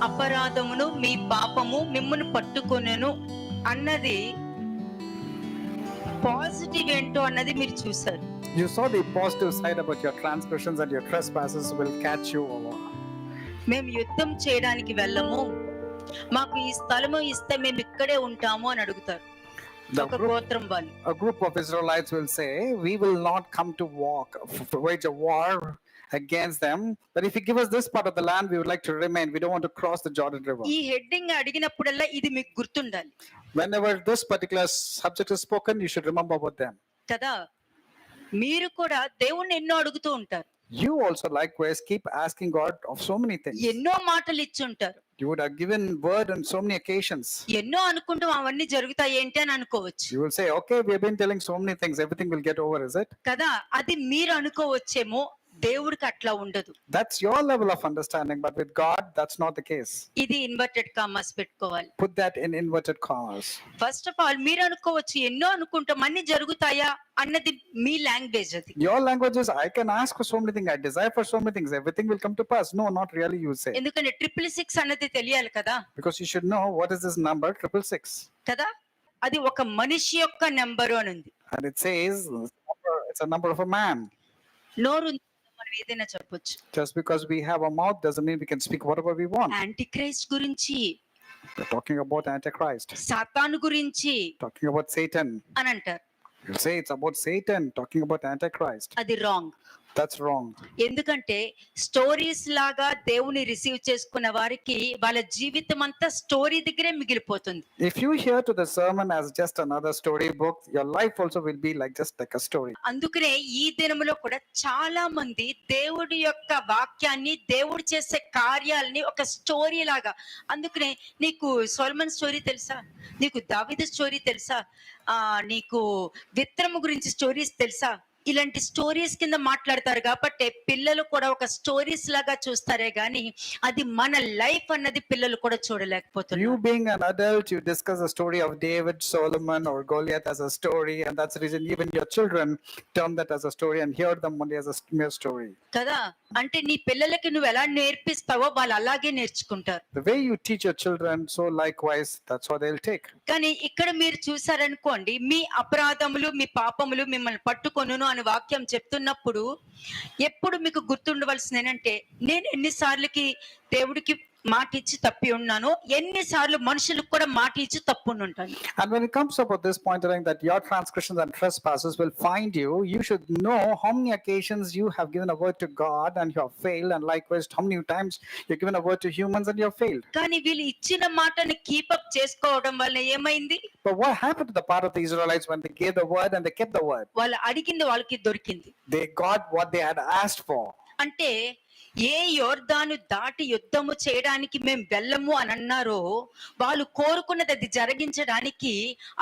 అపరాధమును మీ పాపము మిమ్మును పట్టుకొనెను అన్నది పాజిటివ్ ఏంటో అన్నది మీరు చూసారు. You saw the positive side about your transgressions and your trespasses will catch you over. మేము యుద్ధం చేయడానికి వెళ్ళము, మాకు ఈ స్థలము ఇస్తే మేము ఇక్కడే ఉంటాము అని అడుగుతారు ఒక గోత్రం వాళ్ళు. A group of Israelites will say, we will not come to wage a war against them, but if you give us this part of the land, we would like to remain. We don't want to cross the Jordan River. ఈ heading అడిగినప్పుడల్లా ఇది మీకు గుర్తుండాలి. Whenever this particular subject is spoken, you should remember about them. కదా, మీరు కూడా దేవుణ్ణి ఎన్నో అడుగుతూ ఉంటారు. You also likewise keep asking God of so many things. ఎన్నో మాటలు ఇచ్చి ఉంటారు. You would have given word on so many occasions. ఎన్నో అనుకుంటూ అవన్నీ జరుగుతాయి ఏంటి అని అనుకోవచ్చు. You will say, okay, we have been telling so many things, everything will get over, is it? కదా, అది మీరు అనుకోవచ్చేమో, దేవుడికి అట్లా ఉండదు. That's your level of understanding, but with God that's not the case. ఇది ఇన్వర్టెడ్ కామర్స్ పెట్టుకోవాలి. Put that in inverted commas. First of all మీరు అనుకోవచ్చు ఎన్నో అనుకుంటాం అన్ని జరుగుతాయా అన్నది మీ లాంగ్వేజ్. అది your language is, I can ask for so many things, I desire for so many things, everything will come to pass. No, not really, you say. ఎందుకంటే 666 అన్నది తెలియాలి కదా. Because you should know what is this number 666. కదా, అది ఒక మనిషి యొక్క number అని ఉంది. And it says it's a number of a man. నోరు మనం ఏదైనా చెప్పొచ్చు. Just because we have a mouth doesn't mean we can speak whatever we want. Anti Christ గురించి, We're talking about Antichrist, సాతాను గురించి talking about Satan. అని అంటారు. You'll say it's about Satan, talking about Antichrist. అది wrong. That's wrong. ఎందుకంటే stories లాగా దేవుని receive చేసుకున్న వారికి వాళ్ళ జీవితం అంతా స్టోరీ దగ్గరే మిగిలిపోతుంది. If you hear to the sermon as just another story book, your life also will be just like a story. అందుకనే ఈ దినములో కూడా చాలా మంది దేవుడి యొక్క వాక్యాన్ని, దేవుడు చేసే కార్యాలని ఒక స్టోరీ లాగా, అందుకనే నీకు సొలొమన్ స్టోరీ తెలుసా, నీకు దావీదు స్టోరీ తెలుసా, నీకు విత్తనము గురించి స్టోరీస్ తెలుసా, ఇలాంటి స్టోరీస్ కింద మాట్లాడతారు. కాబట్టి పిల్లలు కూడా ఒక స్టోరీస్ లాగా చూస్తారే గానీ అది మన లైఫ్ అన్నది పిల్లలు కూడా చూడలేకపోతున్నారు. You being an adult, you discuss the story of David, Solomon or Goliath as a story, and that's the reason even your children term that as a story and hear them only as a mere story. కదా, అంటే నీ పిల్లలకి నువ్వు ఎలా నేర్పిస్తావో వాళ్ళు అలాగే నేర్చుకుంటారు. The way you teach your children, so likewise that's what they'll take. కానీ ఇక్కడ మీరు చూసారనుకోండి, మీ అపరాధములు మీ పాపములు మిమ్మల్ని పట్టుకొనును అని వాక్యం చెప్తున్నప్పుడు ఎప్పుడు మీకు గుర్తుండవలసింది ఏంటంటే, నేను ఎన్నిసార్లకి దేవుడికి మాట ఇచ్చి తప్పి ఉన్నాను, ఎన్నిసార్లు మనుషులకు కూడా మాట ఇచ్చి తప్పు ఉంటాను. And when it comes about this point that your transgressions and trespasses will find you, you should know how many occasions you have given a word to God and you have failed, and likewise how many times you've given a word to humans and you have failed. కానీ వీళ్ళు ఇచ్చిన మాటని keep up చేసుకోవడం వల్ల ఏమైంది? But what happened to the part of the Israelites when they gave the word and they kept the word? వాళ్ళు అడిగింది వాళ్ళకి దొరికింది. They got what they had asked for. అంటే ఏ యోర్దాను దాటి యుద్ధము చేయడానికి మేము వెళ్ళము అని అన్నారో, వాళ్ళు కోరుకున్నది అది జరిగించడానికి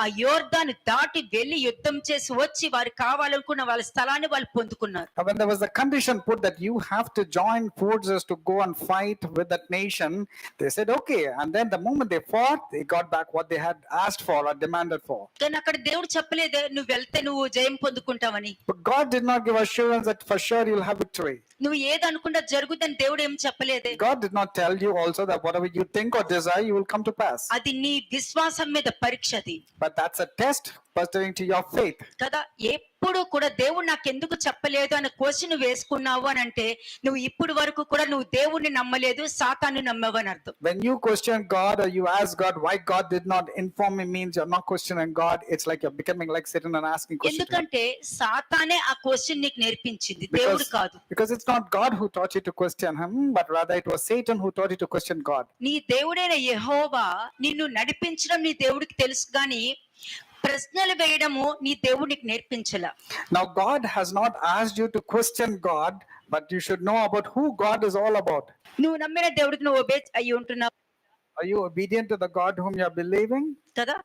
ఆ యోర్దాను దాటి వెళ్ళి యుద్ధం చేసి వచ్చి వారు కావాలనుకున్న వాళ్ళ స్థలాన్ని వాళ్ళు పొందుకున్నారు. When there was a condition put that you have to join forces to go and fight with that nation, they said okay, and then the moment they fought, they got back what they had asked for or demanded for. కానీ అక్కడ దేవుడు చెప్పలేదే నువ్వు వెళ్తే నువ్వు జయం పొందుకుంటావని. But God did not give assurance that for sure you'll have victory. నువ్వు ఏది అనుకుంటా జరుగుతుందని దేవుడు ఏం చెప్పలేదే. God did not tell you also that whatever you think or desire you will come to pass. అది నీ విశ్వాసం మీద పరీక్ష అది. But that's a test pertaining to your faith. కదా, ఎప్పుడు కూడా దేవుడు నాకు ఎందుకు చెప్పలేదు అనే క్వశ్చన్ వేసుకున్నావు అని అంటే నువ్వు ఇప్పుడు వరకు కూడా నువ్వు దేవుడిని నమ్మలేదు, సాతాను నమ్మవు అని అర్థం. When you question God or you ask God why God did not inform me, means you're not questioning God. It's like you're becoming like Satan and asking questions. ఎందుకంటే సాతానే ఆ క్వశ్చన్ నీకు నేర్పించింది, దేవుడు కాదు. Because it's not God who taught you to question him, but rather it was Satan who taught you to question God. నీ దేవుడైన యెహోవా నిన్ను నడిపించడం నీ దేవుడికి తెలుసు, గాని ప్రశ్నలు వేయడము నీ దేవుడికి నేర్పించలా. Now God has not asked you to question God, but you should know about who God is all about. నువ్వు నమ్మిన దేవుడికి నువ్వు ఒబే అయ్యి ఉంటున్నావు. Are you obedient to the God whom you are believing? కదా,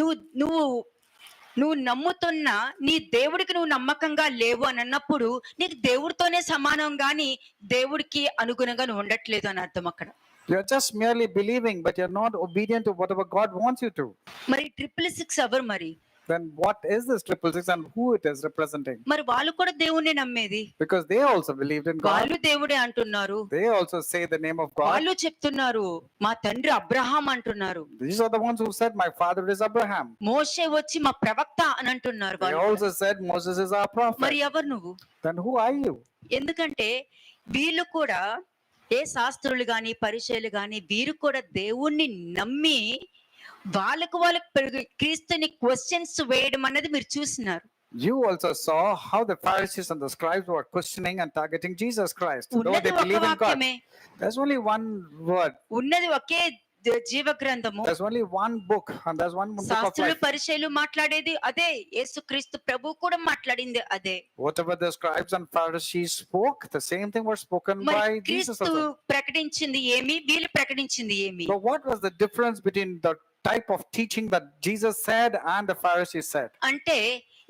నువ్వు నమ్ముతున్న నీ దేవుడికి నువ్వు నమ్మకంగా లేవు అని అన్నప్పుడు నీకు దేవుడితోనే సమానం, గాని దేవుడికి అనుగుణంగా నువ్వు ఉండట్లేదు అని అర్థం అక్కడ. You're just merely believing, but you're not obedient to whatever God wants you to. మరి 666 ఎవరు? మరి then what is this 666 and who it is representing? మరి వాళ్ళు కూడా దేవుణ్ణి నమ్మేది. Because they also believed in God. వాళ్ళు దేవుడే అంటున్నారు. They also say the name of God. వాళ్ళు చెప్తున్నారు మా తండ్రి అబ్రహాం అంటున్నారు. These are the ones who said, my father is Abraham. మోషే వచ్చి మా ప్రవక్త అని అంటున్నారు They వాళ్ళు. also said, Moses is our prophet. మరి ఎవరు నువ్వు? Then who are you? ఎందుకంటే వీళ్ళు కూడా ఏ శాస్త్రులు గాని పరిచయులు గాని వీరు కూడా దేవుణ్ణి నమ్మి వాళ్ళకు క్రీస్తుని క్వశ్చన్స్ వేయడం అన్నది మీరు చూసినారు. You also saw how the Pharisees and the scribes were questioning and targeting Jesus Christ. Though ఉన్నది they ఒక believe in God. వాక్యమే, There's only one word. ఉన్నది ఒకే జీవ గ్రంథము. There's only one book and there's one book of శాస్త్రులు life. పరిచయులు మాట్లాడేది అదే, యేసుక్రీస్తు ప్రభు కూడా మాట్లాడింది అదే. Whatever the scribes and Pharisees spoke, the same thing was spoken మరి by Jesus క్రీస్తు also. ప్రకటించింది ఏమి, వీళ్ళు ప్రకటించింది ఏమి? So what was the difference between the type of teaching that Jesus said and the Pharisees said? అంటే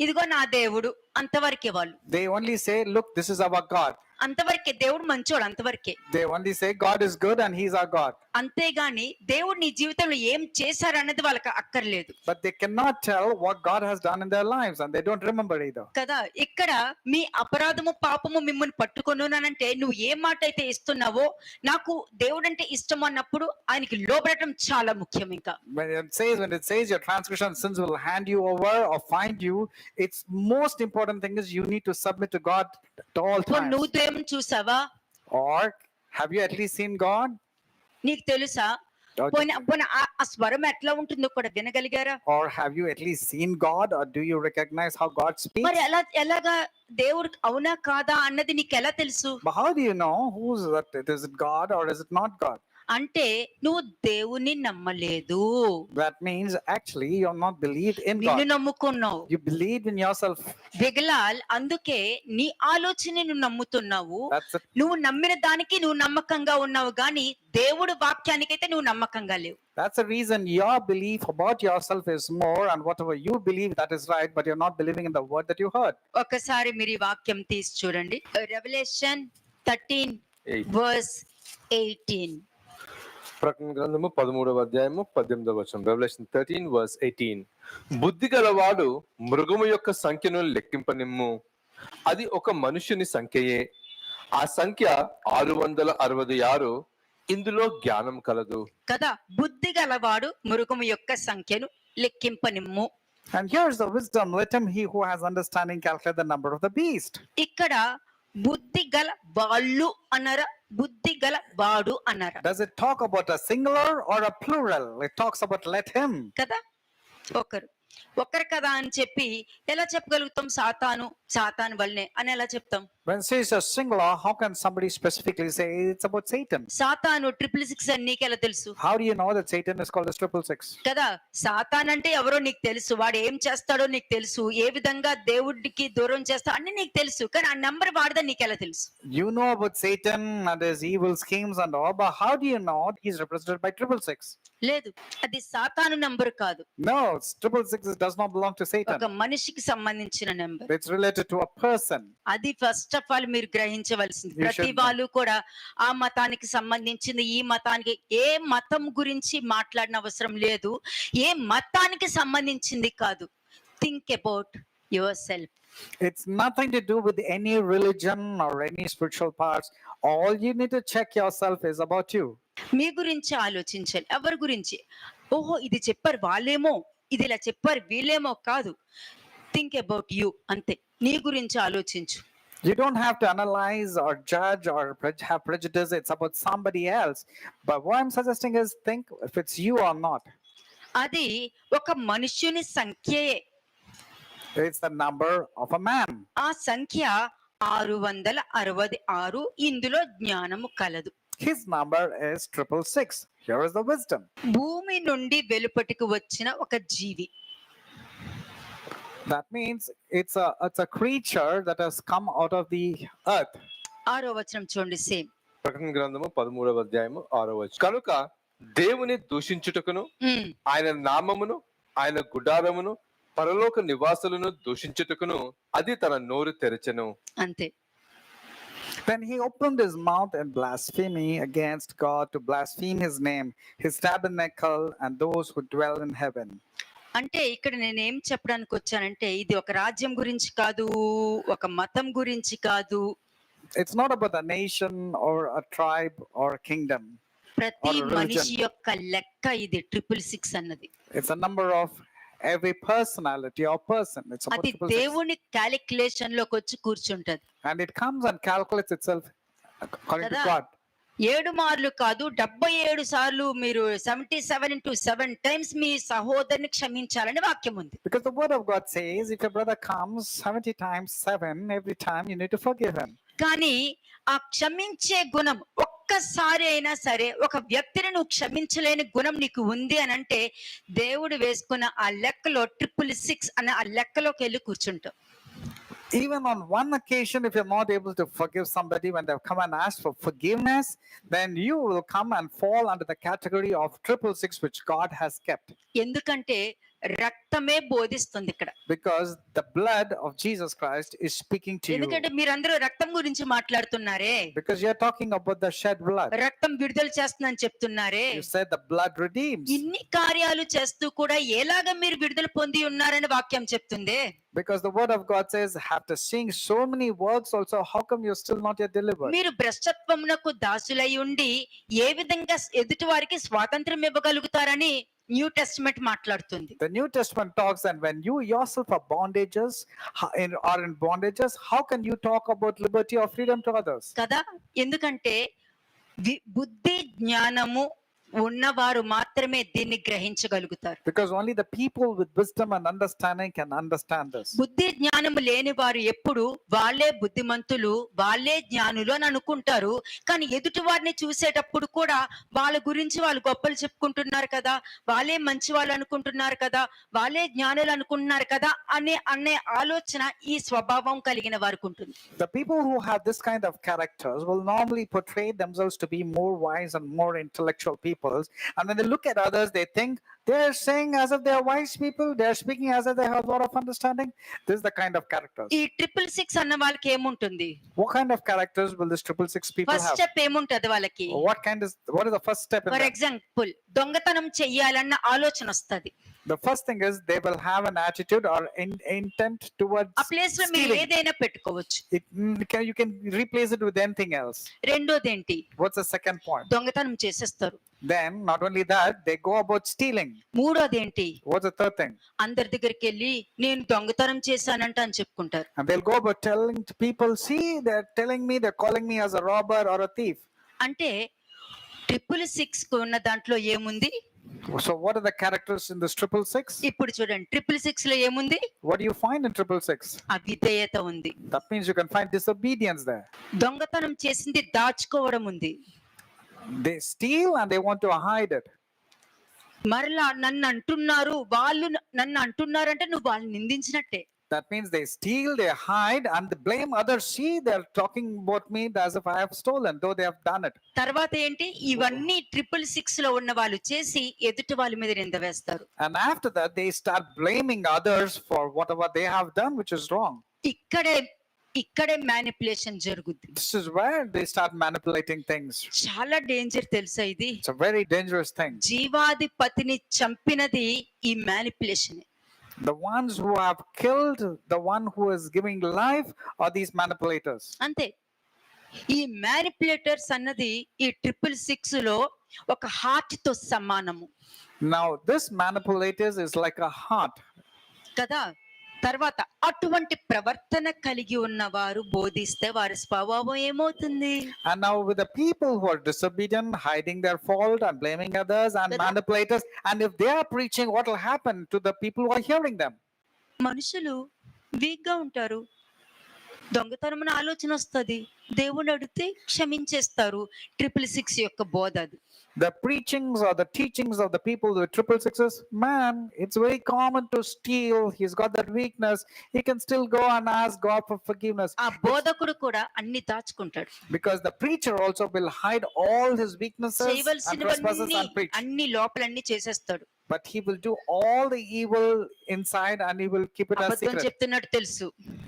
ఇదిగో నా దేవుడు అంతవరకే వాళ్ళు. They only say, look, this is our God. అంతవరకే దేవుడు మంచోడు, అంతవరకే. They only say God is good and he's our God. అంతేగాని దేవుడు నీ జీవితంలో ఏం చేశారన్నది వాళ్ళకి అక్కర్లేదు But they cannot tell what God has done in their lives and they don't remember either. కదా. ఇక్కడ మీ అపరాధము పాపము మిమ్మల్ని పట్టుకొనునంటే నువ్వు ఏ మాట అయితే ఇస్తున్నావో, నాకు దేవుడు అంటే ఇష్టం అన్నప్పుడు ఆయనకి లోబడటం చాలా ముఖ్యం. ఇంకా When it says your transgression and sins will hand you over or find you, it's most important thing is you need to submit to God at all times. నువ్వు దేవుని చూసావా? Or have you at least seen God? నీకు తెలుసా? పోయిన ఆ స్వరం ఎట్లా ఉంటుందో కూడా వినగలిగారా? Or have you at least seen God, or do you recognize how God speaks? మరి ఎలాగా దేవుడు అవునా కాదా అన్నది నీకు ఎలా తెలుసు? But how do you know who's that? Is it God or is it not God? అంటే నువ్వు దేవుని నమ్మలేదు, That means actually you're not believed in నిన్ను God. నమ్ముకున్నావు. You believed in yourself. బిగలాల్, అందుకే నీ ఆలోచన నువ్వు నమ్ముతున్నావు. That's it. నువ్వు నమ్మిన దానికి నువ్వు నమ్మకంగా ఉన్నావు గాని దేవుడు వాక్యానికైతే నువ్వు నమ్మకంగా లేవు. That's the reason your belief about yourself is more, and whatever you believe that is right, but you're not believing in the word that you heard. ఒకసారి మీరు ఈ వాక్యం తీసి చూడండి. రెవల్యూషన్ 13 8. verse 18. ప్రకటన గ్రంథము 13వ అధ్యాయము 18వ వచనం. రెవల్యూషన్ 13:18. బుద్ధి గలవాడు మృగము యొక్క సంఖ్యను లెక్కింపనిమ్ము, అది ఒక మనుషుని సంఖ్యయే, ఆ సంఖ్య 666. ఇందులో జ్ఞానం కలదు. కదా, బుద్ధి గలవాడు మృగము యొక్క సంఖ్యను లెక్కింపనిమ్ము. And here's the wisdom: let him he who has understanding calculate the number of the beast. ఇక్కడ బుద్ధి గల వాళ్ళు అన్నారా, బుద్ధి గల వాడు అన్నారా? Does it talk about a singular or a plural? It talks about let him. కదా, ఒకరు కదా అని చెప్పి ఎలా చెప్పగలుగుతాం? సాతాను వల్లనే అని ఎలా చెప్తాం? When it says a singular, how can somebody specifically say it's about Satan? సాతాను 666 అని నీకెలా తెలుసు? How do you know that Satan is called as 666? కదా, సాతాన్ అంటే ఎవరో నీకు తెలుసు, వాడు ఏం చేస్తాడో నీకు తెలుసు, ఏ విధంగా దేవుడికి దూరం చేస్తా అన్ని నీకు తెలుసు, కానీ ఆ నంబర్ వాడదని నీకెలా తెలుసు? You know about Satan and his evil schemes and all, but how do you know he's represented by 666? లేదు, అది సాతాను నంబర్ కాదు. No, 666 does not belong to ఒక Satan. మనిషికి సంబంధించిన number. It's related to a person. అది first of all మీరు గ్రహించవలసింది. You ప్రతి should వాళ్ళు కూడా ఆ మతానికి సంబంధించింది, ఈ మతానికి, ఏ మతం గురించి మాట్లాడిన అవసరం లేదు, ఏ మతానికి సంబంధించింది కాదు. Think about your self. It's nothing to do with any religion or any spiritual parts. All you need to check yourself is about you. మీ గురించి ఆలోచించాలి. ఎవరి గురించి? ఓహో, ఇది చెప్పారు వాళ్ళేమో, ఇది ఇలా చెప్పారు వీళ్ళేమో కాదు. థింక్ అబౌట్ యూ, అంతే. నీ గురించి ఆలోచించు. You don't have to analyze or judge or have prejudice. It's about somebody else. But what I'm suggesting is think if it's you or not. అది ఒక మనుష్యుని సంఖ్యయే. It's the number of a man. ఆ సంఖ్య 666. ఇందులో జ్ఞానము కలదు. His number is 666. Here is the wisdom. భూమి నుండి వెలుపటికి వచ్చిన ఒక జీవి. That means it's a creature that has come out of the earth. 6వ వచనం చూడండి, సేమ్. ప్రకటన గ్రంథము 13వ అధ్యాయము 6వ వచనం. కనుక దేవుని దూషించుటకును, ఆయన నామమును, ఆయన గుడారమును, పరలోక నివాసులను దూషించుటకును అది తన నోరు తెరచెను. అంతే. Then he opened his mouth in blasphemy against God, to blaspheme his name, his tabernacle, and those who dwell in heaven. అంటే ఇక్కడ నేనేం చెప్పడానికి వచ్చానంటే ఇది ఒక రాజ్యం గురించి కాదు, ఒక మతం గురించి కాదు. It's not about a nation or a tribe or a kingdom. ప్రతి Or a religion. మనిషి యొక్క లెక్క ఇది 666 అన్నది. It's a number of every personality or person. It's about అది 666. దేవుని క్యాలిక్యులేషన్ లోకి వచ్చి కూర్చుంటది. And it comes and calculates itself according to కదా? God. 7 మార్లు కాదు 77 సార్లు మీరు 77 into 7 times మీ సహోదరుని క్షమించాలని వాక్యం ఉంది. Because the word of God says, if your brother comes 70 times 7, every time you need to forgive him. కానీ ఆ క్షమించే గుణం ఒక్కసారి అయినా సరే ఒక వ్యక్తిని నువ్వు క్షమించలేని గుణం నీకు ఉంది అని అంటే దేవుడు వేసుకున్న ఆ లెక్కలో 666 అనే ఆ లెక్కలోకి వెళ్ళి కూర్చుంటావు. Even on one occasion, if you're not able to forgive somebody when they've come and asked for forgiveness, then you will come and fall under the category of 666, which God has kept. ఎందుకంటే రక్తమే బోధిస్తుంది ఇక్కడ. Because the blood of Jesus Christ is speaking to you. ఎందుకంటే మీరందరూ రక్తం గురించి మాట్లాడుతున్నారే, Because you're talking about the shed blood. రక్తం విడుదల చేస్తుందని చెప్తున్నారే, You said the blood redeems. ఇన్ని కార్యాలు చేస్తూ కూడా ఎలాగ మీరు విడుదల పొంది ఉన్నారని వాక్యం చెప్తుంది. Because the word of God says, after seeing so many works also, how come you're still not yet delivered? మీరు భ్రష్టత్వమునకు దాసులై ఉండి ఏ విధంగా ఎదుటి వారికి స్వాతంత్రం ఇవ్వగలుగుతారని న్యూ టెస్టిమెంట్ మాట్లాడుతుంది. The New Testament talks, and when you yourself are are in bondages, how can you talk about liberty or freedom to others? కదా, ఎందుకంటే బుద్ధి జ్ఞానము ఉన్నవారు మాత్రమే దీన్ని గ్రహించగలుగుతారు. Because only the people with wisdom and understanding can understand this. బుద్ధి జ్ఞానము లేని వారు ఎప్పుడు వాళ్ళే బుద్ధిమంతులు, వాళ్ళే జ్ఞానులు అని అనుకుంటారు. కానీ ఎదుటి వారిని చూసేటప్పుడు కూడా వాళ్ళ గురించి వాళ్ళు గొప్పలు చెప్పుకుంటున్నారు కదా, వాళ్ళే మంచి వాళ్ళు అనుకుంటున్నారు కదా, వాళ్ళే జ్ఞానులు అనుకుంటున్నారు కదా అనే ఆలోచన ఈ స్వభావం కలిగిన వారికి ఉంటుంది. The people who have this kind of characters will normally portray themselves to be more wise and more intellectual people. And when they look at others, they think they're saying as if they're wise people, they're speaking as if they have a lot of understanding. This is the kind of characters. ఈ 666 అన్న వాళ్ళకి ఏముంటుంది? What kind of characters will this 666 people first have? Step ఏముంటది వాళ్ళకి? What is the first step in for that? Example దొంగతనం చెయ్యాలన్న ఆలోచన వస్తది. The first thing is they will have an attitude or intent towards ఆ place లో మీరు stealing. ఏదైనా పెట్టుకోవచ్చు. You can replace it with anything else. రెండోది ఏంటి? What's the second point? దొంగతనం చేసేస్తారు. Then, not only that, they go about stealing. మూడోది ఏంటి? What's the third thing? అందరి దగ్గరికి వెళ్ళి నేను దొంగతనం చేశానంట అని చెప్పుకుంటారు. And they'll go about telling to people, see, they're telling me, they're calling me as a robber or a thief. అంటే 666 కు ఉన్న దాంట్లో ఏముంది? So, what are the characters in this 666? ఇప్పుడు చూడండి 666 లో ఏముంది? What do you find in 666? అవిధేయత ఉంది. That means you can find disobedience there. దొంగతనం చేసింది దాచుకోవడం ఉంది. They steal and they want to hide it. మరలా నన్ను అంటున్నారు, వాళ్ళు నన్ను అంటున్నారంటే నువ్వు వాళ్ళని నిందించినట్టే. That means they steal, they hide, and they blame others. See, they're talking about me as if I have stolen, though they have done it. తర్వాత ఏంటి? ఇవన్నీ 666 లో ఉన్న వాళ్ళు చేసి ఎదుటి వాళ్ళ మీద నింద వేస్తారు. And after that, they start blaming others for whatever they have done, which is wrong. ఇక్కడే మ్యానిపులేషన్ జరుగుద్ది. This is where they start manipulating things. చాలా డేంజర్ తెలుసా ఇది? It's a very dangerous thing. జీవాధిపతిని చంపినది ఈ manipulation. The ones who have killed the one who is giving life are these manipulators. అంతే. ఈ manipulators అన్నది ఈ 666 లో ఒక హార్ట్ తో సమానము. Now, this manipulators is like a heart. కదా, తర్వాత అటువంటి ప్రవర్తన కలిగి ఉన్నవారు బోధిస్తే వారి స్వభావం ఏమవుతుంది? And now with the people who are disobedient, hiding their fault and blaming others and Kada. manipulators, and if they are preaching, what will happen to the people who are hearing them? మనుషులు week గా ఉంటారు. దొంగతనం ఆలోచన వస్తుంది, దేవుడు అడిగితే క్షమించేస్తారు. 666 యొక్క బోధ అది. The preachings or the teachings of the people with 666, man, it's very common to steal. He's got that weakness. He can still go and ask God for forgiveness. ఆ బోధకుడు కూడా అన్ని దాచుకుంటాడు. Because the preacher also will hide all his weaknesses and trespasses చేయవలసినవన్నీ and preach. అన్ని లోపలన్నీ చేసేస్తాడు. But he will do all the evil inside and he will keep it as అబద్ధం secret. చెప్తున్నట్టు తెలుసు,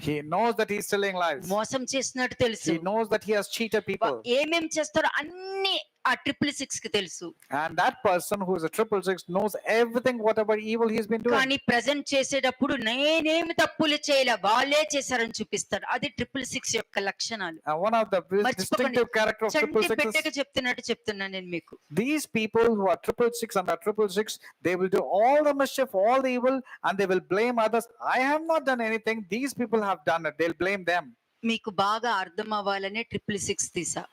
He knows that he's telling lies. మోసం చేసినట్టు తెలుసు, He knows that he has cheated people. ఏమేం చేస్తారో అన్ని ఆ 666 కి తెలుసు. And that person who is a 666 knows everything, whatever evil he's been doing. కానీ ప్రెజెంట్ చేసేటప్పుడు నేనేమి తప్పులు చేయలే వాళ్ళే చేశారని చూపిస్తాడు. అది 666 యొక్క లక్షణాలు. And one of the మర్చిపోకండి. distinctive character of చంటి 666 బిడ్డకు చెప్తున్నట్టు చెప్తున్నాను నేను మీకు. these people who are 666 and are 666, they will do all the mischief, all the evil, and they will blame others. I have not done anything. These people have done it. They'll blame them. మీకు బాగా అర్థం అవ్వాలనే 666 తీసా.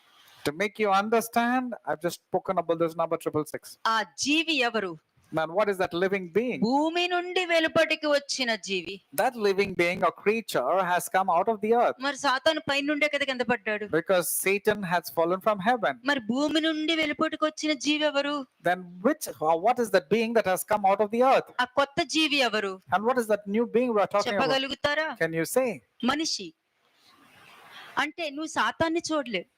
To make you understand, I've just spoken about this number 666. ఆ జీవి ఎవరు? Man, what is that living being? భూమి నుండి వెలుపటికి వచ్చిన జీవి. That living being or creature has come out of the earth, మరి సాతాను పై నుండే కదా కింద పడ్డాడు. because Satan has fallen from heaven. మరి భూమి నుండి వెలుపటికి వచ్చిన జీవి ఎవరు? Then which or what is that being that has come out of the earth? ఆ కొత్త జీవి ఎవరు? And what is that new being we are talking about? చెప్పగలుగుతారా? Can you say? మనిషి. అంటే నువ్వు సాతాన్ని చూడలేవు.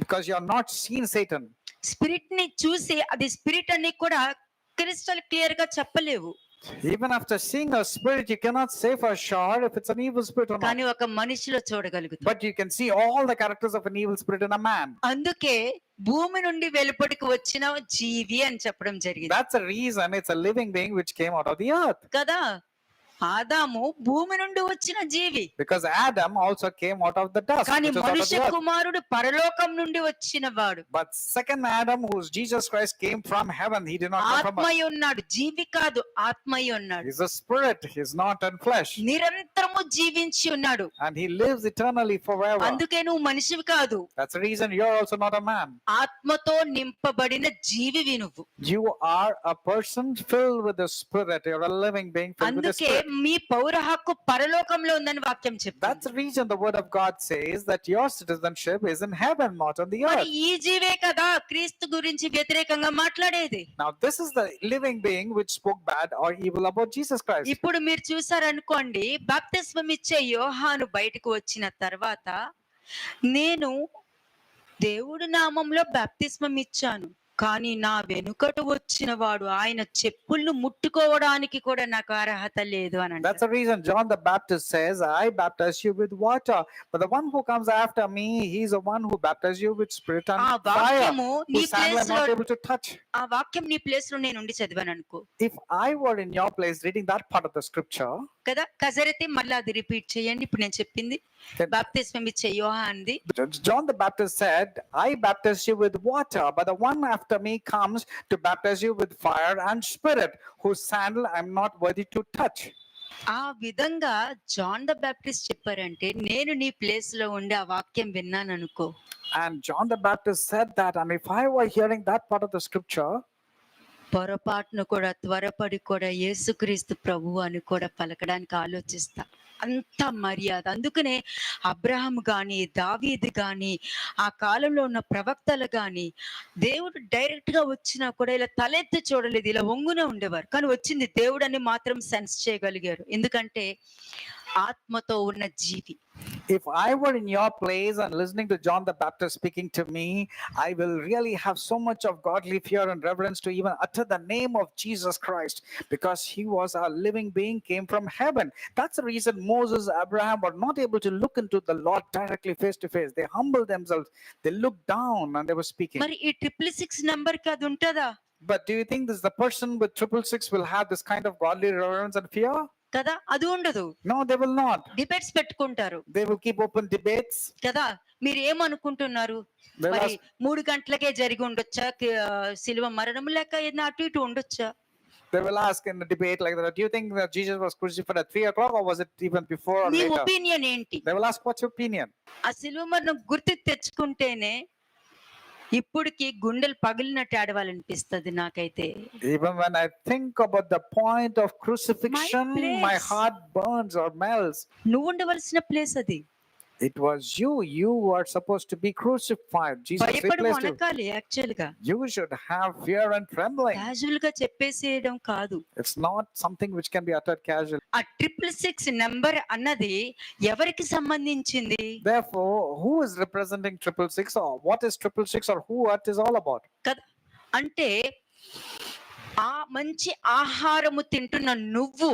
Because you have not seen Satan. Spirit ని చూసి అది స్పిరిట్ అని కూడా క్రిస్టల్ క్లియర్ గా చెప్పలేవు. Even after seeing a spirit, you cannot say for sure if it's an evil spirit or not. కానీ ఒక మనిషిలో చూడగలుగుతావు. But you can see all the characters of an evil spirit in a man. అందుకే భూమి నుండి వెలుపటికి వచ్చిన జీవి అని చెప్పడం జరిగింది That's the reason it's a living being which came out of the earth. కదా. ఆదాము భూమి నుండి వచ్చిన జీవి, Because Adam also came out of the dust, కానీ which is out of మనుష్య the earth. కుమారుడు పరలోకం నుండి వచ్చిన వాడు. But second Adam, who's Jesus Christ, came from heaven. He did not come from earth. ఆత్మయ్య ఉన్నాడు, జీవి కాదు, ఆత్మయ్య ఉన్నాడు. He's a spirit. He's not in flesh. నిరంతరము జీవించి ఉన్నాడు. And he lives eternally forever. అందుకే నువ్వు మనిషివి కాదు, That's the reason you're also not a man. ఆత్మతో నింపబడిన జీవివి నువ్వు. You are a person filled with the spirit. You're a living being filled with the అందుకే spirit. మీ పౌర హక్కు పరలోకంలో ఉందని వాక్యం That's చెప్తాను. the reason the word of God says that your citizenship is in heaven, not on the మరి earth. ఈ జీవే కదా క్రీస్తు గురించి వ్యతిరేకంగా మాట్లాడేది. Now, this is the living being which spoke bad or evil about Jesus Christ. ఇప్పుడు మీరు చూసారనుకోండి, బాప్తిస్మం ఇచ్చే యోహాను బయటకు వచ్చిన తర్వాత, నేను దేవుడి నామంలో బాప్తిస్మం ఇచ్చాను, కానీ నా వెనుకట వచ్చిన వాడు ఆయన చెప్పులను ముట్టుకోవడానికి కూడా నాకు అర్హత లేదు అని అంటాడు. That's the reason John the Baptist says, I baptize you with water, but the one who comes after me, he's the one who baptizes you with spirit and ఆ fire, వాక్యము నీ whose sandal I'm ప్లేస్ లో, not able to touch. ఆ వాక్యం నీ place లో నేను ఉండి చదివాను అనుకో If I were in your place reading that part of the scripture, కదా, కజరైతే మళ్ళీ అది రిపీట్ చేయండి. ఇప్పుడు నేను చెప్పింది Can- బాప్తిస్మం ఇచ్చే యోహాన్ది. John the Baptist said, I baptize you with water, but the one after me comes to baptize you with fire and spirit, whose sandal I'm not worthy to touch. ఆ విధంగా John the Baptist చెప్పారంటే, నేను నీ place లో ఉండి ఆ వాక్యం విన్నాను అనుకో, And John the Baptist said that, and if I were hearing that part of the scripture, పొరపాటును కూడా త్వరపడి కూడా యేసుక్రీస్తు ప్రభువు అని కూడా పలకడానికి ఆలోచిస్తా. అంత మర్యాద. అందుకనే అబ్రహాం గాని, దావీదు గాని, ఆ కాలంలో ఉన్న ప్రవక్తలు గాని, దేవుడు డైరెక్ట్ గా వచ్చినా కూడా ఇలా తలెత్తి చూడలేదు, ఇలా వంగునే ఉండేవారు. కానీ వచ్చింది దేవుడు అని మాత్రం సెన్స్ చేయగలిగారు. ఎందుకంటే ఆత్మతో ఉన్న జీవి. if I were in your place and listening to John the Baptist speaking to me, I will really have so much of godly fear and reverence to even utter the name of Jesus Christ, because he was a living being, came from heaven. That's the reason Moses, Abraham were not able to look into the Lord directly face to face. They humbled themselves, they looked down and they were speaking. మరి ఈ 666 number కి అది ఉంటుందా But do you think this the person with 666 will have this kind of godly reverence and fear? కదా? అది ఉండదు. No, they will not. Debates పెట్టుకుంటారు They will keep open debates. కదా. మీరు ఏమనుకుంటున్నారు? They will మరి ask, 3 గంటలకే జరిగి ఉండొచ్చా శిలువ మరణం, లేక ఏదైనా అటు ఇటు ఉండొచ్చా? they will ask in a debate like that, do you think that Jesus was crucified at 3 o'clock or was it even before or నీ later? ఒపీనియన్ ఏంటి? They will ask, what's your opinion? ఆ శిలువ మరణం గుర్తు తెచ్చుకుంటేనే ఇప్పటికి గుండెలు పగిలినట్టు ఆడవాలనిపిస్తుంది నాకైతే. Even when I think about the point of crucifixion, my place. heart burns or melts. నువ్వు ఉండవలసిన ప్లేస్ అది. It was you who are supposed to be crucified. Jesus భయపడి replaced you. వనకాలి. యాక్చువల్ గా You should have fear and trembling. Casual గా చెప్పేసేయడం కాదు. It's not something which can be uttered casually. ఆ 666 number అన్నది ఎవరికి సంబంధించింది? Therefore, who is representing 666 or what is 666 or who it is all about? కదా. అంటే ఆ మంచి ఆహారము తింటున్న నువ్వు,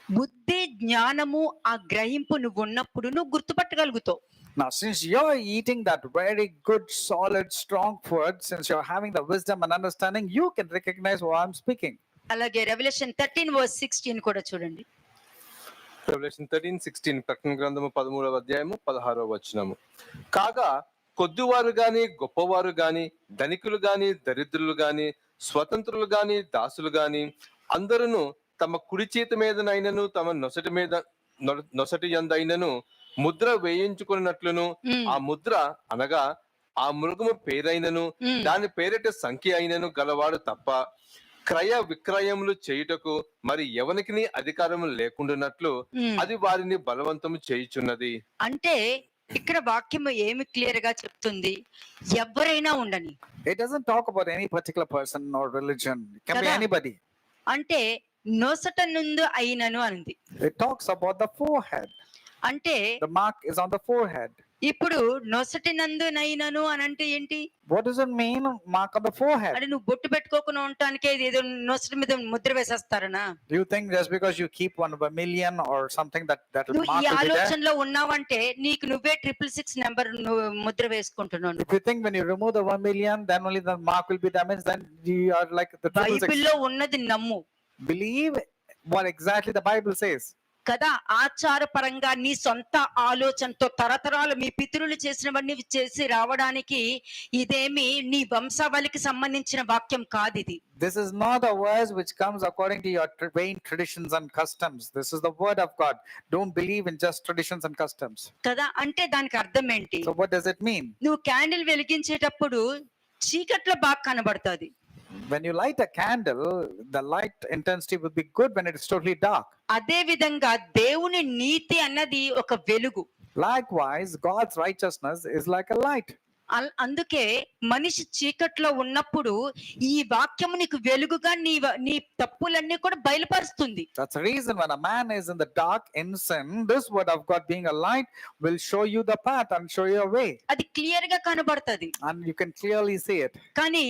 బుద్ధి జ్ఞానము ఆ గ్రహింపు నువ్వు ఉన్నప్పుడు నువ్వు గుర్తుపట్టగలుగుతావు. Now, since you're eating that very good, solid, strong food, since you're having the wisdom and understanding, you can recognize what I'm speaking. అలాగే రెవల్యూషన్ 13:16 కూడా చూడండి. రెవల్యూషన్ 13:16 ప్రకటన గ్రంథము 13వ అధ్యాయము 16వ వచనము. కాగా కొద్దివారు గాని గొప్పవారు గాని ధనికులు గాని దరిద్రులు గాని స్వతంత్రులు గాని దాసులు గాని అందరూ తమ కుడి చేతి మీదనైనను తమ నొసటి యందైనను ముద్ర వేయించుకున్నట్లును ఆ ముద్ర అనగా ఆ మృగము పేరైనను దాని పేరిట సంఖ్య అయినను గలవాడు తప్ప క్రయ విక్రయములు చేయుటకు మరి ఎవనికి అధికారం లేకుండానట్లు అది వారిని బలవంతము చేయుచున్నది. అంటే ఇక్కడ వాక్యము ఏమి క్లియర్ గా చెప్తుంది, ఎవరైనా ఉండని. It doesn't talk about any particular person or religion. It can be Kada. anybody. అంటే నొసట నుండు అయినను అంది. It talks about the forehead. అంటే The mark is on the forehead. ఇప్పుడు నొసటి నందు నైనను అని అంటే ఏంటి? What does it mean, mark on the forehead? అంటే నువ్వు బొట్టు పెట్టుకోకుండా ఉండటానికి ఏదో నొసటి మీద Mudra వేసేస్తారనా? Do you think just because you keep 1/1,000,000 or something that నువ్వు mark ఈ will be there? ఆలోచనలో ఉన్నావంటే నీకు నువ్వే 666 నెంబర్ ముద్ర వేసుకుంటున్నాను. If you think when you remove the 1,000,000, then only the mark will be damaged, then you are like the 666. బైబిల్లో ఉన్నది నమ్ము Believe what exactly the Bible says. కదా. ఆచారపరంగా నీ సొంత ఆలోచనతో తరతరాలు మీ పితరులు చేసినవన్నీ చేసి రావడానికి ఇదేమి నీ వంశావళికి సంబంధించిన వాక్యం కాదు ఇది. This is not a verse which comes according to your vain traditions and customs. This is the word of God. Don't believe in just traditions and customs. కదా. అంటే దానికి అర్థం ఏంటి? So what does it mean? నువ్వు candle వెలిగించేటప్పుడు చీకట్లో బాగా కనబడుతుంది. When you light a candle, the light intensity will be good when it is totally dark. అదే విధంగా దేవుని నీతి అన్నది ఒక వెలుగు. Likewise, God's righteousness is like a light. అందుకే మనిషి చీకట్లో ఉన్నప్పుడు ఈ వాక్యము నీకు వెలుగుగా నీ తప్పులన్నీ కూడా బయలుపరుస్తుంది. That's the reason when a man is in the dark in sin, this word of God being a light will show you the path and show you a way. అది క్లియర్ గా కనబడుతుంది. And you can clearly see it. కానీ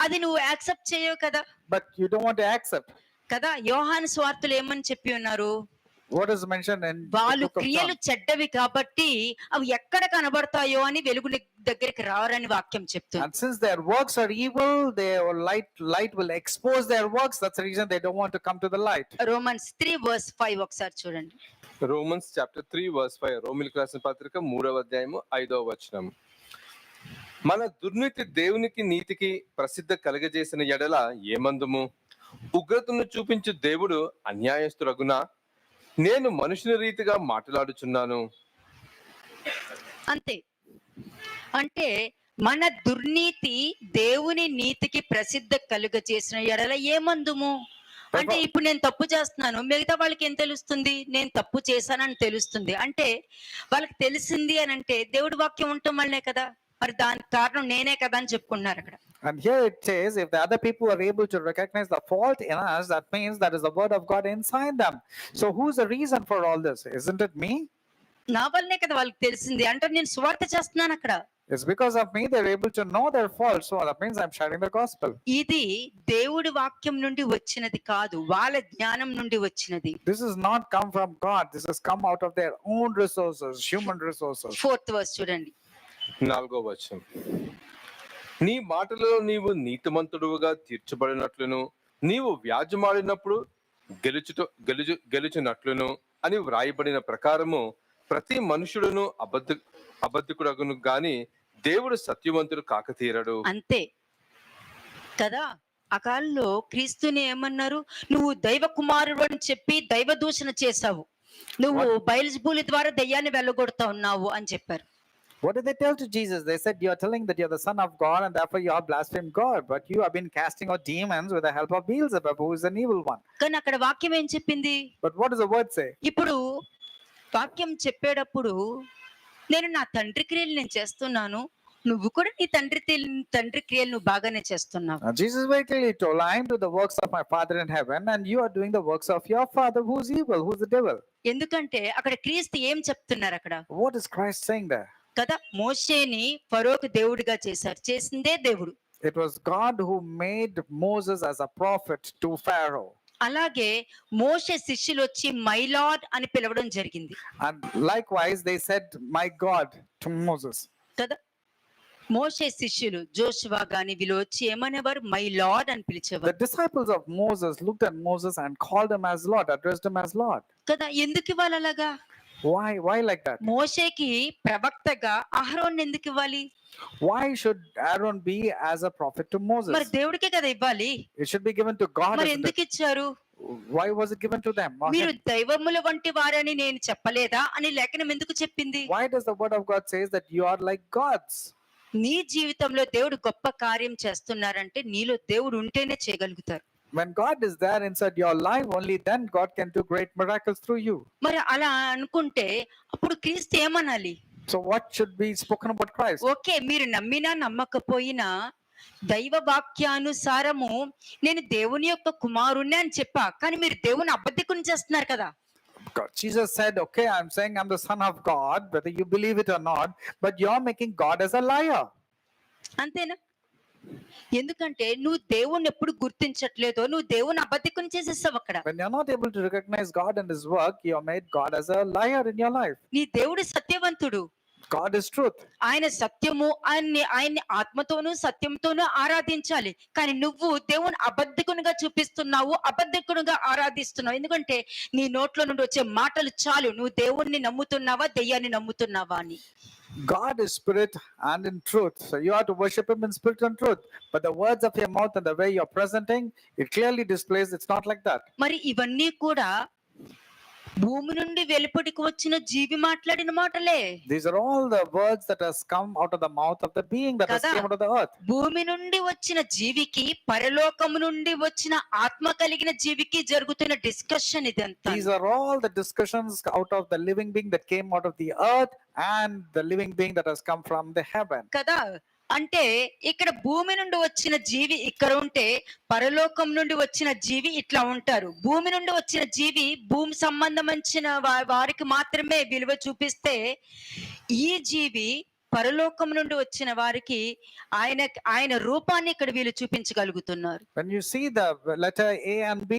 అది నువ్వు accept చేయవు కదా. But you don't want to accept. కదా. యోహాను సువార్తలు ఏమని చెప్పి ఉన్నారు? What is mentioned in the వాళ్ళు book of క్రియలు John? చెడ్డవి కాబట్టి అవి ఎక్కడ కనబడతాయో అని వెలుగు దగ్గరికి రారని వాక్యం చెప్తుంది. And since their works are evil, their light will expose their works. That's the reason they don't want to come to the light. Romans 3:5 ఒకసారి చూడండి. రోమన్స్ చాప్టర్ 3:5 రోమిలికి రాసిన పత్రిక 3వ అధ్యాయము 5వ వచనం. మన దుర్నీతి దేవునికి నీతికి ప్రసిద్ధ కలగజేసిన ఎడల ఏమందుము? ఉగ్రతను చూపించు దేవుడు అన్యాయస్తురగునా? నేను మనుషుని రీతిగా మాట్లాడుచున్నాను. అంతే. అంటే మన దుర్నీతి దేవుని నీతికి ప్రసిద్ధ కలుగ చేసిన ఎడల ఏమందుము అంటే ఇప్పుడు నేను తప్పు చేస్తున్నాను, మిగతా వాళ్ళకి ఏం తెలుస్తుంది? నేను తప్పు చేశానని తెలుస్తుంది. అంటే వాళ్ళకి తెలిసింది అని అంటే దేవుడి వాక్యం ఉండటం వల్లనే కదా. మరి దానికి కారణం నేనే కదా అని చెప్పుకుంటున్నారు అక్కడ. And here it says, if the other people are able to recognize the fault in us, that means that is the word of God inside them. So who's the reason for all this? Isn't it me? నా వల్లనే కదా వాళ్ళకి తెలిసింది. అంటే నేను సువార్త చేస్తున్నాను అక్కడ. It's because of me they're able to know their fault. So that means I'm sharing the gospel. ఇది దేవుడి వాక్యం నుండి వచ్చినది కాదు, వాళ్ళ జ్ఞానం నుండి వచ్చినది. This is not come from God. This has come out of their own resources, human resources. 4th verse చూడండి. 4వ వచనం. నీ మాటలో నీవు నీతిమంతుడుగా తీర్చబడినట్లును నీవు వ్యాజ్యమాడినప్పుడు గెలుచునట్లును అని వ్రాయబడిన ప్రకారము ప్రతి మనుషుడును అబద్ధికుడగును గాని దేవుడు సత్యవంతుడు కాకతీరడు. అంతే కదా. ఆ కాలంలో క్రీస్తుని ఏమన్నారు? నువ్వు దైవ కుమారుడు అని చెప్పి దైవ దూషణ చేశావు, నువ్వు బయల్జెబూలు ద్వారా దయ్యాన్ని వెళ్ళగొడతా ఉన్నావు అని చెప్పారు. What did they tell to Jesus? They said, you are telling that you are the son of God and therefore you are blasphemed God, but you have been casting out demons with the help of Beelzebub, who is an evil one. కానీ అక్కడ వాక్యం ఏం చెప్పింది? But what does the word say? ఇప్పుడు వాక్యం చెప్పేటప్పుడు నేను నా తండ్రి క్రియలు నేను చేస్తున్నాను, నువ్వు కూడా నీ తండ్రి క్రియలు నువ్వు బాగానే చేస్తున్నావు. Jesus very clearly told, I am to the works of my Father in heaven and you are doing the works of your father who is evil, who is the devil. ఎందుకంటే అక్కడ క్రీస్తు ఏం చెప్తున్నారు అక్కడ? What is Christ saying there? కదా. మోషేని ఫరోకు దేవుడిగా చేశారు, చేసిందే దేవుడు. It was God who made Moses as a prophet to Pharaoh. అలాగే మోషే శిష్యులు వచ్చి మై లార్డ్ అని పిలవడం జరిగింది. And likewise they said, my God, to Moses. కదా. మోషే శిష్యులు జోషువా గాని వీళ్ళు వచ్చి ఏమనేవారు, మై లార్డ్ అని The పిలిచేవారు disciples of Moses looked at Moses and called him as Lord, addressed him as Lord. కదా. ఎందుకు ఇవ్వాలి అలాగా? Why like that? మోషేకి ప్రవక్తగా అహరోన్ ఎందుకు ఇవ్వాలి? Why should Aaron be as a prophet to మరి Moses? దేవుడికే కదా ఇవ్వాలి. It should be given to God. మరి isn't it? ఎందుకు ఇచ్చారు? Why was it given to them? Not మీరు him? దైవముల వంటి వారని నేను చెప్పలేదా అని లేఖనం ఎందుకు చెప్పింది? Why does the word of God says that you are like gods? నీ జీవితంలో దేవుడు గొప్ప కార్యం చేస్తున్నారంటే నీలో దేవుడు ఉంటేనే చేయగలుగుతారు. When God is there inside your life, only then God can do great miracles through you. మరి అలా అనుకుంటే అప్పుడు క్రీస్తు ఏమనాలి? So what should be spoken about Christ? Okay, మీరు నమ్మినా నమ్మకపోయినా దైవ వాక్యానుసారము నేను దేవుని యొక్క కుమారుణ్ణి అని చెప్పా, కానీ మీరు దేవుని అబద్ధికుని చేస్తున్నారు కదా. God, Jesus said, okay, I'm saying I'm the son of God, whether you believe it or not, but you're making God as a liar. అంతేనా? ఎందుకంటే నువ్వు దేవుణ్ణి ఎప్పుడు గుర్తించట్లేదో నువ్వు దేవుని అబద్ధికుని చేసేస్తావు అక్కడ. When you're not able to recognize God and his work, you're made God as a liar in your life. నీ దేవుడు సత్యవంతుడు, God is truth. ఆయన సత్యము, ఆయన్ని ఆత్మతోనూ సత్యంతోనూ ఆరాధించాలి. కానీ నువ్వు దేవుని అబద్ధికునిగా చూపిస్తున్నావు, అబద్ధికునిగా ఆరాధిస్తున్నావు. ఎందుకంటే నీ నోట్లో నుండి వచ్చే మాటలు చాలు నువ్వు దేవుణ్ణి నమ్ముతున్నావా దెయ్యాన్ని నమ్ముతున్నావా అని. God is spirit and in truth. So you have to worship him in spirit and truth. But the words of your mouth and the way you're presenting, it clearly displays it's not like that. మరి ఇవన్నీ కూడా భూమి నుండి వెలుపటికి వచ్చిన జీవి మాట్లాడిన మాటలే. These are all the words that has come out of the mouth of the being that has Kada. come out of the earth. భూమి నుండి వచ్చిన జీవికి పరలోకము నుండి వచ్చిన ఆత్మ కలిగిన జీవికి జరుగుతున్న డిస్కషన్ ఇదంతా. These are all the discussions out of the living being that came out of the earth and the living being that has come from the heaven. కదా. అంటే ఇక్కడ భూమి నుండి వచ్చిన జీవి ఇక్కడ ఉంటే పరలోకం నుండి వచ్చిన జీవి ఇట్లా ఉంటారు. భూమి నుండి వచ్చిన జీవి భూమి సంబంధమైన వారికి మాత్రమే విలువ చూపిస్తే ఈ జీవి పరలోకం నుండి వచ్చిన వారికి ఆయన రూపాన్ని ఇక్కడ వీళ్ళు చూపించగలుగుతున్నారు. When you see the letter A and B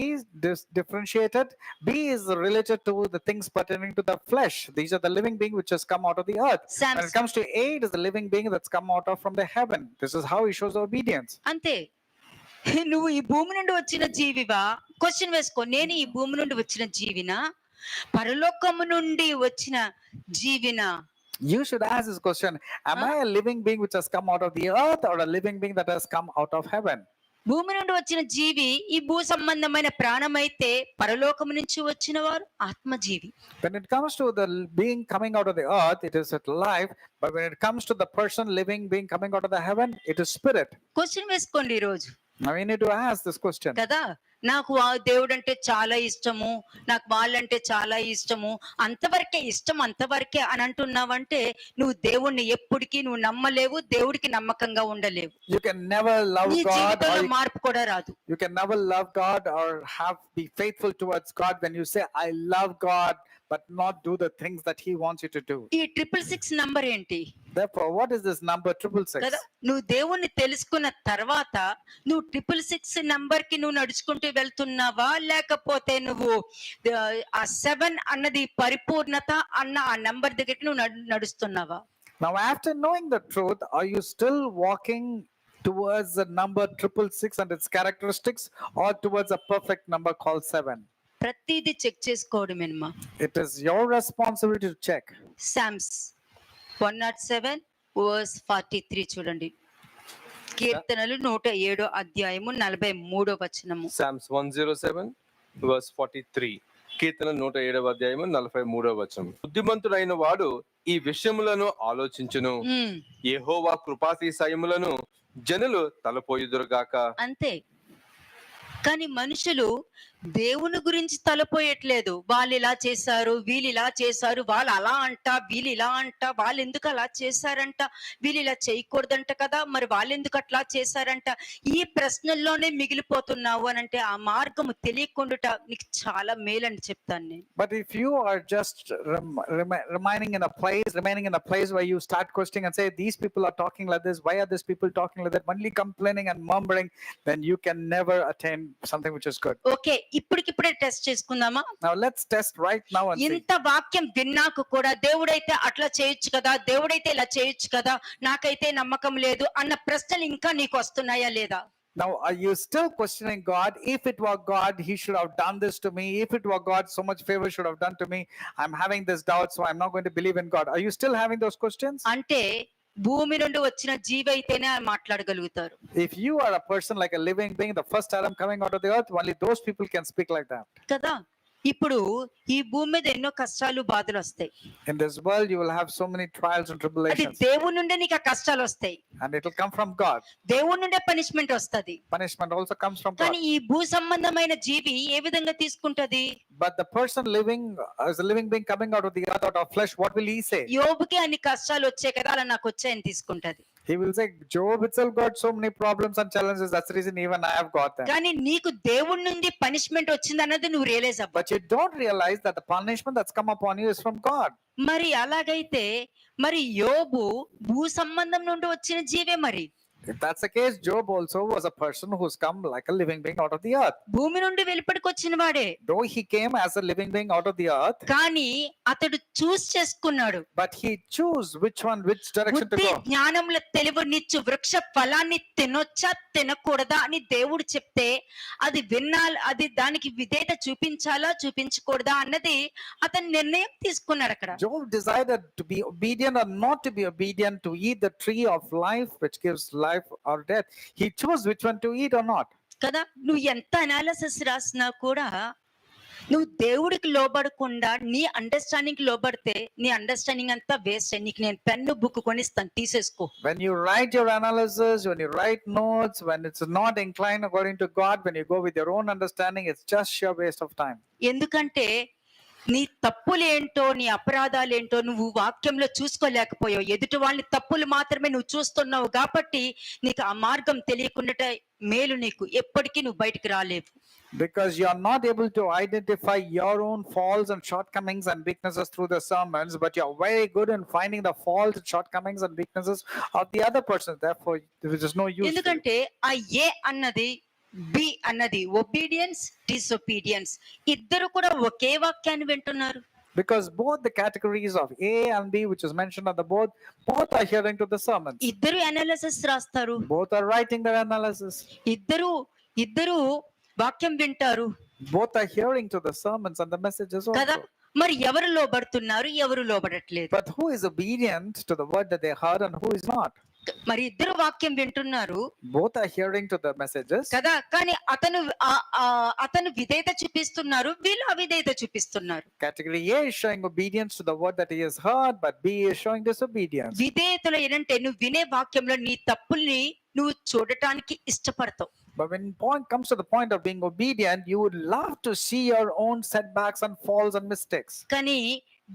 differentiated, B is related to the things pertaining to the flesh. These are the living being which has come out of the earth. When it comes to A, it is the living being that's come out of from the heaven. This is how he shows obedience. అంతే. నువ్వు ఈ భూమి నుండి వచ్చిన జీవివా? Question వేసుకో, నేను ఈ భూమి నుండి వచ్చిన జీవినా పరలోకము నుండి వచ్చిన జీవినా? You should ask this question. Am I a living being which has come out of the earth or a living being that has come out of heaven? భూమి నుండి వచ్చిన జీవి ఈ భూ సంబంధమైన ప్రాణమైతే పరలోకము నుంచి వచ్చిన వారు ఆత్మజీవి. When it comes to the being coming out of the earth, it is life. But when it comes to the person living being coming out of the heaven, it is spirit. Question వేసుకోండి ఈ రోజు. Now we need to ask this question. కదా. నాకు ఆ దేవుడు అంటే చాలా ఇష్టము, నాకు వాళ్ళంటే చాలా ఇష్టము, అంతవరకే ఇష్టం, అంతవరకే అని అంటున్నావంటే నువ్వు దేవుణ్ణి ఎప్పటికీ నువ్వు నమ్మలేవు, దేవుడికి నమ్మకంగా ఉండలేవు. You can never love నీ God. జీవితంలో Or మార్పు కూడా రాదు. you can never love God or be faithful towards God when you say, I love God, but not do the things that he wants you to do. ఈ 666 number ఏంటి? Therefore, what is this number 666? కదా. నువ్వు దేవుణ్ణి తెలుసుకున్న తర్వాత నువ్వు 666 number కి నువ్వు నడుచుకుంటూ వెళ్తున్నావా, లేకపోతే నువ్వు ఆ 7 అన్నది పరిపూర్ణత అన్న ఆ నంబర్ దగ్గరికి నువ్వు నడుస్తున్నావా? Now, after knowing the truth, are you still walking towards the number 666 and its characteristics, or towards a perfect number called 7? ప్రతిదీ చెక్ చేసుకోవడమేనమ్మా. It is your responsibility to check. Psalms 107 verse 43 చూడండి. కీర్తనలు 107 అధ్యాయము 43 వచనము. Psalms 107 verse 43. కీర్తన 107 అధ్యాయము 43 వచనం. బుద్ధిమంతుడైన వాడు ఈ విషయములను ఆలోచించును, యెహోవా కృపాతిశయములను జనులు తలపోయుదురుగాక. అంతే. కానీ మనుషులు దేవుని గురించి తలపోయట్లేదు. వాళ్ళు ఇలా చేశారు, వీళ్ళు ఇలా చేశారు, వాళ్ళు అలా అంట, వీళ్ళు ఇలా అంట, వాళ్ళు ఎందుకు అలా చేశారంట, వీళ్ళు ఇలా చేయకూడదంట కదా, మరి వాళ్ళు ఎందుకు అట్లా చేశారంట, ఈ ప్రశ్నల్లోనే మిగిలిపోతున్నావు అని అంటే ఆ మార్గము తెలియకుండా నీకు చాలా మేలని చెప్తాను నేను. But if you are just remaining in a place where you start questioning and say, these people are talking like this, why are these people talking like that, only complaining and murmuring, then you can never attain something which is good. Okay, ఇప్పటికిప్పుడే test చేసుకుందామా? Now let's test right now and see. ఇంత వాక్యం విన్నాక కూడా దేవుడైతే అట్లా చేయొచ్చు కదా, దేవుడైతే ఇలా చేయొచ్చు కదా, నాకైతే నమ్మకం లేదు అన్న ప్రశ్నలు ఇంకా నీకు వస్తున్నాయా లేదా? Now, are you still questioning God? If it were God, He should have done this to me. If it were God, so much favor should have done to me. I'm having this doubt, so I'm not going to believe in God. Are you still having those questions? అంటే భూమి నుండి వచ్చిన జీవి అయితేనే మాట్లాడగలుగుతారు. If you are a person like a living being, the first Adam coming out of the earth, only those people can speak like that. కదా, ఇప్పుడు ఈ భూమి మీద ఎన్నో కష్టాలు బాధలు వస్తాయి. In this world, you will have so many trials and అది tribulations, దేవుడి నుండే నీకు ఆ కష్టాలు వస్తాయి, and it will come from God. దేవుడి నుండే పనిష్మెంట్ వస్తది. Punishment also comes from God. కానీ ఈ భూ సంబంధమైన జీవి ఏ విధంగా తీసుకుంటది? But the person living as a living being coming out of the earth, out of flesh, what will he say? యోబుకి అన్ని కష్టాలు వచ్చాయి కదా, అలా నాకు వచ్చాయని తీసుకుంటది. He will say, Job itself got so many problems and challenges. That's the reason even I have got them. కానీ నీకు దేవుడి నుండి పనిష్మెంట్ వచ్చింది అన్నది నువ్వు రియలైజ్ అవ్వ. But you don't realize that the punishment that's come upon you is from God. మరి అలాగైతే మరి యోబు భూ సంబంధం నుండి వచ్చిన జీవే మరి. If that's the case, Job also was a person who's come like a living being out of the earth. భూమి నుండి వెలుపడికి వచ్చిన వాడే, Though he came as a living being out of the earth, కానీ అతడు చూస్ చేసుకున్నాడు. but he chose which direction to బుద్ధి go. జ్ఞానముల తెలివినిచ్చు వృక్ష ఫలాన్ని తినొచ్చా తినకూడదా అని దేవుడు చెప్తే అది వినాలి, అది దానికి విధేయత చూపించాలా చూపించకూడదా అన్నది అతను నిర్ణయం తీసుకున్నాడు అక్కడ. Job decided to be obedient or not to be obedient, to eat the tree of life which gives life or death. He chose which one to eat or not. కదా, నువ్వు ఎంత అనాలిసిస్ రాసినా కూడా నువ్వు దేవుడికి లోబడకుండా నీ అండర్స్టాండింగ్ లోబడితే నీ understanding అంతా వేస్ట్. నీకు నేను పెన్ను బుక్ కొనిస్తాను, తీసేసుకో. When you write your analysis, when you write notes, when it's not inclined according to God, when you go with your own understanding, it's just sheer waste of time. ఎందుకంటే నీ తప్పులేంటో నీ అపరాధాలేంటో నువ్వు వాక్యంలో చూసుకోలేకపోయావు. ఎదుటి వాళ్ళని తప్పులు మాత్రమే నువ్వు చూస్తున్నావు కాబట్టి నీకు ఆ మార్గం తెలియకుండా మేలు నీకు ఎప్పటికీ నువ్వు బయటికి రాలేవు. Because you are not able to identify your own faults and shortcomings and weaknesses through the sermons, but you are very good in finding the faults, shortcomings and weaknesses of the other person. Therefore, there is no use to it. ఎందుకంటే ఆ ఏ అన్నది B అన్నది obedience disobedience ఇద్దరు కూడా ఒకే వాక్యాన్ని వింటున్నారు. Because both the categories of A and B, which is mentioned on the board, both are hearing to the sermons. ఇద్దరు analysis రాస్తారు, Both are writing their analysis. ఇద్దరు వాక్యం వింటారు Both are hearing to the sermons and the messages కదా. also. మరి ఎవరు లోబడుతున్నారు, ఎవరు లోబడట్లేదు? But who is obedient to the word that they heard and who is not? మరి ఇద్దరు వాక్యం వింటున్నారు Both are hearing to the messages. కదా, కానీ అతను విధేయత చూపిస్తున్నారు, వీళ్ళు అవిధేయత చూపిస్తున్నారు. Category A is showing obedience to the word that he has heard, but B is showing disobedience. విధేయతలో ఏంటంటే నువ్వు వినే వాక్యంలో నీ తప్పుల్ని నువ్వు చూడటానికి ఇష్టపడతావు. But when point comes to the point of being obedient, you would love to see your own setbacks and falls and mistakes. కానీ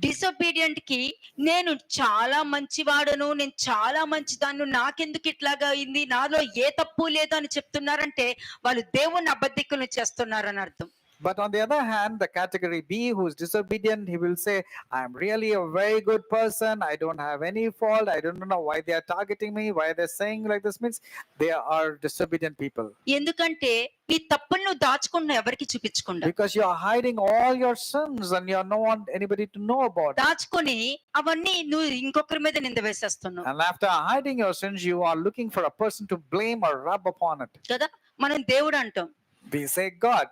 disobedient కి నేను చాలా మంచివాడను, నేను చాలా మంచిదాన్ని, నాకెందుకు ఇట్లాగా అయింది, నాలో ఏ తప్పు లేదు అని చెప్తున్నారంటే వాళ్ళు దేవుని అబద్ధికులు చేస్తున్నారని అర్థం. But on the other hand, the category B, who is disobedient, he will say, I am really a very good person. I don't have any fault. I don't know why they are targeting me, why they're saying like this. Means they are disobedient people. ఎందుకంటే నీ తప్పులు నువ్వు దాచుకుండా ఎవరికి చూపించకుండా, Because you are hiding all your sins and you are no one anybody to know about it. దాచుకొని అవన్నీ నువ్వు ఇంకొకరి మీద నింద వేసేస్తున్నావు And after hiding your sins, you are looking for a person to blame or rub upon it. కదా. మనం దేవుడు అంటాం We say God.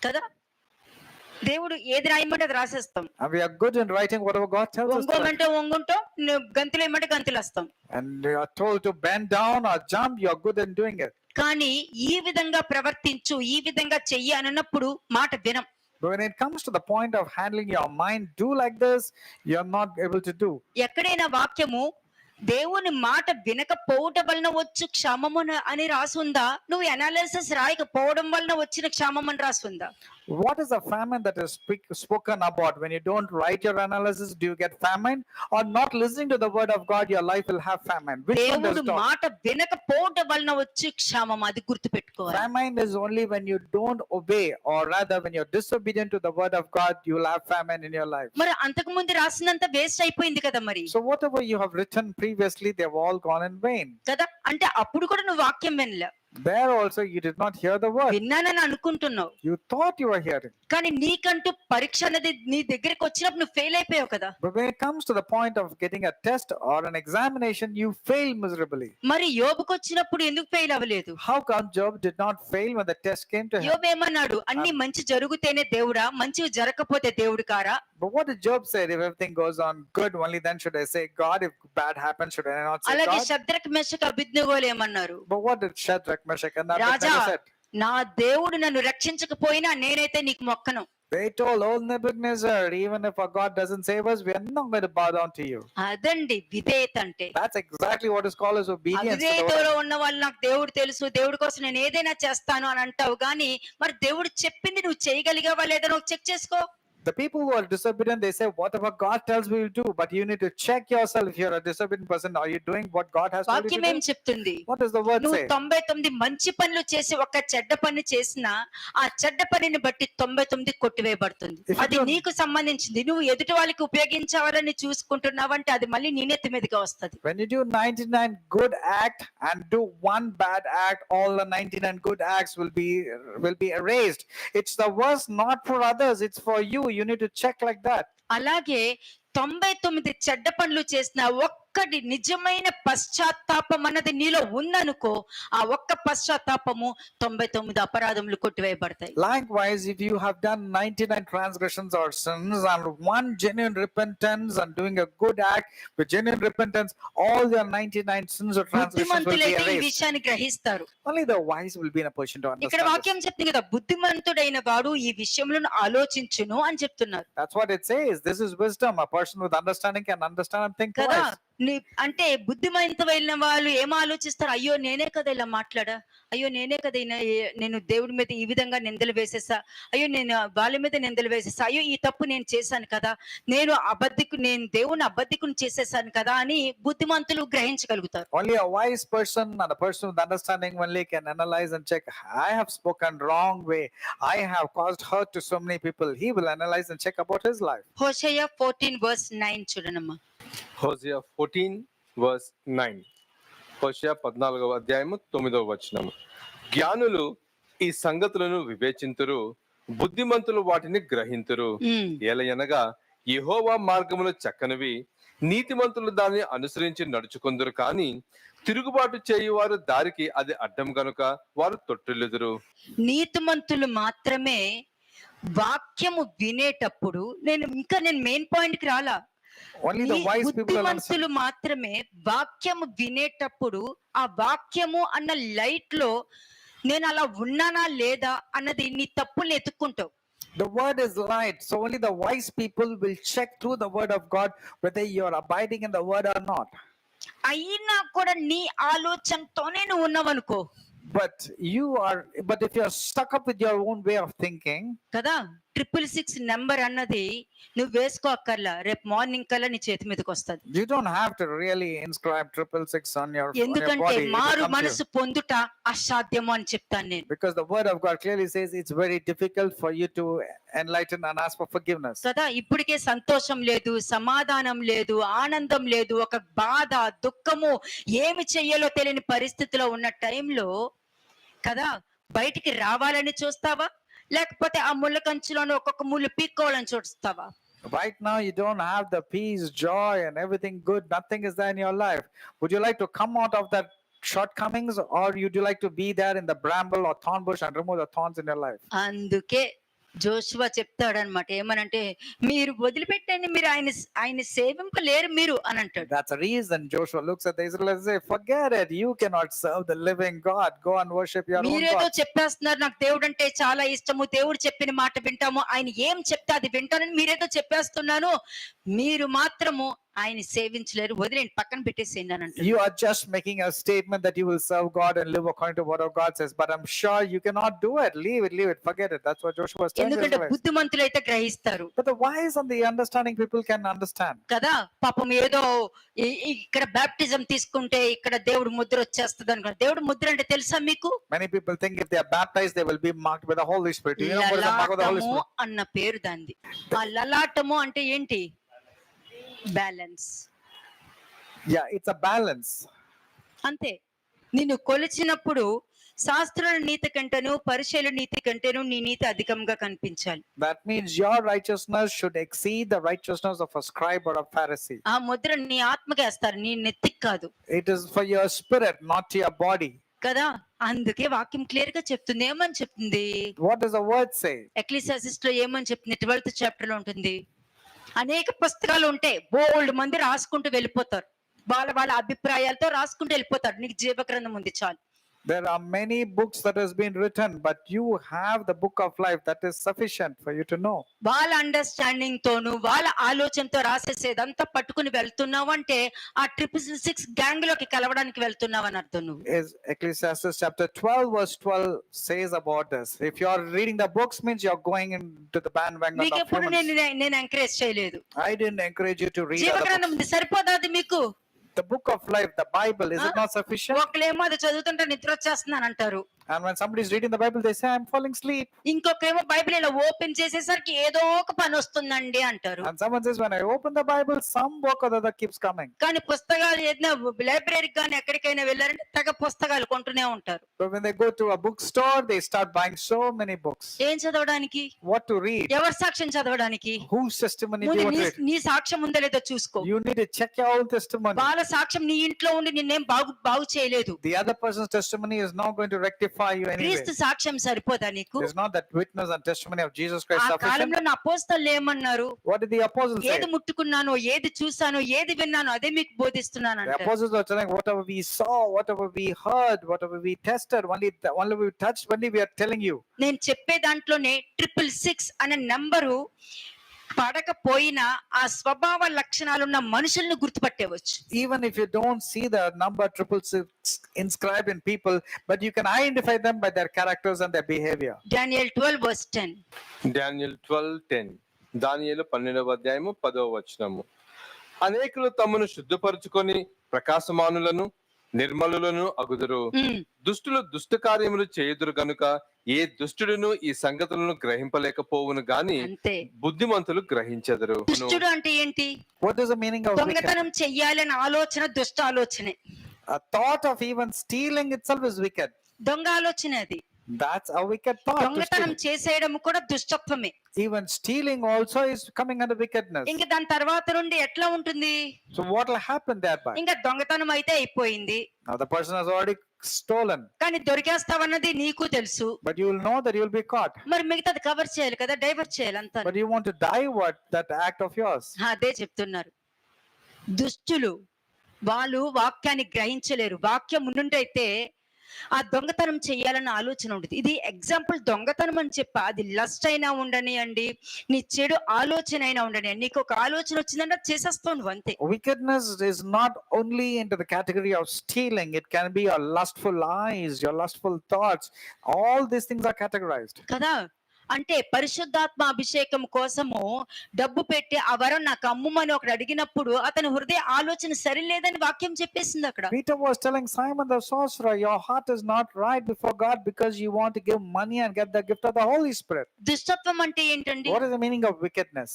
కదా, దేవుడు ఏది రాయమంటే అది రాసేస్తాం. And we are good in writing whatever God tells us. to write. వంగోమంటే వంగుంటాం, నువ్వు గంతులు ఏమంటే గంతులు వస్తాం. And you are told to bend down or jump, you are good in doing it. కానీ ఈ విధంగా ప్రవర్తించు, ఈ విధంగా చెయ్యి అని అన్నప్పుడు మాట వినం. But when it comes to the point of handling your mind, do like this, you are not able to do. ఎక్కడైనా వాక్యము దేవుని మాట వినకపోవటం వలన వచ్చు క్షమము అని రాసుందా, నువ్వు అనాలిసిస్ రాయకపోవడం వలన వచ్చిన క్షమం అని రాసుందా? What is the famine that is spoken about? When you don't write your analysis, do you get famine? Or not listening to the word of God, your life will have famine? Which one does దేవుడు it talk? మాట వినకపోవటం వలన వచ్చి క్షమం, అది గుర్తుపెట్టుకోవాలి. Famine is only when you don't obey, or rather when you're disobedient to the word of God, you will have famine in your life. మరి అంతకు ముందు రాసినంత waste అయిపోయింది కదా మరి. So whatever you have written previously, they've all gone in vain. కదా, అంటే అప్పుడు కూడా నువ్వు వాక్యం వినలే. There also you did not hear the word. విన్నానని అనుకుంటున్నావు, You thought you were hearing. కానీ నీకంటూ పరీక్ష అనేది నీ దగ్గరికి వచ్చినప్పుడు నువ్వు ఫెయిల్ అయిపోయావు కదా. But when it comes to the point of getting a test or an examination, you fail miserably. మరి యోబుకు వచ్చినప్పుడు ఎందుకు ఫెయిల్ అవ్వలేదు? How come Job did not fail when the test came to him? యోబు ఏమన్నాడు? అన్ని మంచి జరుగుతేనే దేవుడా, మంచివి జరగకపోతే దేవుడు కారా? But what did Job say? If everything goes on good, only then should I say God. If bad happens, should I not say అలాగే God? శద్రక్ మెషక్ అబేద్నెగోలు ఏమన్నారు? But what did Shadrach, Meshach, and Raja, Abednego said? నా దేవుడు నన్ను రక్షించకపోయినా నేనైతే నీకు మొక్కను. They told old Nebuchadnezzar, even if our God doesn't save us, we are not going to bow down to you. అదండి విధేయత అంటే. That's exactly what is called as obedience to the word. అవిధేయతలో ఉన్న వాళ్ళు నాకు దేవుడు తెలుసు, దేవుడి కోసం నేను ఏదైనా చేస్తాను అని అంటావు, కానీ మరి దేవుడు చెప్పింది నువ్వు చేయగలిగావా లేదా నువ్వు చెక్ చేసుకో. The people who are disobedient, they say, whatever God tells me to do, but you need to check yourself. If you're a disobedient person, are you doing what God has told you వాక్యం to ఏం do? చెప్తుంది? What does the word నువ్వు say? 99 మంచి పనులు చేసి ఒక చెడ్డ పని చేసినా ఆ చెడ్డ పనిని బట్టి 99 కొట్టివేయబడుతుంది. If you అది don't- నీకు సంబంధించింది. నువ్వు ఎదుటి వాళ్ళకి ఉపయోగించాలని చూసుకుంటున్నావంటే అది మళ్ళీ నీ నెత్తి మీదగా వస్తది. When you do 99 good act and do one bad act, all the 99 good acts will be erased. It's the worst not for others, it's for you. You need to check like that. అలాగే 99 చెడ్డ పనులు చేసిన ఒక్కటి నిజమైన పశ్చాత్తాపం అన్నది నీలో ఉందనుకో, ఆ ఒక్క పశ్చాత్తాపము 99 అపరాధములు కొట్టివేయబడతాయి. Likewise, if you have done 99 transgressions or sins and one genuine repentance and doing a good act with genuine repentance, all your 99 sins or transgressions will be బుద్ధిమంతులైతే ఈ erased. విషయాన్ని గ్రహిస్తారు. Only the wise will be in a position to ఇక్కడ understand this. వాక్యం చెప్తుంది కదా, బుద్ధిమంతుడైన వాడు ఈ విషయంలో ఆలోచించును అని చెప్తున్నారు That's what it says. This is wisdom. A person with understanding can understand and think కదా. twice. అంటే బుద్ధిమంతులైన వాళ్ళు ఏం ఆలోచిస్తారు? అయ్యో నేనే కదా ఇలా మాట్లాడా, అయ్యో నేనే కదా నేను దేవుడి మీద ఈ విధంగా నిందలు వేసేసా, అయ్యో నేను వాళ్ళ మీద నిందలు వేసేసా, అయ్యో ఈ తప్పు నేను చేశాను కదా, నేను దేవుని అబద్ధికుని చేసేసాను కదా అని బుద్ధిమంతులు గ్రహించగలుగుతారు. Only a wise person and a person with understanding only can analyze and check. I have spoken wrong way. I have caused hurt to so many people. He will analyze and check about his life. హోషేయ 14:9 చూడనమ్మా. హోషేయ 14:9. హోషేయ 14వ అధ్యాయము 9వ వచనము. జ్ఞానులు ఈ సంగతులను వివేచింతురు, బుద్ధిమంతులు వాటిని గ్రహింతురు. ఏలయనగా యెహోవా మార్గములు చక్కనివి, నీతిమంతులు దాన్ని అనుసరించి నడుచుకుందురు, కానీ తిరుగుబాటు చేయువారు దారికి అది అడ్డం గనుక వారు తొట్టిల్లుదురు. నీతిమంతులు మాత్రమే వాక్యము వినేటప్పుడు, నేను మెయిన్ పాయింట్ కి రాలా. Only the wise people will understand. బుద్ధిమంతులు మాత్రమే వాక్యము వినేటప్పుడు ఆ వాక్యము అన్న లైట్ లో నేను అలా ఉన్నానా లేదా అన్నది నీ తప్పుల్ని ఎత్తుక్కుంటావు. The word is light. So only the wise people will check through the word of God whether you are abiding in the word or not. అయినా కూడా నీ ఆలోచనతోనే నువ్వు ఉన్నావనుకో But if you are stuck up with your own way of thinking, కదా, 666 number అన్నది నువ్వు వేసుకో అక్కర్లా, రేపు మార్నింగ్ కల్లా నీ చేతి మీదకి వస్తుంది. you don't have to really inscribe 666 on your ఎందుకంటే body. It will మారు come to you. మనసు పొందుట అసాధ్యము అని చెప్తాను నేను. Because the word of God clearly says it's very difficult for you to enlighten and ask for forgiveness. కదా, ఇప్పటికే సంతోషం లేదు, సమాధానం లేదు, ఆనందం లేదు, ఒక బాధ, దుఃఖము, ఏమి చెయ్యాలో తెలియని పరిస్థితిలో ఉన్న టైంలో కదా బయటికి రావాలని చూస్తావా, లేకపోతే ఆ ముళ్ళ కంచులోనే ఒక్కొక్క ముళ్ళు పీక్కోవాలని చూస్తావా? Right now you don't have the peace, joy and everything good. Nothing is there in your life. Would you like to come out of that shortcomings, or would you like to be there in the bramble or thorn bush and remove the thorns in your life? అందుకే Joshua చెప్తాడనమాట, ఏమనంటే మీరు వదిలిపెట్టండి, మీరు ఆయన సేవింపలేరు మీరు అని అంటాడు. That's the reason Joshua looks at the Israelites and says, forget it, you cannot serve the living God. Go and worship your own మీరేదో God. చెప్పేస్తున్నారు, నాకు దేవుడు అంటే చాలా ఇష్టము, దేవుడు చెప్పిన మాట వింటాము, ఆయన ఏం చెప్తే అది వింటానని మీరేదో చెప్పేస్తున్నాను, మీరు మాత్రము ఆయన సేవించలేరు, వదిలేండి, పక్కన పెట్టేసేయండి అని అంటాడు. You are just making a statement that you will serve God and live according to what our God says, but I'm sure you cannot do it. Leave it, forget it. That's what Joshua was telling the ఎందుకంటే Israelites. బుద్ధిమంతులు అయితే గ్రహిస్తారు But the wise and the understanding people can understand. కదా. పాపం ఏదో ఇక్కడ baptism తీసుకుంటే ఇక్కడ దేవుడు ముద్ర వచ్చేస్తుంది అనుకో. దేవుడు ముద్ర అంటే తెలుసా మీకు? Many people think if they are baptized, they will be marked with the Holy Spirit. Do you know what is the mark of the Holy లలాటము Spirit? అన్న పేరు దాంది. ఆ లలాటము అంటే ఏంటి? Balance. Yeah, it's a balance. అంతే. నిన్ను కొలిచినప్పుడు శాస్త్రుల నీతి కంటేను పరిచయుల నీతి కంటేను నీ నీతి అధికంగా కనిపించాలి. That means your righteousness should exceed the righteousness of a scribe or a Pharisee. ఆ ముద్ర నీ ఆత్మకి వేస్తారు, నీ నెత్తికి కాదు It is for your spirit, not your body. కదా. అందుకే వాక్యం క్లియర్ గా చెప్తుంది. ఏమని చెప్తుంది? What does the word say? ఎక్లీసియాసిస్ లో ఏమని చెప్తుంది? 12th చాప్టర్ లో ఉంటుంది. అనేక పుస్తకాలు ఉంటాయి, బోల్డ్ మంది రాసుకుంటూ వెళ్ళిపోతారు, వాళ్ళ వాళ్ళ అభిప్రాయాలతో రాసుకుంటూ వెళ్ళిపోతారు. నీకు జీవ గ్రంథం ఉంది చాలు. There are many books that has been written, but you have the book of life that is sufficient for you to know. వాళ్ళ అండర్స్టాండింగ్ తోను వాళ్ళ ఆలోచనతో రాసేసేదంతా పట్టుకుని వెళ్తున్నావు అంటే ఆ 666 గ్యాంగ్ లోకి కలవడానికి వెళ్తున్నావు అని అర్థం. నువ్వు Is Ecclesiastes chapter 12 verse 12 says about this. If you are reading the books, means you are going into the bandwagon మీకు of ఎప్పుడు humans. నేను ఎంకరేజ్ చేయలేదు. I didn't encourage you to read జీవ other గ్రంథం books. ఉంది, సరిపోదా అది మీకు? The book of life, the Bible, is it not sufficient? ఒకళ్ళేమో అది చదువుతుంటే నిద్ర వచ్చేస్తున్నాను అంటారు, And when somebody is reading the Bible, they say, I'm falling asleep. ఇంకొకరేమో బైబిల్ ఇలా ఓపెన్ చేసేసరికి ఏదో ఒక పని వస్తుందండి అంటారు. And someone says, when I open the Bible, some book or the other keeps coming. కానీ పుస్తకాలు ఏదైనా లైబ్రరీకి కానీ ఎక్కడికైనా వెళ్ళారంటే తెగ పుస్తకాలు కొంటూనే ఉంటారు. But when they go to a bookstore, they start buying so many books. ఏం చదవడానికి? What to read? ఎవరి సాక్ష్యం చదవడానికి? Whose testimony do ముందు you want to read? నీ సాక్ష్యం ఉందో లేదో చూసుకో. You need to check your own testimony. వాళ్ళ సాక్ష్యం నీ ఇంట్లో ఉండి నిన్నేం బాగు చేయలేదు. The other person's testimony is not going to rectify you anyway. క్రీస్తు సాక్ష్యం సరిపోదా నీకు? It's not that witness and testimony of Jesus Christ ఆ sufficient. కాలంలో నా అపోస్తలులు ఏమన్నారు? What did the apostles say? ఏది ముట్టుకున్నానో, ఏది చూసానో, ఏది విన్నానో అదే మీకు బోధిస్తున్నాను The అంటారు. apostles are telling whatever we saw, whatever we heard, whatever we tested, only we touched, only we are telling you. నేను చెప్పే దాంట్లోనే 666 అనే నంబరు పడకపోయినా ఆ స్వభావ లక్షణాలున్న మనుషుల్ని గుర్తుపట్టేవచ్చు. Even if you don't see the number 666 inscribed in people, but you can identify them by their characters and their behavior. Daniel 12:10. Daniel 12:10. దానియేలు 12వ అధ్యాయము 10వ వచనము. అనేకులు తమను శుద్ధపరచుకొని ప్రకాశమానులను నిర్మలులను అగుదురు. దుష్టులు దుష్ట కార్యములు చేయుదురు గనుక ఏ దుష్టుడును ఈ సంగతులను గ్రహింపలేకపోవును గాని అంతే. బుద్ధిమంతులు గ్రహించెదరు. దుష్టుడు అంటే ఏంటి? What is the meaning of wicked? దొంగతనం చెయ్యాలని ఆలోచన దుష్ట ఆలోచనే. A thought of even stealing itself is wicked. దొంగ ఆలోచన అది. That's a wicked thought. To దొంగతనం steal. చేసేయడం కూడా దుష్టత్వమే. Even stealing also is coming under wickedness. ఇంకా దాని తర్వాత నుండి ఎట్లా ఉంటుంది? So what will happen thereby? ఇంకా దొంగతనం అయితే అయిపోయింది, Now the person has already stolen, కానీ దొరికేస్తావన్నది నీకు తెలుసు. but you will know that you will be caught. మరి మిగతాది కవర్ చేయాలి కదా, డైవర్ట్ చేయాలి అంతా. But you want to divert that act of yours. అదే చెప్తున్నారు. దుష్టులు వాళ్ళు వాక్యాన్ని గ్రహించలేరు. వాక్యం ఉన్నట్టయితే ఆ దొంగతనం చేయాలన్న ఆలోచన ఉంటుంది. ఇది ఎగ్జాంపుల్ దొంగతనం అని చెప్పా, అది లస్ట్ అయినా ఉండని అండి, నీ చెడు ఆలోచన అయినా ఉండని, నీకు ఒక ఆలోచన వచ్చిందంటే అది చేసేస్తావు నువ్వు అంతే. Wickedness is not only into the category of stealing, it can be your lustful eyes, your lustful thoughts. All these things are categorized. కదా. అంటే పరిశుద్ధాత్మ అభిషేకం కోసము డబ్బు పెట్టి ఆ వరం నాకు అమ్ముమని ఒకడు అడిగినప్పుడు అతని హృదయ ఆలోచన సరిలేదని వాక్యం చెప్పేసింది అక్కడ. Peter was telling Simon the sorcerer, your heart is not right before God because you want to give money and get the gift of the Holy Spirit. దుష్టత్వం అంటే ఏంటండి? What is the meaning of wickedness?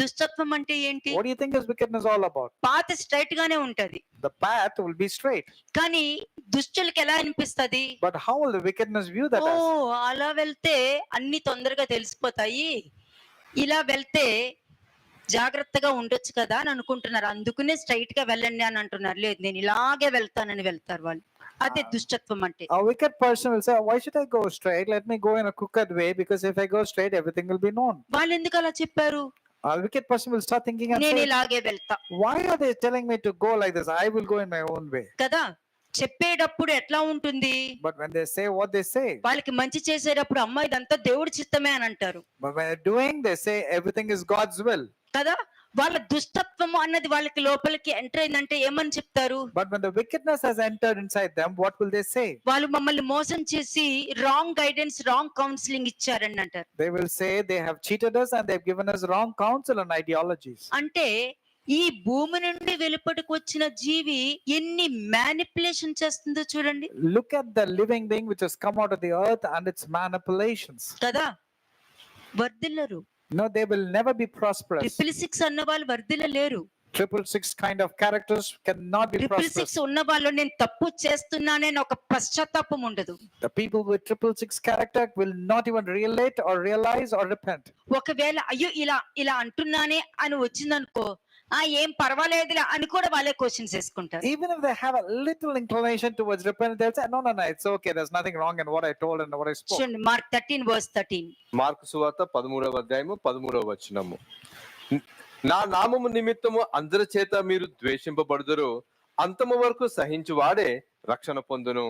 దుష్టత్వం అంటే ఏంటి? What do you think is wickedness all about? పాత straight గానే ఉంటది, The path will be straight. కానీ దుష్టులకి ఎలా అనిపిస్తది? But how will the wickedness view that oh as? అలా వెళ్తే అన్ని తొందరగా తెలిసిపోతాయి, ఇలా వెళ్తే జాగ్రత్తగా ఉండొచ్చు కదా అని అనుకుంటున్నారు, అందుకునే స్ట్రైట్ గా వెళ్ళండి అని అంటున్నారు. లేదు, నేను ఇలాగే వెళ్తానని వెళ్తారు వాళ్ళు. అదే దుష్టత్వం అంటే. A wicked person will say, why should I go straight? Let me go in a crooked way, because if I go straight, everything will be known. వాళ్ళు ఎందుకు అలా చెప్పారు? A wicked person will start thinking and నేను say, ఇలాగే వెళ్తా why are they telling me to go like this? I will go in my own way. కదా. చెప్పేటప్పుడు ఎట్లా ఉంటుంది? But when they say what they say, వాళ్ళకి మంచి చేసేటప్పుడు అమ్మ ఇదంతా దేవుడి చిత్తమే అని అంటారు but when they're doing, they say everything is God's will. కదా. వాళ్ళ దుష్టత్వము అన్నది వాళ్ళకి లోపలికి ఎంటర్ అయిందంటే ఏమని చెప్తారు? But when the wickedness has entered inside them, what will they say? వాళ్ళు మమ్మల్ని మోసం చేసి రాంగ్ గైడెన్స్, రాంగ్ కౌన్సిలింగ్ ఇచ్చారని అంటారు. They will say they have cheated us and they've given us wrong counsel and ideologies. అంటే ఈ భూమి నుండి వెలుపటికి వచ్చిన జీవి ఎన్ని మ్యానిపులేషన్ చేస్తుందో చూడండి. Look at the living being which has come out of the earth and its manipulations. కదా. వర్ధిల్లరు. No, they will never be prosperous. 666 అన్న వాళ్ళు వర్ధిల్లలేరు. 666 kind of characters cannot be triple prosperous. Six ఉన్న వాళ్ళు నేను తప్పు చేస్తున్నానని ఒక పశ్చాత్తాపం ఉండదు. The people with 666 character will not even relate or realize or repent. ఒకవేళ అయ్యో ఇలా ఇలా అంటున్నానే అని వచ్చిందనుకో, ఏం పర్వాలేదులా అని కూడా వాళ్ళే క్వశ్చన్స్ వేసుకుంటారు. Even if they have a little inclination towards repentance, they'll say, no, it's okay. There's nothing wrong in what I told and what I spoke. చూడండి మార్క్ 13:13. మార్కు సువార్త 13వ అధ్యాయము 13వ వచనము. నా నామము నిమిత్తము అందరి చేత మీరు ద్వేషింపబడుదురు, అంతము వరకు సహించు వాడే రక్షణ పొందును.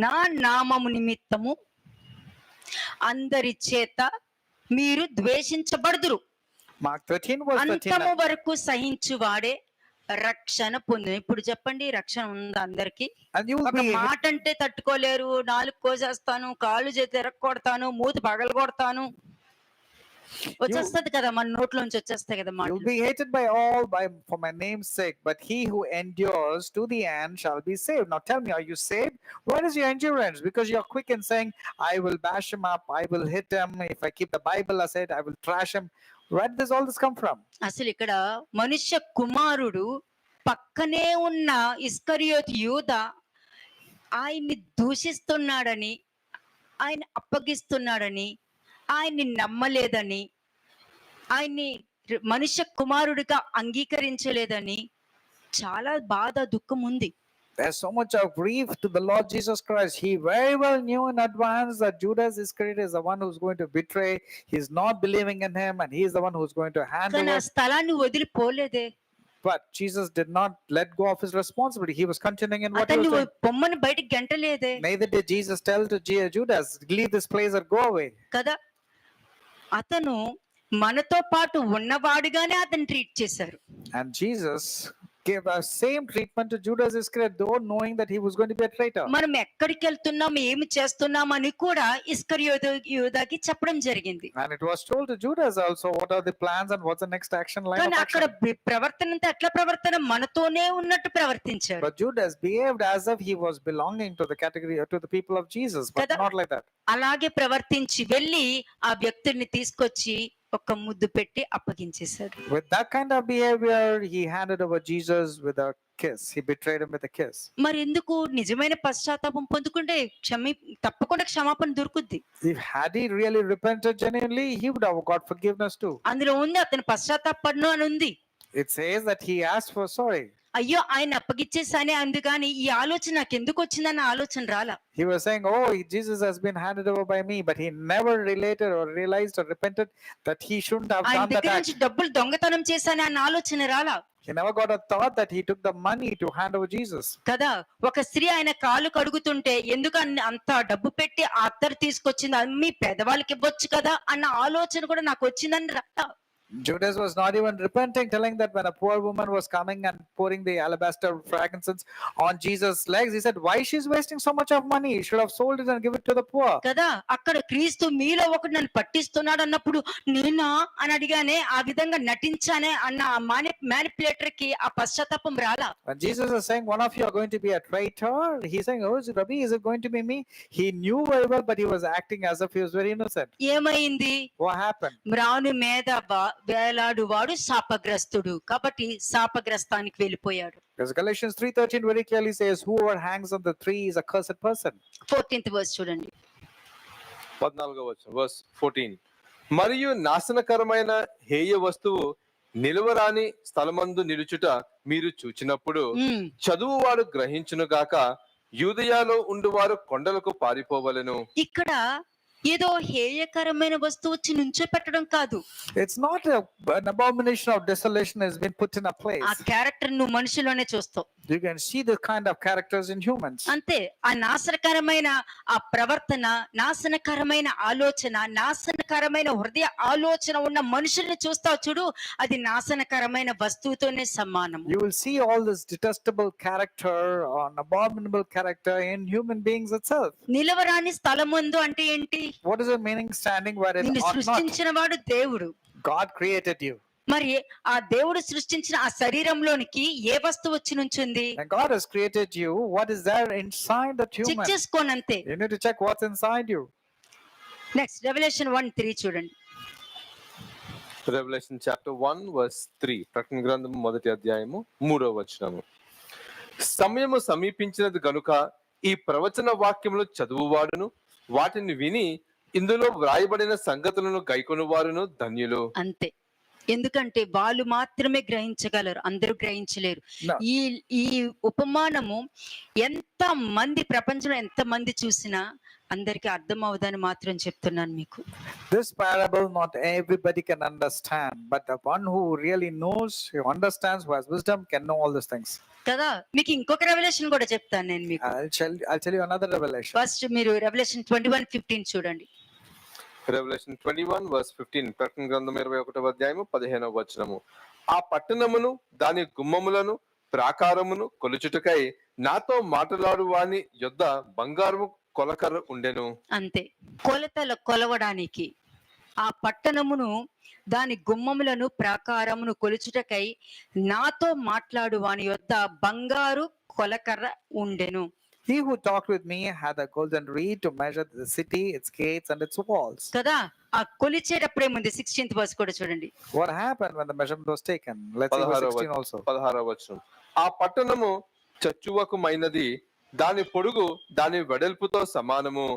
నా నామము నిమిత్తము అందరి చేత మీరు ద్వేషించబడుదురు, Mark 13 verse 13. అంతము వరకు సహించువాడే రక్షణ పొందును. ఇప్పుడు చెప్పండి, రక్షణ ఉందా అందరికి? And you will ఒక be మాట అంటే తట్టుకోలేరు, నాలుగు కోసేస్తాను, కాళ్ళు చేతి ఎరక్కొడతాను, మూతి పగలు కొడతాను, వచ్చేస్తది కదా, మన నోట్లోంచి వచ్చేస్తాయి కదా you'll మాటలు. be hated by all for my name's sake, but he who endures to the end shall be saved. Now tell me, are you saved? What is your endurance? Because you're quick in saying, I will bash him up, I will hit him, if I keep the Bible aside, I will trash him. Where does all this come from? అసలు ఇక్కడ మనుష్య కుమారుడు పక్కనే ఉన్న ఇస్కరియోతు యూదా ఆయన్ని దూషిస్తున్నాడని, ఆయన అప్పగిస్తున్నాడని, ఆయన్ని నమ్మలేదని, ఆయన్ని మనుష్య కుమారుడిగా అంగీకరించలేదని చాలా బాధ, దుఃఖం ఉంది. There's so much of grief to the Lord Jesus Christ. He very well knew in advance that Judas Iscariot is the one who's going to betray. He's not believing in him, and he's the one who's going to hand కానీ ఆ over. స్థలాన్ని వదిలిపోలేదే. But Jesus did not let go of his responsibility. He was continuing in what he అతన్ని was doing. బొమ్మని బయటికి గంటలేదే Neither did Jesus tell to Judas, leave this place or go away. కదా. అతను మనతో పాటు ఉన్నవాడుగానే అతను ట్రీట్ చేశారు. And Jesus gave the same treatment to Judas Iscariot, though knowing that he was going to be a traitor. మనం ఎక్కడికి వెళ్తున్నాం, ఏమి చేస్తున్నాం అని కూడా ఇస్కరియోతు యూదాకి చెప్పడం జరిగింది. And it was told to Judas also what are the plans and what's the next action line కానీ of అక్కడ action. ప్రవర్తన అంతా ఎట్లా ప్రవర్తన మనతోనే ఉన్నట్టు ప్రవర్తించారు. But Judas behaved as if he was belonging to the category to the people of Jesus, but Kada. not like that. అలాగే ప్రవర్తించి వెళ్ళి ఆ వ్యక్తుల్ని తీసుకొచ్చి ఒక ముద్దు పెట్టి అప్పగించేశారు. With that kind of behavior, he handed over Jesus with a kiss. He betrayed him with a kiss. మరి ఎందుకు? నిజమైన పశ్చాత్తాపం పొందుకుంటే తప్పకుండా క్షమాపణ దొరుకుద్ది. If had he really repented genuinely, he would have got forgiveness too. అందులో ఉంది, అతను పశ్చాత్తాపడ్ను అని ఉంది. It says that he asked for sorry. అయ్యో ఆయన అప్పగిచ్చేసానే అందు, కానీ ఈ ఆలోచన నాకు ఎందుకు వచ్చిందన్న ఆలోచన రాలా. He was saying, oh, Jesus has been handed over by me, but he never related or realized or repented that he shouldn't have ఆయన done that దగ్గర act. నుంచి డబ్బులు దొంగతనం చేశానే అన్న ఆలోచన రాలా He never got a thought that he took the money to hand over Jesus. కదా. ఒక స్త్రీ ఆయన కాళ్ళు కడుగుతుంటే ఎందుకు అంత డబ్బు పెట్టి ఆ అత్తరు తీసుకొచ్చింది, అమ్మి పేదవాళ్ళకి ఇవ్వచ్చు కదా అన్న ఆలోచన కూడా నాకు వచ్చిందని రాలా. Judas was not even repenting, telling that when a poor woman was coming and pouring the alabaster frankincense on Jesus' legs, he said, why she's wasting so much of money? He should have sold it and give it to the poor. కదా. అక్కడ క్రీస్తు మీలో ఒకడు నన్ను పట్టిస్తున్నాడు అన్నప్పుడు నేనా అని అడిగానే, ఆ విధంగా నటించానే అన్న మ్యానిపులేటర్ కి ఆ పశ్చాత్తాపం రాలా. When Jesus is saying one of you are going to be a traitor, he's saying, oh, Rabbi, is it going to be me? He knew very well, but he was acting as if he was very innocent. ఏమైంది? What happened? మ్రాను మీద వేలాడువాడు శాపగ్రస్తుడు, కాబట్టి శాపగ్రస్తానికి వెళ్ళిపోయాడు. Because Galatians 3:13 very clearly says, whoever hangs on the tree is a cursed person. 14th verse చూడండి. 14వ వచనం verse 14. మరియు నాశనకరమైన హేయ వస్తువు నిలువరాని స్థలమందు నిలుచుట మీరు చూచినప్పుడు చదువువాడు గ్రహించును గాక, యూదయాలో ఉండువారు కొండలకు పారిపోవలెను. ఇక్కడ ఏదో హేయకరమైన వస్తువు వచ్చి నుంచో పెట్టడం కాదు. It's not an abomination of desolation has been put in a place. ఆ క్యారెక్టర్ నువ్వు మనుషులోనే చూస్తావు. You can see the kind of characters in humans. అంతే. ఆ నాశనకరమైన ఆ ప్రవర్తన, నాశనకరమైన ఆలోచన, నాశనకరమైన హృదయ ఆలోచన ఉన్న మనుషుల్ని చూస్తావు చూడు, అది నాశనకరమైన వస్తువుతోనే సమానం. You will see all this detestable character or an abominable character in human beings itself. నిలవరాని స్థలమందు అంటే ఏంటి? What is the meaning standing where it నిన్ను ought not? సృష్టించిన వాడు దేవుడు. God created you. మరి ఆ దేవుడు సృష్టించిన ఆ శరీరంలోనికి ఏ వస్తువు వచ్చి నుంచుంది? And God has created you. What is there inside that check human? చేసుకోనంతే. You need to check what's inside you. Next revolution 1:3 చూడండి. రెవల్యూషన్ చాప్టర్ 1 వర్స్ 3, ప్రకటన గ్రంథం 1వ అధ్యాయము 3వ వచనము. సమయము సమీపించినది గనుక ఈ ప్రవచన వాక్యములు చదువువాడును వాటిని విని ఇందులో వ్రాయబడిన సంగతులను గైకొనువారును ధన్యులు. అంతే. ఎందుకంటే వాళ్ళు మాత్రమే గ్రహించగలరు, అందరూ గ్రహించలేరు. No. ఈ ఈ ఉపమానము ఎంత మంది, ప్రపంచంలో ఎంత మంది చూసినా అందరికి అర్థం అవదని మాత్రం చెప్తున్నాను మీకు. This parable not everybody can understand, but the one who really knows, who understands, who has wisdom can know all these things. కదా. మీకు ఇంకొక రెవల్యూషన్ కూడా చెప్తాను నేను మీకు. I'll tell you another revelation. First మీరు రెవల్యూషన్ 21:15 చూడండి. రెవల్యూషన్ 21 వర్స్ 15, ప్రకటన గ్రంథం 21వ అధ్యాయము 15వ వచనము. ఆ పట్టణమును దాని గుమ్మములను ప్రాకారమును కొలుచుటకై నాతో మాట్లాడు వాని యొద్ద బంగారము కొలకర్ర ఉండెను. అంతే. కొలతల కొలవడానికి ఆ పట్టణమును దాని గుమ్మములను ప్రాకారమును కొలుచుటకై నాతో మాట్లాడు వాని యొద్ద బంగారు కొలకర్ర ఉండెను. He who talked with me had a golden reed to measure the city, its gates, and its walls. కదా. ఆ కొలిచేటప్పుడు ఏముంది? 16th verse కూడా చూడండి. What happened when the measurement was taken? Let's see verse 16 also. 16వ వచనం. ఆ పట్టణము చచ్చువకుమైనది, దాని పొడుగు దాని వెడల్పుతో సమానము.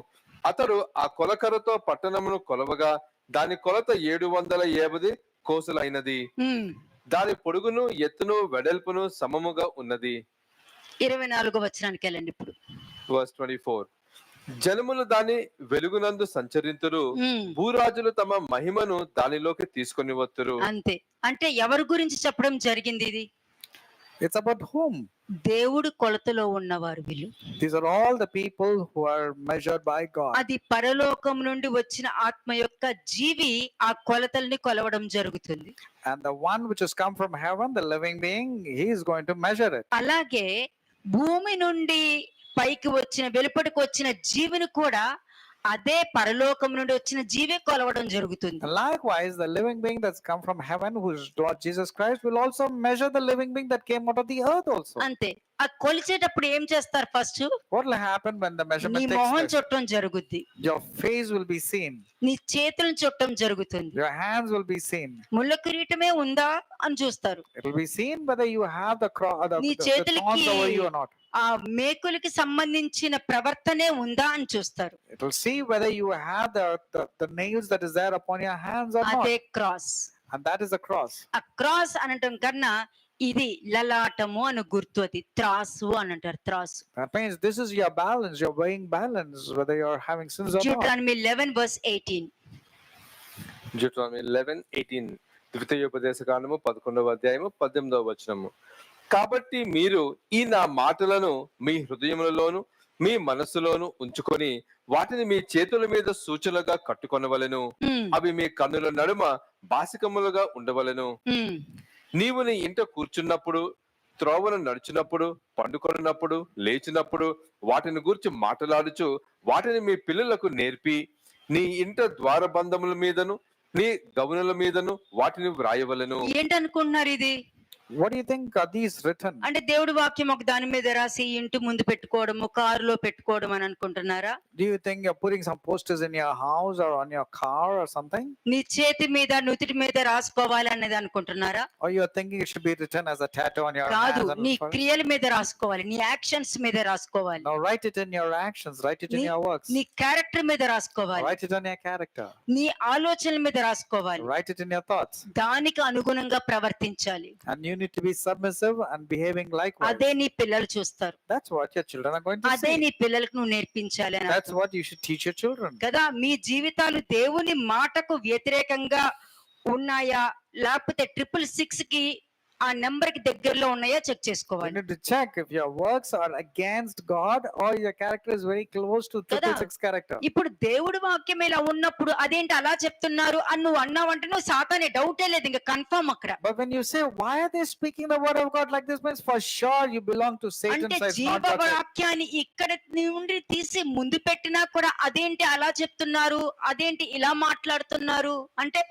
అతడు ఆ కొలకరతో పట్టణమును కొలవగా దాని కొలత 750 కోసులైనది. దాని పొడుగును ఎత్తును వెడల్పును సమముగా ఉన్నది. 24వ వచనానికి వెళ్ళండి ఇప్పుడు. వర్స్ 24. జనములు దాని వెలుగునందు సంచరింతురు, భూరాజులు తమ మహిమను దానిలోకి తీసుకొని వత్తురు. అంతే. అంటే ఎవరి గురించి చెప్పడం జరిగింది ఇది? It's about whom? దేవుడు కొలతలో ఉన్నవారు వీళ్ళు. These are all the people who are measured by God. అది పరలోకం నుండి వచ్చిన ఆత్మ యొక్క జీవి ఆ కొలతల్ని కొలవడం జరుగుతుంది. And the one which has come from heaven, the living being, he is going to measure it. అలాగే భూమి నుండి పైకి వచ్చిన, వెలుపటికి వచ్చిన జీవిని కూడా అదే పరలోకం నుండి వచ్చిన జీవే కొలవడం జరుగుతుంది. And likewise, the living being that's come from heaven, who is Lord Jesus Christ, will also measure the living being that came out of the earth also. అంతే. ఆ కొలిచేటప్పుడు ఏం చేస్తారు? First What will happen when the నీ measurement మొహం takes place? చుట్టం జరుగుద్ది, Your face will be seen. నీ చేతులను చుట్టం జరుగుతుంది. Your hands will be seen. ముళ్ళ కిరీటమే ఉందా అని చూస్తారు. It will be seen whether you have the నీ the చేతులకి thorns over you or not. ఆ మేకులకి సంబంధించిన ప్రవర్తనే ఉందా అని చూస్తారు. It will see whether you have the nails that is there upon your hands or not. అదే cross. And that is the cross. ఆ cross అనటం కన్నా ఇది లలాటము అని గుర్తు. అది త్రాసు అని అంటారు. త్రాసు. That means this is your balance, your weighing balance, whether you're having sins or not. Deuteronomy 11:18. Deuteronomy 11:18, ద్వితీయోపదేశ కాండము 11వ అధ్యాయము 18వ వచనము. కాబట్టి మీరు ఈ నా మాటలను మీ హృదయములలోను మీ మనస్సులోను ఉంచుకొని వాటిని మీ చేతుల మీద సూచనలుగా కట్టుకొనవలెను. అవి మీ కన్నుల నడుమ బాసికములుగా ఉండవలెను. నీవు నీ ఇంట కూర్చున్నప్పుడు, త్రోవను నడిచినప్పుడు, పండుకొన్నప్పుడు, లేచినప్పుడు వాటిని గూర్చి మాట్లాడుచు వాటిని మీ పిల్లలకు నేర్పి నీ ఇంట ద్వారబంధముల మీదను నీ గవనుల మీదను వాటిని వ్రాయవలెను. ఏంటనుకుంటున్నారు ఇది? What do you think are these written? అంటే దేవుడి వాక్యం ఒక దాని మీద రాసి ఇంటి ముందు పెట్టుకోవడము, కారులో పెట్టుకోవడం అని అనుకుంటున్నారా? Do you think you're putting some posters in your house or on your car or something? నీ చేతి మీద, నుదుటి మీద రాసుకోవాలి అనేది అనుకుంటున్నారా? Or you're thinking it should be written as a tattoo on your కాదు, hands? నీ క్రియల మీద రాసుకోవాలి, నీ యాక్షన్స్ మీద రాసుకోవాలి, Now write it in your actions, write it in your works, నీ క్యారెక్టర్ మీద రాసుకోవాలి, write it on your character, నీ ఆలోచనల మీద రాసుకోవాలి. write it in your thoughts. దానికి అనుగుణంగా ప్రవర్తించాలి. And you need to be submissive and behaving likewise. అదే నీ పిల్లలు చూస్తారు. That's what your children are going to అదే see. నీ పిల్లలకు నువ్వు నేర్పించాలి అని That's what you should teach your children. కదా. మీ జీవితాలు దేవుని మాటకు వ్యతిరేకంగా ఉన్నాయా, లేకపోతే 666 కి ఆ నెంబర్ కి దగ్గరలో ఉన్నాయా చెక్ You చేసుకోవాలి. need to check if your works are against God or your character is very close to 666 character. ఇప్పుడు దేవుడి వాక్యం ఇలా ఉన్నప్పుడు అదేంటి అలా చెప్తున్నారు అని నువ్వు అన్నావంటే నువ్వు సాతానే, డౌటే లేదు, ఇంకా కన్ఫర్మ్ అక్కడ. But when you say, why are they speaking the word of God like this, means for sure you belong to Satan's అంటే side, not జీవ God's side. వాక్యాన్ని ఇక్కడ నుండి తీసి ముందు పెట్టినా కూడా అదేంటి అలా చెప్తున్నారు, అదేంటి ఇలా మాట్లాడుతున్నారు అంటే.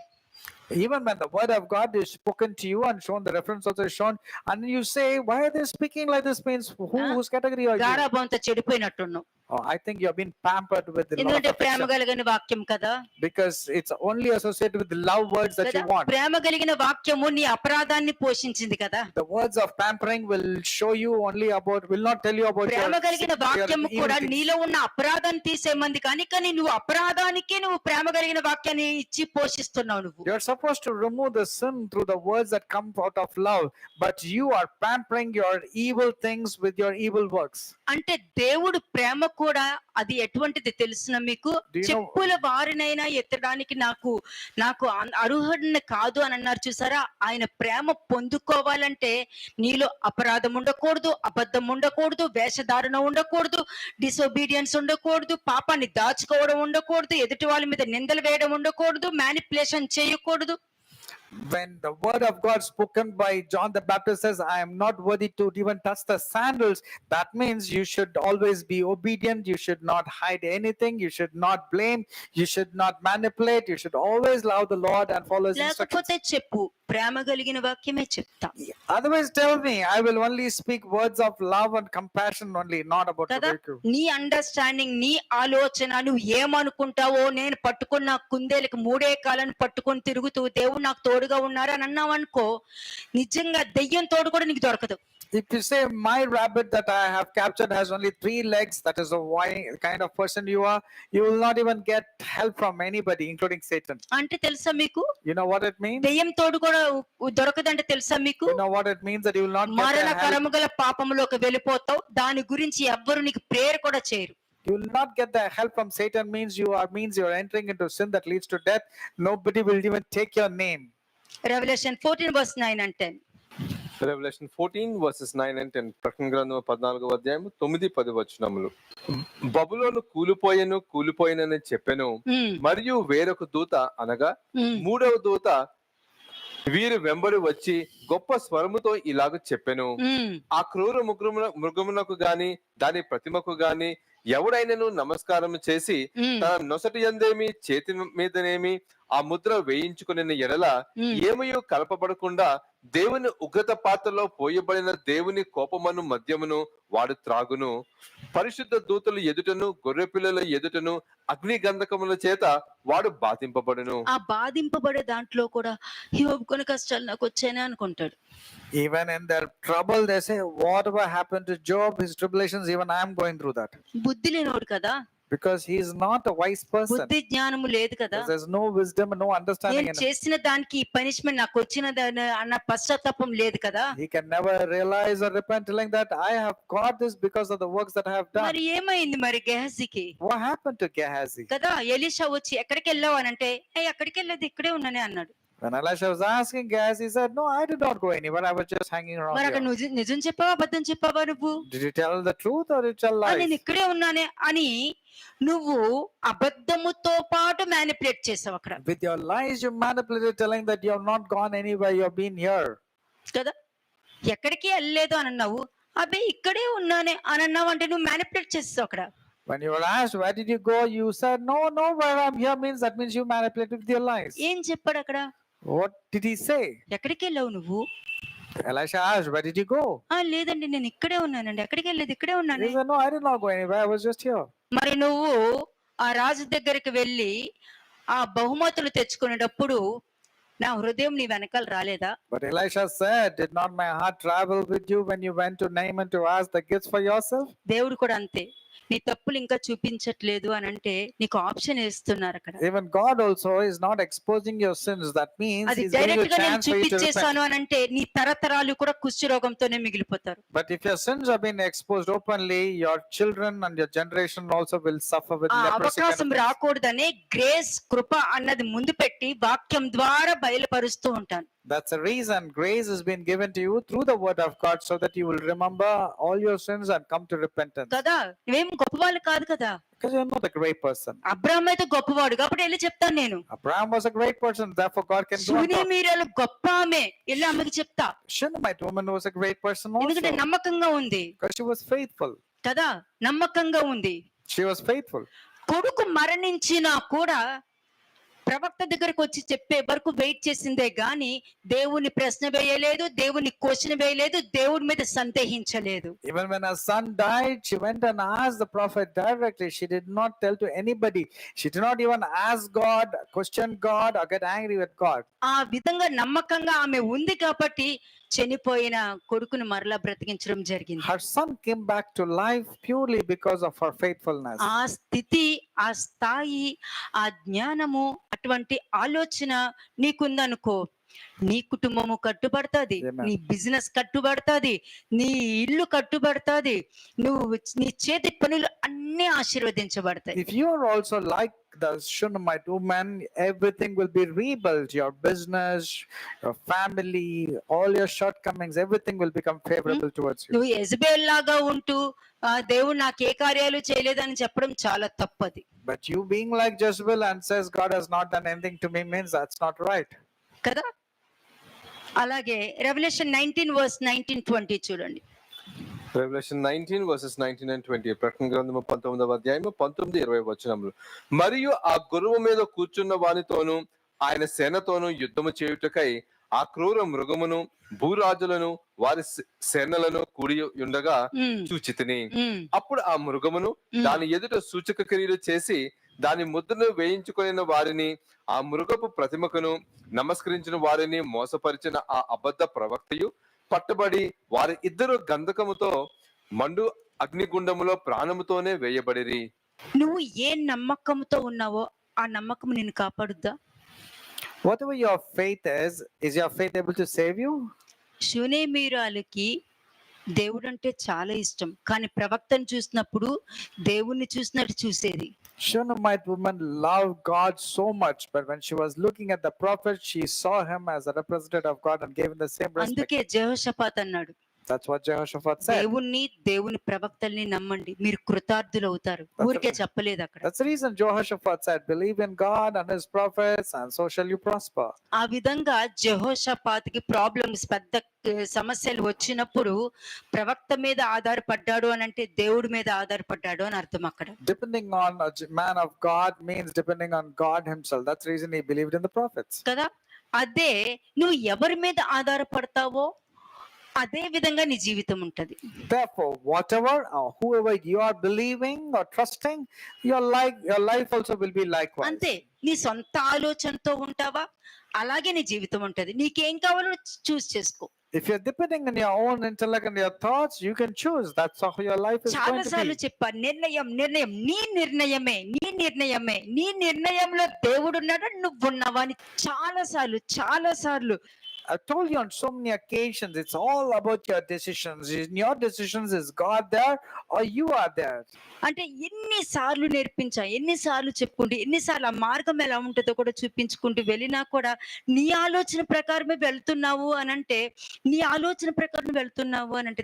Even when the word of God is spoken to you and shown, the reference also is shown, and you say, why are they speaking like this, means whose category are you? గారాబంతో చెడిపోయినట్టున్నావు. Oh, I think you have been pampered with a lot of ఎందుకంటే ప్రేమ affection కలిగిన వాక్యం కదా. because it's only associated with the love words that కదా you want. ప్రేమ కలిగిన వాక్యము నీ అపరాధాన్ని పోషించింది కదా. The words of pampering will show you only about, will not tell you about your, ప్రేమ కలిగిన your వాక్యము evil కూడా things. నీలో ఉన్న అపరాధాన్ని తీసేమంది కానీ నువ్వు అపరాధానికే నువ్వు ప్రేమ కలిగిన వాక్యాన్ని ఇచ్చి పోషిస్తున్నావు నువ్వు. You're supposed to remove the sin through the words that come out of love, but you are pampering your evil things with your evil works. అంటే దేవుడు ప్రేమ కూడా అది ఎటువంటిది తెలుసునా మీకు? Do you know- చెప్పుల వారినైనా ఎత్తడానికి నాకు నాకు అర్హుడిని కాదు అని అన్నారు చూసారా. ఆయన ప్రేమ పొందుకోవాలంటే నీలో అపరాధం ఉండకూడదు, అబద్ధం ఉండకూడదు, వేషధారణ ఉండకూడదు, డిసొబీడియన్స్ ఉండకూడదు, పాపాన్ని దాచుకోవడం ఉండకూడదు, ఎదుటి వాళ్ళ మీద నిందలు వేయడం ఉండకూడదు, మ్యానిపులేషన్ చేయకూడదు. When the word of God spoken by John the Baptist says, I am not worthy to even touch the sandals, that means you should always be obedient, you should not hide anything, you should not blame, you should not manipulate, you should always love the Lord and follow his instructions. లేకపోతే చెప్పు, ప్రేమ కలిగిన వాక్యమే చెప్తా Otherwise tell me, I will only speak words of love and compassion only, not about కదా. ridicule. నీ understanding, నీ ఆలోచన, నువ్వు ఏమనుకుంటావో, నేను పట్టుకున్న కుందేలకు మూడే కాలను పట్టుకొని తిరుగుతూ దేవుడు నాకు తోడుగా ఉన్నారు అని అన్నావు అనుకో, నిజంగా దెయ్యం తోడు కూడా నీకు దొరకదు. If you say my rabbit that I have captured has only 3 legs, that is the kind of person you are, you will not even get help from anybody, including Satan. అంటే తెలుసా మీకు? You know what it means? దెయ్యం తోడు కూడా దొరకదంటే తెలుసా మీకు? You know what it means that you will not get the help. మరణకరము గల పాపములోకి వెళ్ళిపోతావు, దాని గురించి ఎవ్వరు నీకు ప్రేయర్ కూడా చేయరు. You will not get the help from Satan means you are entering into sin that leads to death. Nobody will even take your name. Revelation 14:9 and 10. Revelation 14:9 and 10. ప్రకటన గ్రంథం 14వ అధ్యాయం 9-10 వచనములు. బబులోను కూలిపోయినని చెప్పెను. మరియు వేరొక దూత అనగా మూడవ దూత వీరు వెంబడి వచ్చి గొప్ప స్వరముతో ఇలాగ చెప్పెను, ఆ క్రూర మృగమునకు గాని దాని ప్రతిమకు గాని ఎవడైనను నమస్కారం చేసి తన నొసటి యందేమి చేతి మీదనేమి ఆ ముద్ర వేయించుకుని ఎడల ఏమయో కలపబడకుండా దేవుని ఉగ్రత పాత్రలో పోయబడిన దేవుని కోపమను మద్యమును వాడు త్రాగును. పరిశుద్ధ దూతలు ఎదుటను గొర్రె పిల్లల ఎదుటను అగ్ని గంధకముల చేత వాడు బాధింపబడును. ఆ బాధింపబడే దాంట్లో కూడా యోబు కొన్ని కష్టాలు నాకు వచ్చాయని అనుకుంటాడు. Even in their trouble, they say, whatever happened to Job, his tribulations, even I am going through that. బుద్ధి లేనోడు కదా, Because he is not a wise person. బుద్ధి జ్ఞానము లేదు కదా. There's no wisdom and no understanding నేను in him. చేసిన దానికి పనిష్మెంట్ నాకు వచ్చిన అన్న పశ్చాత్తాపం లేదు కదా. He can never realize or repent, telling that I have got this because of the works that I have done. మరి ఏమైంది మరి గెహజీకి What happened to Gehazi? కదా? ఎలీషా వచ్చి ఎక్కడికి వెళ్ళావు అని అంటే, ఎక్కడికి వెళ్ళలేదు ఇక్కడే ఉన్నానే అన్నాడు. When Elisha was asking Gehazi, he said, no, I did not go anywhere. I was just hanging around మరి అక్కడ here. నిజం చెప్పావా అబద్ధం చెప్పావా నువ్వు? Did you tell the truth or did you tell నేను lies? ఇక్కడే ఉన్నానే అని నువ్వు అబద్ధముతో పాటు మ్యానిపులేట్ చేసావు అక్కడ With your lies, you manipulated, telling that you have not gone anywhere, you have been here. కదా. ఎక్కడికి వెళ్ళలేదు అని అన్నావు, అబ్బే ఇక్కడే ఉన్నానే అని అన్నావు అంటే నువ్వు మ్యానిపులేట్ చేసావు అక్కడ. When you were asked, where did you go? You said, no, where I'm here means that means you manipulated with your lies. ఏం చెప్పాడు అక్కడ? What did he say? ఎక్కడికి వెళ్ళావు నువ్వు? Elisha asked, where did you go? లేదండి నేను ఇక్కడే ఉన్నానండి, ఎక్కడికి వెళ్ళలేదు ఇక్కడే ఉన్నాను. He said, no, I did not go anywhere. I was just here. మరి నువ్వు ఆ రాజు దగ్గరికి వెళ్ళి ఆ బహుమతులు తెచ్చుకునేటప్పుడు నా హృదయం నీ వెనకాల రాలేదా? But Elisha said, did not my heart travel with you when you went to Naaman to ask the gifts for yourself? దేవుడు కూడా అంతే, నీ తప్పులు ఇంకా చూపించట్లేదు అని అంటే నీకు ఆప్షన్ ఇస్తున్నారు అక్కడ. Even God also is not exposing your sins. That means అది He's giving you direct a గా నేను chance for you to repent. చూపించేసాను అని అంటే నీ తరతరాలు కూడా కుష్టి రోగంతోనే మిగిలిపోతారు. But if your sins have been exposed openly, your children and your generation also will suffer with ఆ leprosy. kind of అవకాశం things. రాకూడదనే గ్రేస్ కృప అన్నది ముందు పెట్టి వాక్యం ద్వారా బయలుపరుస్తూ ఉంటాను. That's the reason grace has been given to you through the word of God, so that you will remember all your sins and come to repentance. కదా, నువ్వేం గొప్పవాళ్ళు కాదు కదా. Because you're not a great person. Abraham అయితే గొప్పవాడు కాబట్టి వెళ్ళి చెప్తాను నేను. Abraham was a great person, therefore God can go and Suni talk. మీరేలు గొప్ప ఆమె, వెళ్ళి ఆమెకి చెప్తా. Shunammite woman was a great person ఎందుకంటే also, నమ్మకంగా ఉంది because she was faithful. కదా, నమ్మకంగా ఉంది. She was faithful. కొడుకు మరణించినా కూడా ప్రవక్త దగ్గరకు వచ్చి చెప్పే వరకు వెయిట్ చేసిందే గాని దేవుని ప్రశ్న వేయలేదు, దేవుని క్వశ్చన్ వేయలేదు, దేవుడి మీద సందేహించలేదు. Even when her son died, she went and asked the prophet directly. She did not tell to anybody. She did not even ask God, question God, or get angry with God. ఆ విధంగా నమ్మకంగా ఆమె ఉంది కాబట్టి చనిపోయిన కొడుకును మరలా బ్రతికించడం జరిగింది. Her son came back to life purely because of her faithfulness. ఆ స్థితి, ఆ స్థాయి, ఆ జ్ఞానము, అటువంటి ఆలోచన నీకుందనుకో, నీ కుటుంబము కట్టుబడుతుంది, Amen. నీ బిజినెస్ కట్టుబడుతుంది, నీ ఇల్లు కట్టుబడుతుంది, నీ చేతి పనులు అన్ని ఆశీర్వదించబడతాయి. If you are also like the Shunammite woman, everything will be rebuilt. Your business, your family, all your shortcomings, everything will become favorable towards you. నువ్వు యెజబెల్ లాగా ఉంటూ దేవుడు నాకు ఏ కార్యాలు చేయలేదని చెప్పడం చాలా తప్పది. But you being like Jezebel and says God has not done anything to me means that's not right. కదా. అలాగే రెవల్యూషన్ 19:19-20 చూడండి. Revelation 19 verses 19 and 20. ప్రకటన గ్రంథము 19వ అధ్యాయము 19-20 వచనములు. మరియు ఆ గుర్రము మీద కూర్చున్న వానితోను ఆయన సేనతోను యుద్ధము చేయుటకై ఆ క్రూర మృగమును భూరాజులను వారి సేనలను కూడి ఉండగా చూచితిని. అప్పుడు ఆ మృగమును దాని ఎదుట సూచక క్రియలు చేసి దాని ముద్రను వేయించుకొనిన వారిని, ఆ మృగపు ప్రతిమకును నమస్కరించిన వారిని మోసపరిచిన ఆ అబద్ధ ప్రవక్తయు పట్టబడి వారి ఇద్దరు గంధకముతో మండు అగ్నిగుండములో ప్రాణముతోనే వేయబడిరి. నువ్వు ఏ నమ్మకంతో ఉన్నావో ఆ నమ్మకం నిన్ను కాపాడుద్దా? Whatever your faith is your faith able to save you? శూనేమీరాలకి దేవుడు అంటే చాలా ఇష్టం, కానీ ప్రవక్తను చూసినప్పుడు దేవుణ్ణి చూసినట్టు చూసేది. Shunammite woman loved God so much, but when she was looking at the prophet, she saw him as a representative of God and gave him the same respect. అందుకే జెహోషాపాత్ అన్నాడు, That's what Jehoshaphat said. దేవుని ప్రవక్తల్ని నమ్మండి, మీరు కృతార్థులు అవుతారు. ఊరికే చెప్పలేదు అక్కడ. That's the reason Jehoshaphat said, believe in God and his prophets and so shall you prosper. ఆ విధంగా జెహోషాపాత్ కి ప్రాబ్లమ్స్, పెద్ద సమస్యలు వచ్చినప్పుడు ప్రవక్త మీద ఆధారపడ్డాడు అని అంటే దేవుడి మీద ఆధారపడ్డాడు అని అర్థం అక్కడ. Depending on a man of God means depending on God himself. That's the reason he believed in the prophets. కదా. అదే నువ్వు ఎవరి మీద ఆధారపడతావో అదే విధంగా నీ జీవితం ఉంటది. Therefore, whatever or whoever you are believing or trusting, your life also will be likewise. అంతే. నీ సొంత ఆలోచనతో ఉంటావా, అలాగే నీ జీవితం ఉంటది. నీకేం కావాలో చూస్ చేసుకో. If you're depending on your own intellect and your thoughts, you can choose. That's how your life is చాలా going to సార్లు be. చెప్పా, నిర్ణయం నీ నిర్ణయమే, నీ నిర్ణయంలో దేవుడు ఉన్నాడు, నువ్వు ఉన్నావా అని చాలా సార్లు I've told you on so many occasions, it's all about your decisions. In your decisions, is God there or you are there? అంటే ఎన్నిసార్లు నేర్పించా, ఎన్నిసార్లు చెప్పుకుంటూ, ఎన్నిసార్లు ఆ మార్గం ఎలా ఉంటుందో కూడా చూపించుకుంటూ వెళ్ళినా కూడా నీ ఆలోచన ప్రకారమే వెళ్తున్నావు అనంటే,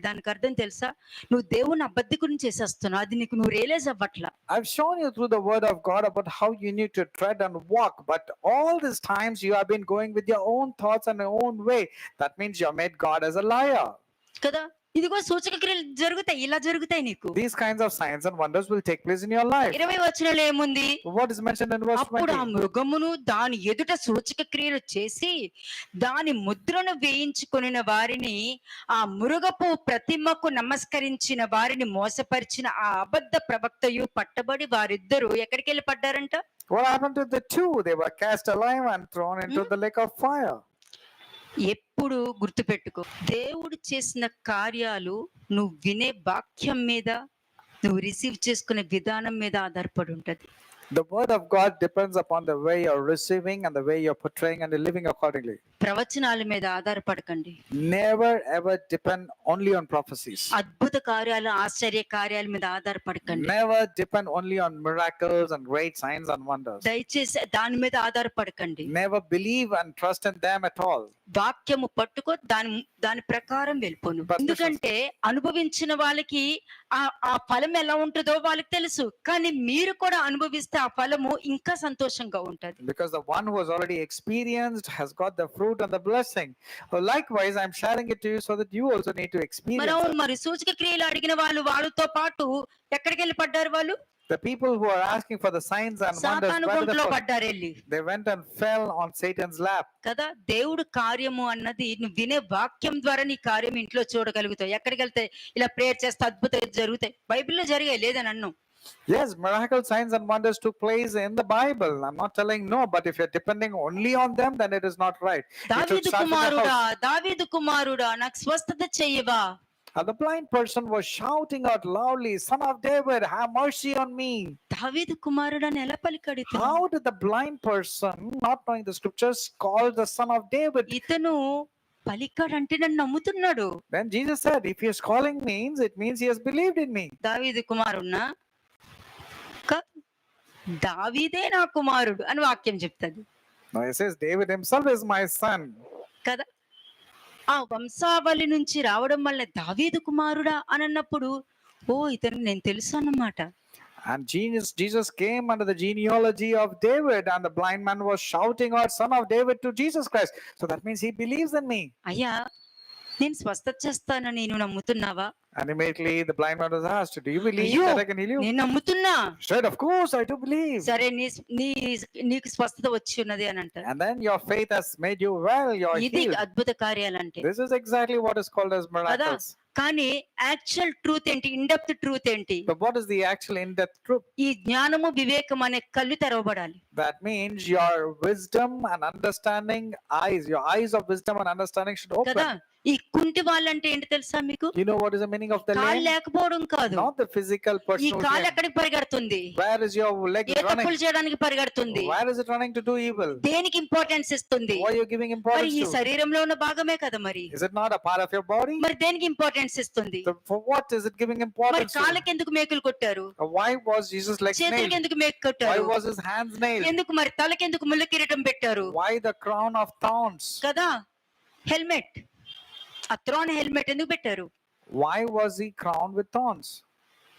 దానికి అర్థం తెలుసా? నువ్వు దేవుని అబద్ధికుని చేసేస్తున్నావు. అది నువ్వు realise అవ్వట్లా. I've shown you through the word of God about how you need to tread and walk, but all these times you have been going with your own thoughts and your own way. That means you have made God as a liar. కదా. ఇదిగో సూచక క్రియలు జరుగుతాయి, ఇలా జరుగుతాయి నీకు. These kinds of signs and wonders will take place in your life. 20 వచనంలో ఏముంది? What is mentioned in verse అప్పుడు ఆ 20? మృగమును దాని ఎదుట సూచక క్రియలు చేసి దాని ముద్రను వేయించుకొనిన వారిని, ఆ మృగపు ప్రతిమకు నమస్కరించిన వారిని మోసపరిచిన ఆ అబద్ధ ప్రవక్తయు పట్టబడి వారిద్దరూ ఎక్కడికి వెళ్ళి పడ్డారంట? What happened to the two? They were cast alive and thrown into the lake of fire. ఎప్పుడు గుర్తుపెట్టుకో, దేవుడు చేసిన కార్యాలు నువ్వు వినే వాక్యం మీద, నువ్వు రిసీవ్ చేసుకునే విధానం మీద ఆధారపడి ఉంటది. The word of God depends upon the way you're receiving and the way you're portraying and living accordingly. ప్రవచనాల మీద ఆధారపడకండి. Never ever depend only on prophecies. అద్భుత కార్యాలు, ఆశ్చర్య కార్యాల మీద ఆధారపడకండి. Never depend only on miracles and great signs and wonders. దయచేసి దాని మీద ఆధారపడకండి. Never believe and trust in them at all. వాక్యము పట్టుకో, దాని ప్రకారం వెళ్ళిపోను. ఎందుకంటే అనుభవించిన వాళ్ళకి ఆ ఫలం ఎలా ఉంటుందో వాళ్ళకి తెలుసు, కానీ మీరు కూడా అనుభవిస్తే ఆ ఫలము ఇంకా సంతోషంగా ఉంటది. Because the one who has already experienced has got the fruit and the blessing. Well, likewise, I'm sharing it to you so that you also need to experience it. మరి సూచక క్రియలు అడిగిన వాళ్ళతో పాటు ఎక్కడికి వెళ్ళి పడ్డారు వాళ్ళు? The people who are asking for the signs and wonders, సాతాను where did గొంతులో they fall? పడ్డారు వెళ్ళి They went and fell on Satan's lap. కదా. దేవుడు కార్యము అన్నది నువ్వు వినే వాక్యం ద్వారా నీ కార్యం ఇంట్లో చూడగలుగుతావు. ఎక్కడికి వెళ్తే ఇలా ప్రేయర్ చేస్తే అద్భుతాలు జరుగుతాయి, బైబిల్లో జరిగాయి, లేదని అన్ను. Yes, miracle signs and wonders took place in the Bible. I'm not telling no, but if you're depending only on them, then it is not right. You should దావీదు start with the కుమారుడా, house. దావీదు కుమారుడా, నాకు స్వస్థత చెయ్యవా. And the blind person was shouting out loudly, "Son of David, have mercy on me." దావీదు కుమారుడు అని ఎలా పలికాడు ఇతను? How did the blind person, not knowing the scriptures, call the Son of David? ఇతను పలికాడంటే నన్ను నమ్ముతున్నాడు. Then Jesus said, if he is calling it means he has believed in me. దావీదు కుమారున్నా, దావీదే నా కుమారుడు అని వాక్యం చెప్తాది Now he says, David himself is my son. కదా. ఆ వంశావళి నుంచి రావడం వల్ల దావీదు కుమారుడా అని అన్నప్పుడు, ఓ ఇతను నేను తెలుసు అన్నమాట. And Jesus came under the genealogy of David, and the blind man was shouting out, "Son of David," to Jesus Christ. So that means he believes in me. అయ్యా, నేను స్వస్థత చేస్తానని నువ్వు నమ్ముతున్నావా? And immediately the blind man was asked, "Do you believe అయ్యో, that I can heal you?" నేను నమ్ముతున్నా. He said, "Of course, I do believe." సరే, నీకు స్వస్థత వచ్చి ఉన్నది అని అంటారు. And then your faith has made you well, you're ఇది healed. అద్భుత కార్యాలంటే This is exactly what is called as కదా. miracles. కానీ యాక్చువల్ ట్రూత్ ఏంటి? ఇన్డెప్త్ ట్రూత్ ఏంటి? But what is the actual in-depth truth? ఈ జ్ఞానము వివేకం అనే కళ్ళు తెరవబడాలి. That means your wisdom and understanding eyes, your eyes of wisdom and understanding should కదా. open. ఈ కుంటి వాళ్ళంటే ఏంటి తెలుసా మీకు? You know what is the meaning of the కాలు lame? లేకపోవడం కాదు. Not the physical ఈ person who's కాలు lame. ఎక్కడికి పరిగెడుతుంది? Where is your leg A running? తప్పులు చేయడానికి పరిగెడుతుంది? Where is it running to do evil? దేనికి ఇంపార్టెన్స్ ఇస్తుంది? Why are you giving మరి importance ఈ to? శరీరంలో ఉన్న భాగమే కదా మరి. Is it not a part of your body? మరి దేనికి ఇంపార్టెన్స్ ఇస్తుంది? So for what is it giving మరి importance to? కాళ్ళకి ఎందుకు మేకులు కొట్టారు? Why was Jesus' legs చేతులకి nailed? ఎందుకు మేకు Why కొట్టారు? was his hands nailed? ఎందుకు మరి తలకి ఎందుకు ముళ్ళ కిరీటం పెట్టారు? Why the crown of thorns? కదా. హెల్మెట్, ఆ త్రోన్ హెల్మెట్ ఎందుకు పెట్టారు? Why was he crowned with thorns?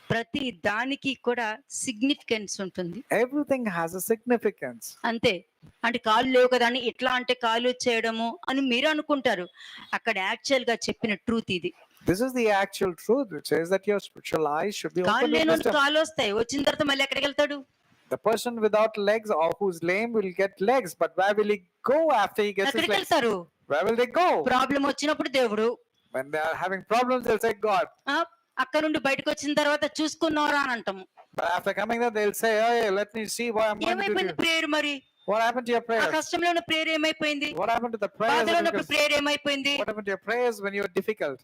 ప్రతి దానికి కూడా సిగ్నిఫికెన్స్ ఉంటుంది. Everything has a significance. అంతే. అంటే కాళ్ళు లేవు కదా అని ఇట్లా అంటే కాళ్ళు చేయడము అని మీరు అనుకుంటారు. అక్కడ యాక్చువల్ గా చెప్పిన ట్రూత్ ఇది. This is the actual truth, which says that your spiritual eyes should be కాళ్ళు open with లేని wisdom. కాళ్ళు వస్తాయి, వచ్చిన తర్వాత మళ్ళీ ఎక్కడికి వెళ్తాడు? The person without legs or who's lame will get legs, but where will he go after he gets his ఎక్కడికి legs? వెళ్తారు? Where will they go? Problem వచ్చినప్పుడు దేవుడు, When they are having problems, they'll say God. అక్కడ నుండి బయటకు వచ్చిన తర్వాత చూసుకున్నారా అని అంటాము. But after coming there, they'll say, "Hey, let me see what I'm going to ఏమైపోయింది do." ప్రేయర్ మరి? What happened to your ఆ prayers? కష్టంలో ఉన్న ప్రేయర్ ఏమైపోయింది? What happened to the prayers? బాధలో ఉన్నప్పుడు ప్రేయర్ ఏమైపోయింది? What happened to your prayers when you were difficult?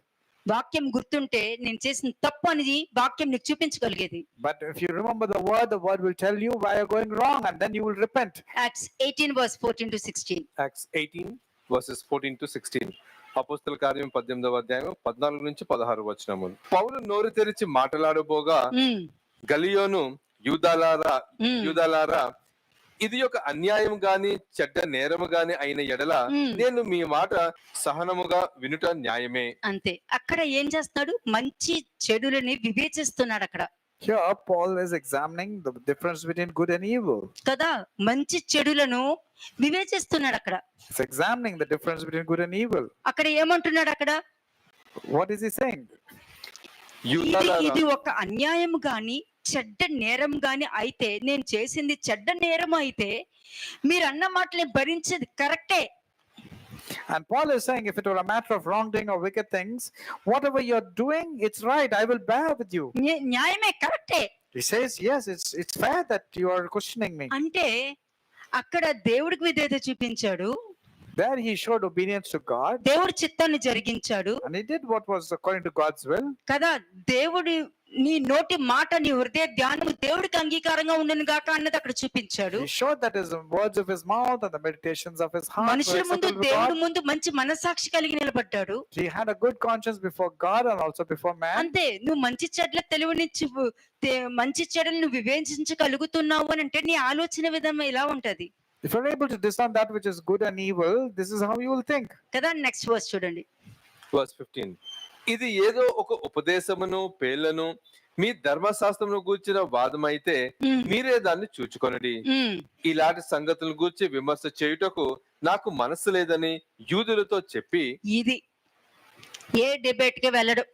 వాక్యం గుర్తుంటే నేను చేసిన తప్పు అనేది వాక్యం నీకు చూపించగలిగేది. But if you remember the word will tell you why you're going wrong, and then you will repent. Acts 18:14-16. Acts 18 verses 14 to 16. అపోస్తల కార్యం 18వ అధ్యాయం 14 నుంచి 16 వచనములు. పౌలు నోరు తెరిచి మాట్లాడబోగా ఉమ్, గలియోను యూదాలారా ఉమ్, యూదాలారా, ఇది ఒక అన్యాయం గాని చెడ్డ నేరము గాని అయిన ఎడల నేను మీ మాట సహనముగా వినుట న్యాయమే. అంతే. అక్కడ ఏం చేస్తున్నాడు? మంచి చెడులని వివేచిస్తున్నాడు అక్కడ. Here, Paul is examining the difference between good and evil. కదా. మంచి చెడులను వివేచిస్తున్నాడు అక్కడ. He's examining the difference between good and evil. అక్కడ ఏమంటున్నాడు అక్కడ? What is he saying? ఇది ఒక అన్యాయం గాని చెడ్డ నేరం గాని అయితే, నేను చేసింది చెడ్డ నేరం అయితే మీరు అన్న మాటల్ని భరించేది కరెక్టే. And Paul is saying, if it were a matter of wrongdoing or wicked things, whatever you're doing, it's right. I will bear with you. న్యాయమే, కరెక్టే. He says, yes, it's fair that you are questioning me. అంటే అక్కడ దేవుడికి విధేయత చూపించాడు, There he showed obedience to God, దేవుడి చిత్తాన్ని జరిగించాడు and he did what was according to God's will. కదా. దేవుడి నీ నోటి మాట, నీ హృదయ ధ్యానము దేవుడికి అంగీకారంగా ఉండను గాక అన్నది అక్కడ చూపించాడు. He showed that his words of his mouth and the meditations of his heart were మనుషుల ముందు, acceptable to దేవుడి God. ముందు మంచి మనసాక్షి కలిగి నిలబడ్డాడు. He had a good conscience before God and also before man. అంతే. నువ్వు మంచి చెడ్ల తెలివినిచ్చి మంచి చెడ్డలు నువ్వు వివేచించగలుగుతున్నావు అని అంటే నీ ఆలోచన విధానం ఎలా ఉంటది? If you're able to discern that which is good and evil, this is how you will think. కదా. నెక్స్ట్ వర్స్ చూడండి. Verse 15. ఇది ఏదో ఒక ఉపదేశమును పేర్లను మీ ధర్మశాస్త్రమును గూర్చిన వాదమైతే మీరే దాన్ని చూచుకొనడి. ఇలాంటి సంగతులను గూర్చి విమర్శ చేయుటకు నాకు మనస్సు లేదని యూదులతో చెప్పి, ఇది ఏ డిబేట్ కి వెళ్ళడు.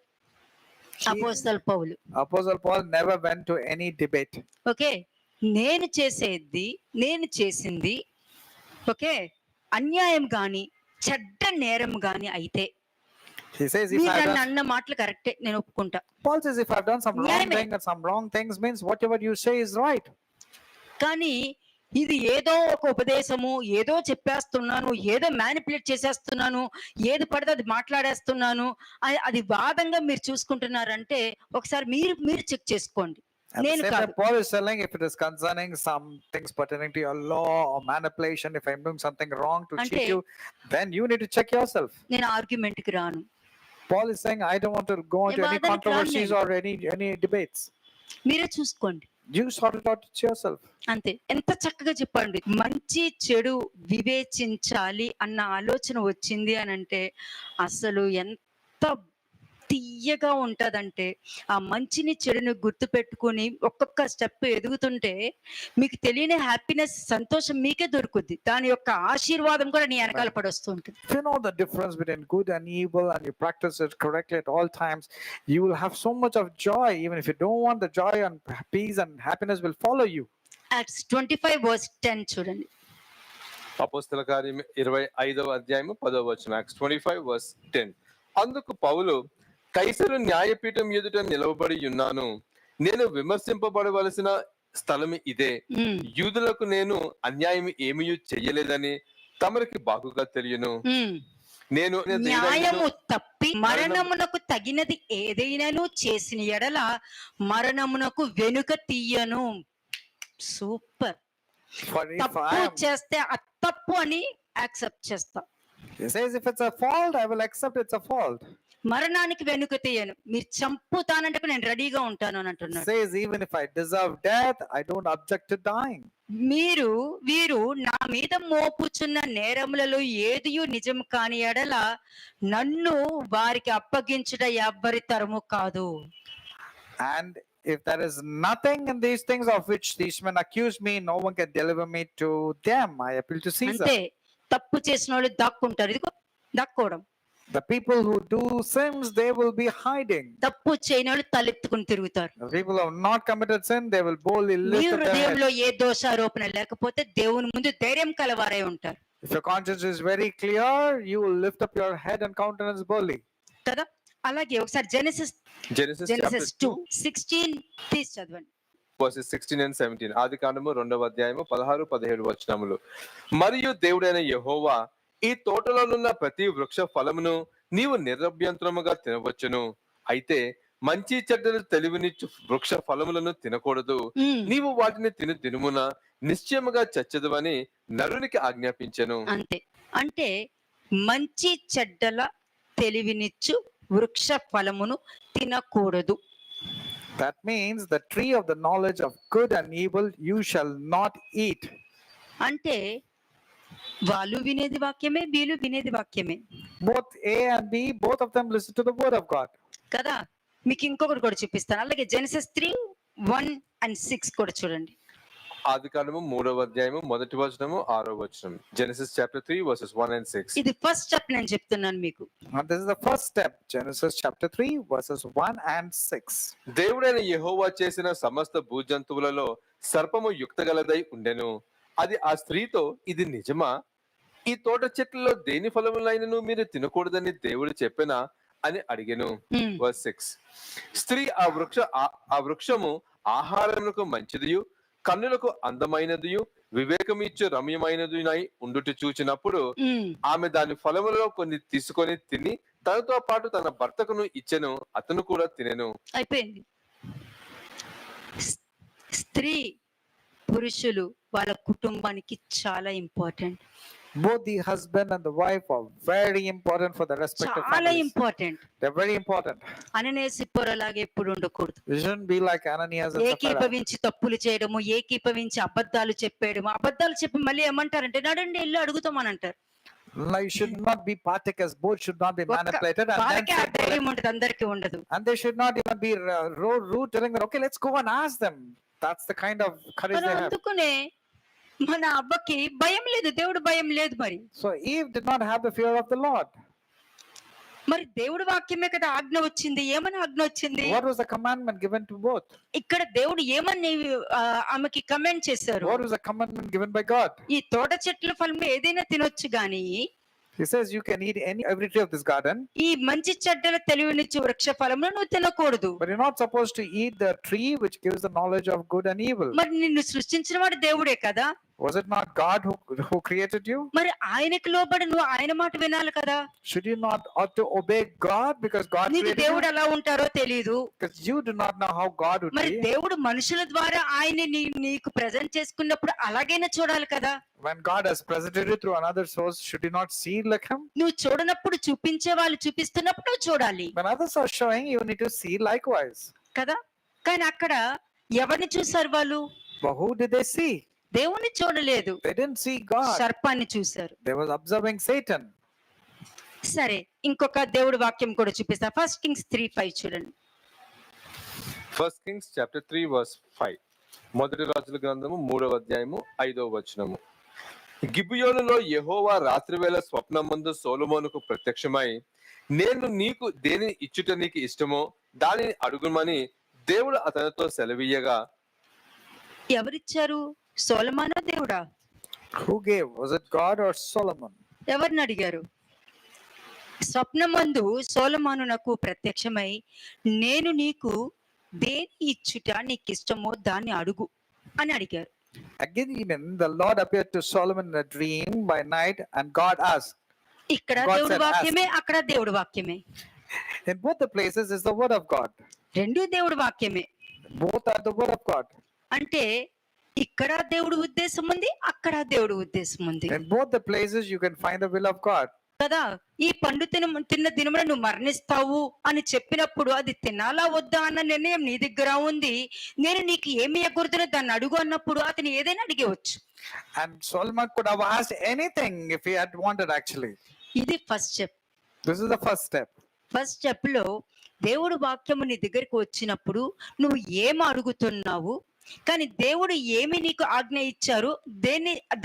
అపోస్తల పౌలు. Apostle Paul never went to any debate. Okay, నేను చేసింది ఓకే అన్యాయం గాని చెడ్డ నేరం గాని అయితే He says, if మీరు I've నన్ను done, అన్న మాటలు కరెక్టే, నేను ఒప్పుకుంటా. Paul says, if I've done some wrong న్యాయమే. thing and some wrong things means whatever you say is right. కానీ ఇది ఏదో ఒక ఉపదేశము, ఏదో చెప్పేస్తున్నాను, ఏదో మ్యానిపులేట్ చేసేస్తున్నాను, ఏది పడితే అది మాట్లాడేస్తున్నాను, అది వాదంగా మీరు చూసుకుంటున్నారంటే ఒకసారి మీరు చెక్ చేసుకోండి. At the నేను same కాదు. time, Paul is telling if it is concerning some things pertaining to your law or manipulation, if I'm doing something wrong to cheat Ante- you, then you need to check yourself. నేను argument కి రాను. Paul is saying, I don't want to go into any వాదనకి రాను controversies నేను. or any debates. మీరే చూసుకోండి You sort it out yourself. అంతే. ఎంత చక్కగా చెప్పండి. మంచి చెడు వివేచించాలి అన్న ఆలోచన వచ్చింది అని అంటే అసలు ఎంత తీయగా ఉంటదంటే ఆ మంచిని చెడుని గుర్తు పెట్టుకుని ఒక్కొక్క స్టెప్ ఎదుగుతుంటే మీకు తెలియని హ్యాపీనెస్, సంతోషం మీకే దొరుకుద్ది. దాని యొక్క ఆశీర్వాదం కూడా నీ వెనకాల పడొస్తూ ఉంటుంది. If you know the difference between good and evil and you practice it correctly at all times, you will have so much of joy. Even if you don't want, the joy and peace and happiness will follow you. Acts 25:10 చూడండి. అపోస్తల కార్యం 25వ అధ్యాయము 10వ వచనం. Acts 25:10. అందుకు పౌలు, కైసరు న్యాయపీఠం ఎదుట నిలవబడి ఉన్నాను, నేను విమర్శింపబడవలసిన స్థలం ఇదే. యూదులకు నేను అన్యాయం ఏమీ చెయ్యలేదని తమరికి బాగుగా తెలియను. నేను న్యాయము తప్పి మరణమునకు తగినది ఏదైనాను చేసిన ఎడల మరణమునకు వెనుక తీయను. సూపర్. For if తప్పు I am, చేస్తే ఆ తప్పు అని యాక్సెప్ట్ చేస్తా. he says, if it's a fault, I will accept it's a fault. మరణానికి వెనుక తీయను. మీరు చంపుతానంటే నేను రెడీగా ఉంటాను అని అంటున్నాడు. Says, even if I deserve death, I don't object to dying. వీరు నా మీద మోపుచున్న నేరములలో ఏదియు నిజం కాని ఎడల నన్ను వారికి అప్పగించుట ఎవ్వరి తరము కాదు. And if there is nothing in these things of which these men accuse me, no one can deliver me to them. I appeal to Caesar. అంతే. తప్పు చేసిన వాళ్ళు దాక్కుంటారు. ఇదిగో దాక్కోవడం. The people who do sins, they will be hiding. తప్పు చేయని వాళ్ళు తలెత్తుకుని తిరుగుతారు. The people who have not committed sin, they will boldly me lift up their head. హృదయంలో ఏ దోషారోపణ లేకపోతే దేవుని ముందు ధైర్యం కలవారై ఉంటారు If your conscience is very clear, you will lift up your head and countenance boldly. కదా. అలాగే ఒకసారి జెనసిస్ Genesis chapter 2:16 తీసి చదవండి. verses 16 and 17. ఆది కాండము 2వ అధ్యాయము 16-17 వచనములు. మరియు దేవుడైన యెహోవా, ఈ తోటలోనున్న ప్రతి వృక్ష ఫలమును నీవు నిరభ్యంతరముగా తినవచ్చును, అయితే మంచి చెడ్డలు తెలివినిచ్చు వృక్ష ఫలములను తినకూడదు. నీవు వాటిని దినమున నిశ్చయముగా చచ్చదువని నరునికి ఆజ్ఞాపించెను. అంతే. అంటే మంచి చెడ్డల తెలివినిచ్చు వృక్ష ఫలమును తినకూడదు. That means the tree of the knowledge of good and evil you shall not eat. అంటే వాళ్ళు వినేది వాక్యమే, వీళ్ళు వినేది వాక్యమే Both A and B, both of them listen to the word of God. కదా. మీకు ఇంకొకటి కూడా చూపిస్తాను. అలాగే జెనసిస్ 3:1-6 కూడా చూడండి. ఆది కాండము 3వ అధ్యాయము 1వ వచనము 6వ వచనం. Genesis chapter 3 verses 1 and 6. ఇది ఫస్ట్ స్టెప్ నేను చెప్తున్నాను మీకు. And this is the first step. Genesis chapter 3 verses 1 and 6. దేవుడైన యెహోవా చేసిన సమస్త భూజంతువులలో సర్పము యుక్తగలదై ఉండెను. అది ఆ స్త్రీతో, ఇది నిజమా? ఈ తోట చెట్లలో దేని ఫలములైనను మీరు తినకూడదని దేవుడు చెప్పెనా అని అడిగెను. Verse 6. స్త్రీ ఆ వృక్షము ఆహారమునకు మంచిదియు కన్నులకు అందమైనదియు వివేకమిచ్చు రమ్యమైనదినై ఉండుట చూచినప్పుడు ఆమె దాని ఫలములలో కొన్ని తీసుకొని తిని తనతో పాటు తన భర్తకును ఇచ్చెను, అతను కూడా తినెను. అయిపోయింది. స్త్రీ పురుషులు వాళ్ళ కుటుంబానికి చాలా important. Both the husband and the wife are very important for the respective చాలా families. Important. They're very important. అననేసిపోరలాగా ఎప్పుడు ఉండకూడదు. We shouldn't be like Ananias and Sapphira. ఏకీభవించి తప్పులు చేయడము, ఏకీభవించి అబద్ధాలు చెప్పేయడము. అబద్ధాలు చెప్పి మళ్ళీ ఏమంటారంటే నడండి ఇల్లు అడుగుతామని అంటారు. No, you should not be partakers. Both should not be manipulated. And, వాళ్ళకే ఆ ధైర్యం ఉంటుంది, అందరికీ ఉండదు. and they should not even be rude, telling them, okay, let's go and ask them. That's the kind of courage మరి they have. అందుకునే మన అబ్బకి భయం లేదు, దేవుడు భయం లేదు. మరి So Eve did not have the fear of the Lord. మరి దేవుడి వాక్యమే కదా ఆజ్ఞ వచ్చింది. ఏమని ఆజ్ఞ వచ్చింది? What was the commandment given to both? ఇక్కడ దేవుడు ఏమని ఆమెకి కమెంట్ చేశారు? What was the commandment given by God? ఈ తోట చెట్ల ఫలం ఏదైనా తినొచ్చు గాని He says you can eat every tree of this garden, ఈ మంచి చెడ్డల తెలివినిచ్చు వృక్ష ఫలమును నువ్వు తినకూడదు. but you're not supposed to eat the tree which gives the knowledge of good and evil. మరి నిన్ను సృష్టించిన వాడు దేవుడే కదా. Was it not God who created you? మరి ఆయనకి లోబడి నువ్వు ఆయన మాట వినాలి కదా. Should you not ought to obey God because God నీకు created you? దేవుడు ఎలా ఉంటారో తెలియదు. Because you do not know how God would మరి be. దేవుడు మనుషుల ద్వారా ఆయన్ని నీకు ప్రజెంట్ చేసుకున్నప్పుడు అలాగైనా చూడాలి కదా. When God has presented you through another source, should you not see like Him? నువ్వు చూడనప్పుడు చూపించే వాళ్ళు చూపిస్తున్నప్పుడు నువ్వు చూడాలి When others are showing, you need to see likewise. కదా. కానీ అక్కడ ఎవరిని చూసారు వాళ్ళు? But who did they see? దేవుణ్ణి చూడలేదు, They didn't see God. సర్పాన్ని చూశారు. They was observing Satan. సరే, ఇంకొక దేవుడి వాక్యం కూడా చూపిస్తా. ఫస్ట్ కింగ్స్ 3:5 చూడండి. 1 Kings chapter 3 verse 5. మొదటి రాజుల గ్రంథము 3వ అధ్యాయము 5వ వచనము. గిబియోనులో యెహోవా రాత్రివేళ స్వప్నమందు సొలొమోనుకు ప్రత్యక్షమై, నేను నీకు దేనిని ఇచ్చుట నీకు ఇష్టమో దానిని అడుగుమని దేవుడు అతనితో సెలవీయగా, ఎవరిచ్చారు? సొలొమోనా దేవుడా? Who gave? Was it God or Solomon? ఎవరిని అడిగారు? స్వప్నమందు సొలొమోనునకు ప్రత్యక్షమై, నేను నీకు దేని ఇచ్చుట నీకు ఇష్టమో దాన్ని అడుగు అని అడిగారు. Again, the Lord appeared to Solomon in a dream by night, and God asked. ఇక్కడ God దేవుడి said, వాక్యమే, అక్కడ దేవుడి వాక్యమే. In both the places is the word of God. రెండు దేవుడి వాక్యమే. Both are the word of God. అంటే ఇక్కడ దేవుడి ఉద్దేశం ఉంది, అక్కడ దేవుడి ఉద్దేశం ఉంది In both the places, you can find the will of God. కదా. ఈ పండు తిన్న దినమున నువ్వు మరణిస్తావు అని చెప్పినప్పుడు అది తినాలా వద్దా అన్న నిర్ణయం నీ దగ్గర ఉంది. నేను నీకు ఏమి ఎగురుతున్నా దాన్ని అడుగు అన్నప్పుడు అతను ఏదైనా అడిగవచ్చు. And Solomon could have asked anything if he had wanted, actually. ఇది first step. This is the first step. First step లో దేవుడు వాక్యము నీ దగ్గరికి వచ్చినప్పుడు నువ్వు ఏమి అడుగుతున్నావు, కానీ దేవుడు ఏమి నీకు ఆజ్ఞ ఇచ్చారు,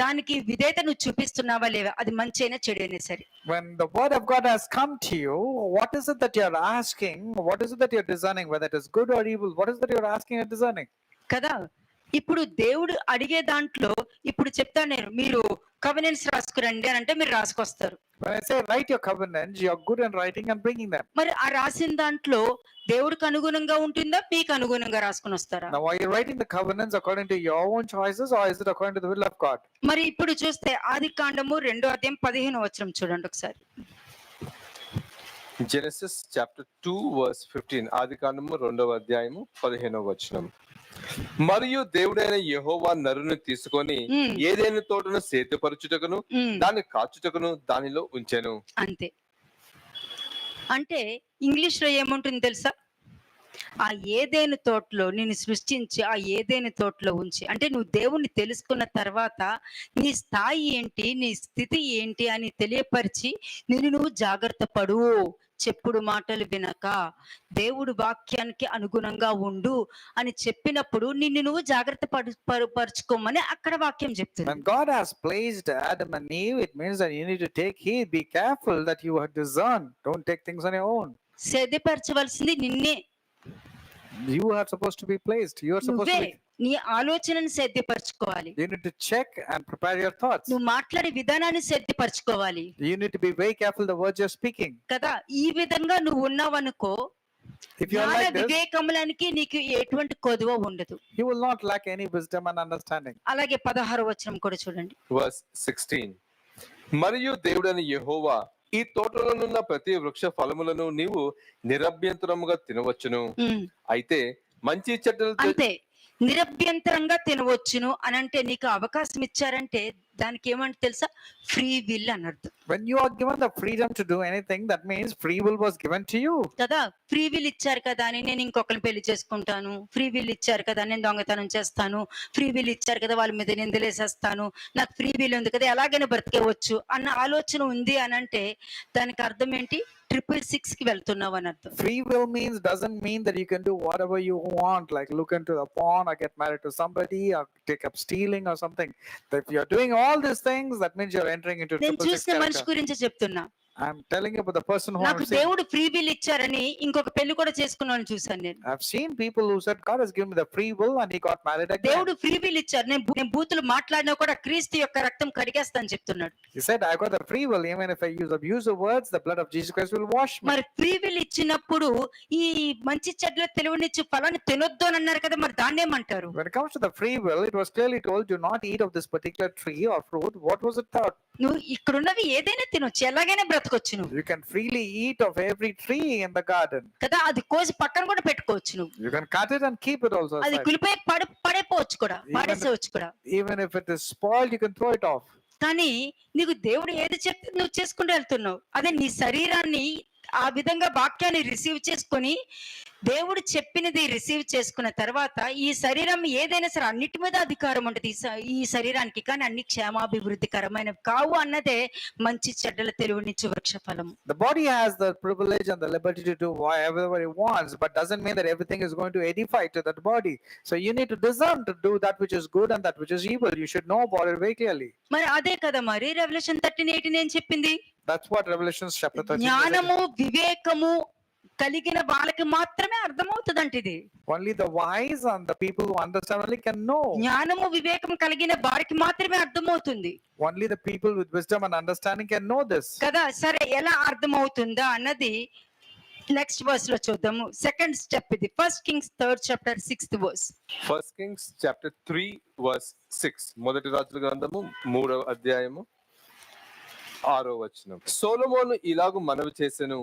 దానికి విధేయత నువ్వు చూపిస్తున్నావా లేవా, అది మంచి అయినా చెడు అయినా సరే. When the word of God has come to you, what is it that you're asking? What is it that you're discerning? Whether it is good or evil, what is it that you're asking and discerning? కదా. ఇప్పుడు దేవుడు అడిగే దాంట్లో ఇప్పుడు చెప్తాను నేను, మీరు కవెనెంట్స్ రాసుకురండి అని అంటే మీరు రాసుకొస్తారు. When I say write your covenants, you're good in writing and bringing them. మరి ఆ రాసిన దాంట్లో దేవుడికి అనుగుణంగా ఉంటుందా, మీకు అనుగుణంగా రాసుకుని వస్తారా? Now, are you writing the covenants according to your own choices, or is it according to the will of God? మరి ఇప్పుడు చూస్తే ఆదికాండము 2వ అధ్యాయం 15వ వచనం చూడండి ఒకసారి. Genesis chapter 2 verse 15. ఆదికాండము 2వ అధ్యాయము 15వ వచనం. మరియు దేవుడైన యెహోవా నరుని తీసుకొని ఏదైనా తోటను సేద్యపరచుటకును దాన్ని కాచుటకును దానిలో ఉంచెను. అంతే. అంటే ఇంగ్లీష్ లో ఏముంటుంది తెలుసా? ఆ ఏదైనా తోటలో నిన్ను సృష్టించి ఆ ఏదైనా తోటలో ఉంచి, అంటే నువ్వు దేవుణ్ణి తెలుసుకున్న తర్వాత నీ స్థాయి ఏంటి, నీ స్థితి ఏంటి అని తెలియపరిచి నిన్ను నువ్వు జాగ్రత్త పడు, చెప్పుడు మాటలు వినక దేవుడు వాక్యానికి అనుగుణంగా ఉండు అని చెప్పినప్పుడు నిన్ను నువ్వు జాగ్రత్త పరుచుకోమని అక్కడ వాక్యం చెప్తుంది. When God has placed Adam and Eve, it means that you need to take heed, be careful that you are discerned. Don't take things on your own. సేద్యపరచవలసింది నిన్నే. You are supposed to be placed. You are supposed to నువ్వే be. నీ ఆలోచనను సేద్యపరచుకోవాలి. You need to check and prepare your thoughts. నువ్వు మాట్లాడే విధానాన్ని సేద్యపరచుకోవాలి. You need to be very careful the words you're speaking. కదా. ఈ విధంగా నువ్వు ఉన్నావనుకో, If you are జ్ఞాన like this, వివేకములనికి నీకు ఎటువంటి కొదువ ఉండదు. you will not lack any wisdom and understanding. అలాగే 16వ వచనం కూడా చూడండి. Verse 16. మరియు దేవుడైన యెహోవా, ఈ తోటలోనున్న ప్రతి వృక్ష ఫలములను నీవు నిరభ్యంతరముగా తినవచ్చును. అయితే మంచి చెడ్డలు అంతే, నిరభ్యంతరంగా తినవచ్చును అని అంటే నీకు అవకాశం ఇచ్చారంటే దానికి ఏమంటే తెలుసా? ఫ్రీ విల్ అని అర్థం. When you are given the freedom to do anything, that means free will was given to you. కదా. ఫ్రీ విల్ ఇచ్చారు కదా అని నేను ఇంకొకరిని పెళ్లి చేసుకుంటాను, ఫ్రీ విల్ ఇచ్చారు కదా నేను దొంగతనం చేస్తాను, ఫ్రీ విల్ ఇచ్చారు కదా వాళ్ళ మీద నిందలేసేస్తాను, నాకు ఫ్రీ విల్ ఉంది కదా ఎలాగైనా బ్రతికేవచ్చు అన్న ఆలోచన ఉంది అని అంటే దానికి అర్థం ఏంటి? 666 కి వెళ్తున్నావు అని అర్థం. Free will doesn't mean that you can do whatever you want, like look into the porn or get married to somebody or take up stealing or something. If you're doing all these things, that means you're entering into నేను 666 చూసిన మనిషి character. గురించి చెప్తున్నా. I'm telling you about the person who నాకు I've seen. దేవుడు free will ఇచ్చారని ఇంకొక పెళ్లి కూడా చేసుకున్న వాళ్ళని చూశాను నేను. I've seen people who said God has given me the free will and he got married again. దేవుడు ఫ్రీ విల్ ఇచ్చారు. నేను బూతులు మాట్లాడినా కూడా క్రీస్తు యొక్క రక్తం కడిగేస్తాను చెప్తున్నాడు. He said, I got the free will. Even if I abuse the words, the blood of Jesus Christ will wash me. మరి ఫ్రీ విల్ ఇచ్చినప్పుడు ఈ మంచి చెడ్ల తెలివినిచ్చి ఫలాన్ని తినొద్దు అని అన్నారు కదా, మరి దాన్ని ఏమంటారు? When it comes to the free will, it was clearly told, do not eat of this particular tree or fruit. What was it thought? నువ్వు ఇక్కడున్నవి ఏదైనా తినొచ్చు, ఎలాగైనా బ్రతకొచ్చు నువ్వు You can freely eat of every tree in the garden. కదా. అది కోసి పక్కన కూడా పెట్టుకోవచ్చు నువ్వు. You can cut it and keep it also అది aside. కులిపోయి పడైపోవచ్చు కూడా, పాడేసేవచ్చు కూడా. Even if it is spoiled, you can throw it off. కానీ నీకు దేవుడు ఏది చెప్తే నువ్వు చేసుకుంటూ వెళ్తున్నావు. అదే నీ శరీరాన్ని ఆ విధంగా వాక్యాన్ని రిసీవ్ చేసుకొని దేవుడు చెప్పినది రిసీవ్ చేసుకున్న తర్వాత ఈ శరీరం ఏదైనా సరే అన్నిటి మీద అధికారం ఉంటుంది ఈ శరీరానికి. కానీ అన్ని క్షేమాభివృద్ధికరమైనవి కావు అన్నదే మంచి చెడ్డల తెలివినిచ్చు వృక్ష ఫలము. The body has the privilege and the liberty to do whatever it wants, but doesn't mean that everything is going to edify to that body. So you need to discern to do that which is good and that which is evil. You should know about it very clearly. మరి అదే కదా మరి revolution 13:18 ఏం చెప్పింది? That's what Revelation chapter 13 జ్ఞానము వివేకము కలిగిన వాళ్ళకి మాత్రమే అర్థమవుతుందంట ఇది. Only the wise and the people who understand only can know. జ్ఞానము వివేకం కలిగిన వారికి మాత్రమే అర్థమవుతుంది Only the people with wisdom and understanding can know this. కదా. సరే, ఎలా అర్థమవుతుందా అన్నది నెక్స్ట్ వర్స్ లో చూద్దాము. సెకండ్ స్టెప్ ఇది. 1 Kings 3rd chapter 6th verse. 1 Kings chapter 3 verse 6. మొదటి రాజుల గ్రంథము 3వ అధ్యాయము 6వ వచనం. సొలొమోను ఇలాగు మనవి చేసెను,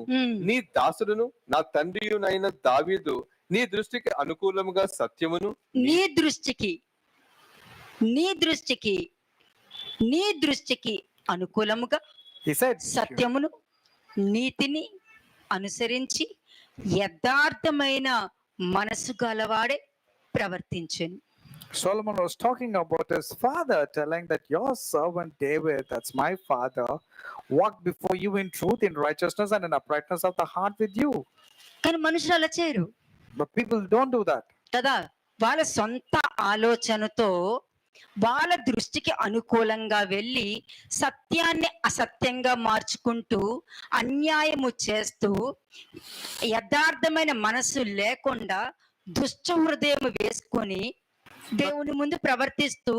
నీ దాసుడును నా తండ్రియునైన దావీదు నీ దృష్టికి అనుకూలముగా సత్యమును నీ దృష్టికి అనుకూలముగా He said, సత్యమును నీతిని అనుసరించి యథార్థమైన మనసు గలవాడే ప్రవర్తించెను. Solomon was talking about his father, telling that your servant David, that's my father, walked before you in truth, in righteousness, and in uprightness of the heart with you. కానీ మనుషులు అలా చేయరు But people don't do that. కదా. వాళ్ళ సొంత ఆలోచనతో వాళ్ళ దృష్టికి అనుకూలంగా వెళ్ళి సత్యాన్ని అసత్యంగా మార్చుకుంటూ అన్యాయము చేస్తూ యథార్థమైన మనసు లేకుండా దుష్ట హృదయం వేసుకొని దేవుని ముందు ప్రవర్తిస్తూ,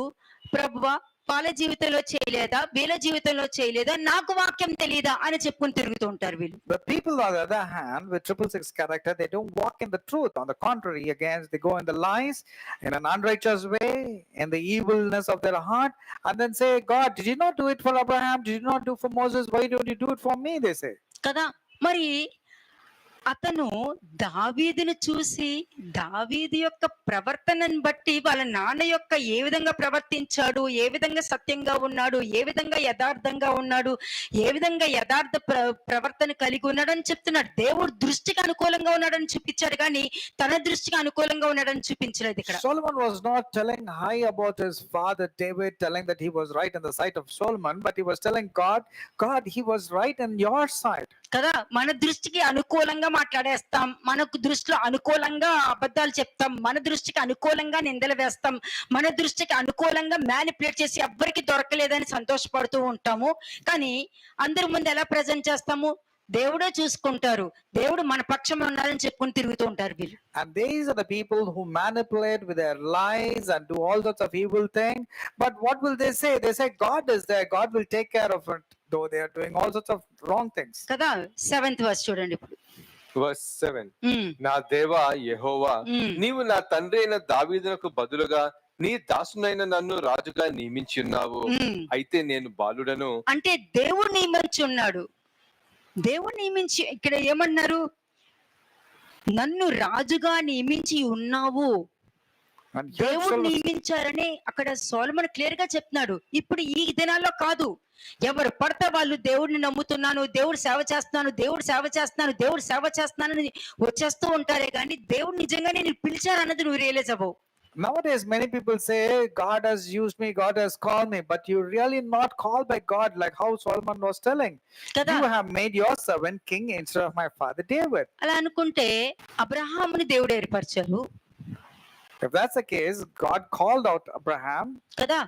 ప్రభువా వాళ్ళ జీవితంలో చేయలేదా, వీళ్ళ జీవితంలో చేయలేదా, నాకు వాక్యం తెలియదా అని చెప్పుకుని తిరుగుతూ ఉంటారు వీళ్ళు. The people on the other hand with 666 character, they don't walk in the truth. On the contrary, against they go in the lies, in an unrighteous way, in the evilness of their heart, and then say, God, did you not do it for Abraham? Did you not do for Moses? Why don't you do it for me? They say. కదా. మరి అతను దావీదును చూసి దావీదు యొక్క ప్రవర్తనను బట్టి వాళ్ళ నాన్న యొక్క ఏ విధంగా ప్రవర్తించాడు, ఏ విధంగా సత్యంగా ఉన్నాడు, ఏ విధంగా యథార్థంగా ఉన్నాడు, ఏ విధంగా యథార్థ ప్రవర్తన కలిగి ఉన్నాడని చెప్తున్నాడు. దేవుడు దృష్టికి అనుకూలంగా ఉన్నాడని చూపించాడు, కానీ తన దృష్టికి అనుకూలంగా ఉన్నాడని చూపించలేదు ఇక్కడ. Solomon was not telling high about his father David, telling that he was right in the sight of Solomon, but he was telling God, he was right in your sight. కదా. మన దృష్టికి అనుకూలంగా మాట్లాడేస్తాం, మనకు దృష్టిలో అనుకూలంగా అబద్ధాలు చెప్తాం, మన దృష్టికి అనుకూలంగా నిందలు వేస్తాం, మన దృష్టికి అనుకూలంగా మ్యానిపులేట్ చేసి ఎవ్వరికి దొరకలేదని సంతోషపడుతూ ఉంటాము. కానీ అందరి ముందు ఎలా ప్రజెంట్ చేస్తాము? దేవుడే చూసుకుంటారు, దేవుడు మన పక్షం ఉన్నారని చెప్పుకొని తిరుగుతూ ఉంటారు వీళ్ళు. And these are the people who manipulate with their lies and do all sorts of evil things. But what will they say? They say God is there, God will take care of it, though they are doing all sorts of wrong things. కదా. 7th verse చూడండి ఇప్పుడు. verse 7. నా దేవా యెహోవా, నీవు నా తండ్రి అయిన దావీదునకు బదులుగా నీ దాసునైన నన్ను రాజుగా నియమించి ఉన్నావు. అయితే నేను బాలుడను. అంటే దేవుడు నియమించి ఉన్నాడు. దేవుడు నియమించి ఇక్కడ ఏమన్నారు? నన్ను రాజుగా నియమించి ఉన్నావు. దేవుడు నియమించారని అక్కడ సొలొమోను క్లియర్ గా చెప్తున్నాడు. ఇప్పుడు ఈ దినాల్లో కాదు, ఎవరు పడితే వాళ్ళు దేవుడిని నమ్ముతున్నాను, దేవుడు సేవ చేస్తున్నాను, దేవుడు సేవ చేస్తున్నాను, దేవుడు సేవ చేస్తున్నాను వచ్చేస్తూ ఉంటారే కానీ దేవుడు నిజంగానే నేను పిలిచారు అన్నది నువ్వు రియలైజ్ అవ్వవు. Nowadays, many people say, God has used me, God has called me, but you're really not called by God, like how Solomon was telling. You have made your servant king instead of my father David. అలా అనుకుంటే అబ్రహాముని దేవుడు ఏర్పరిచారు. If that's the case, God called out Abraham. కదా.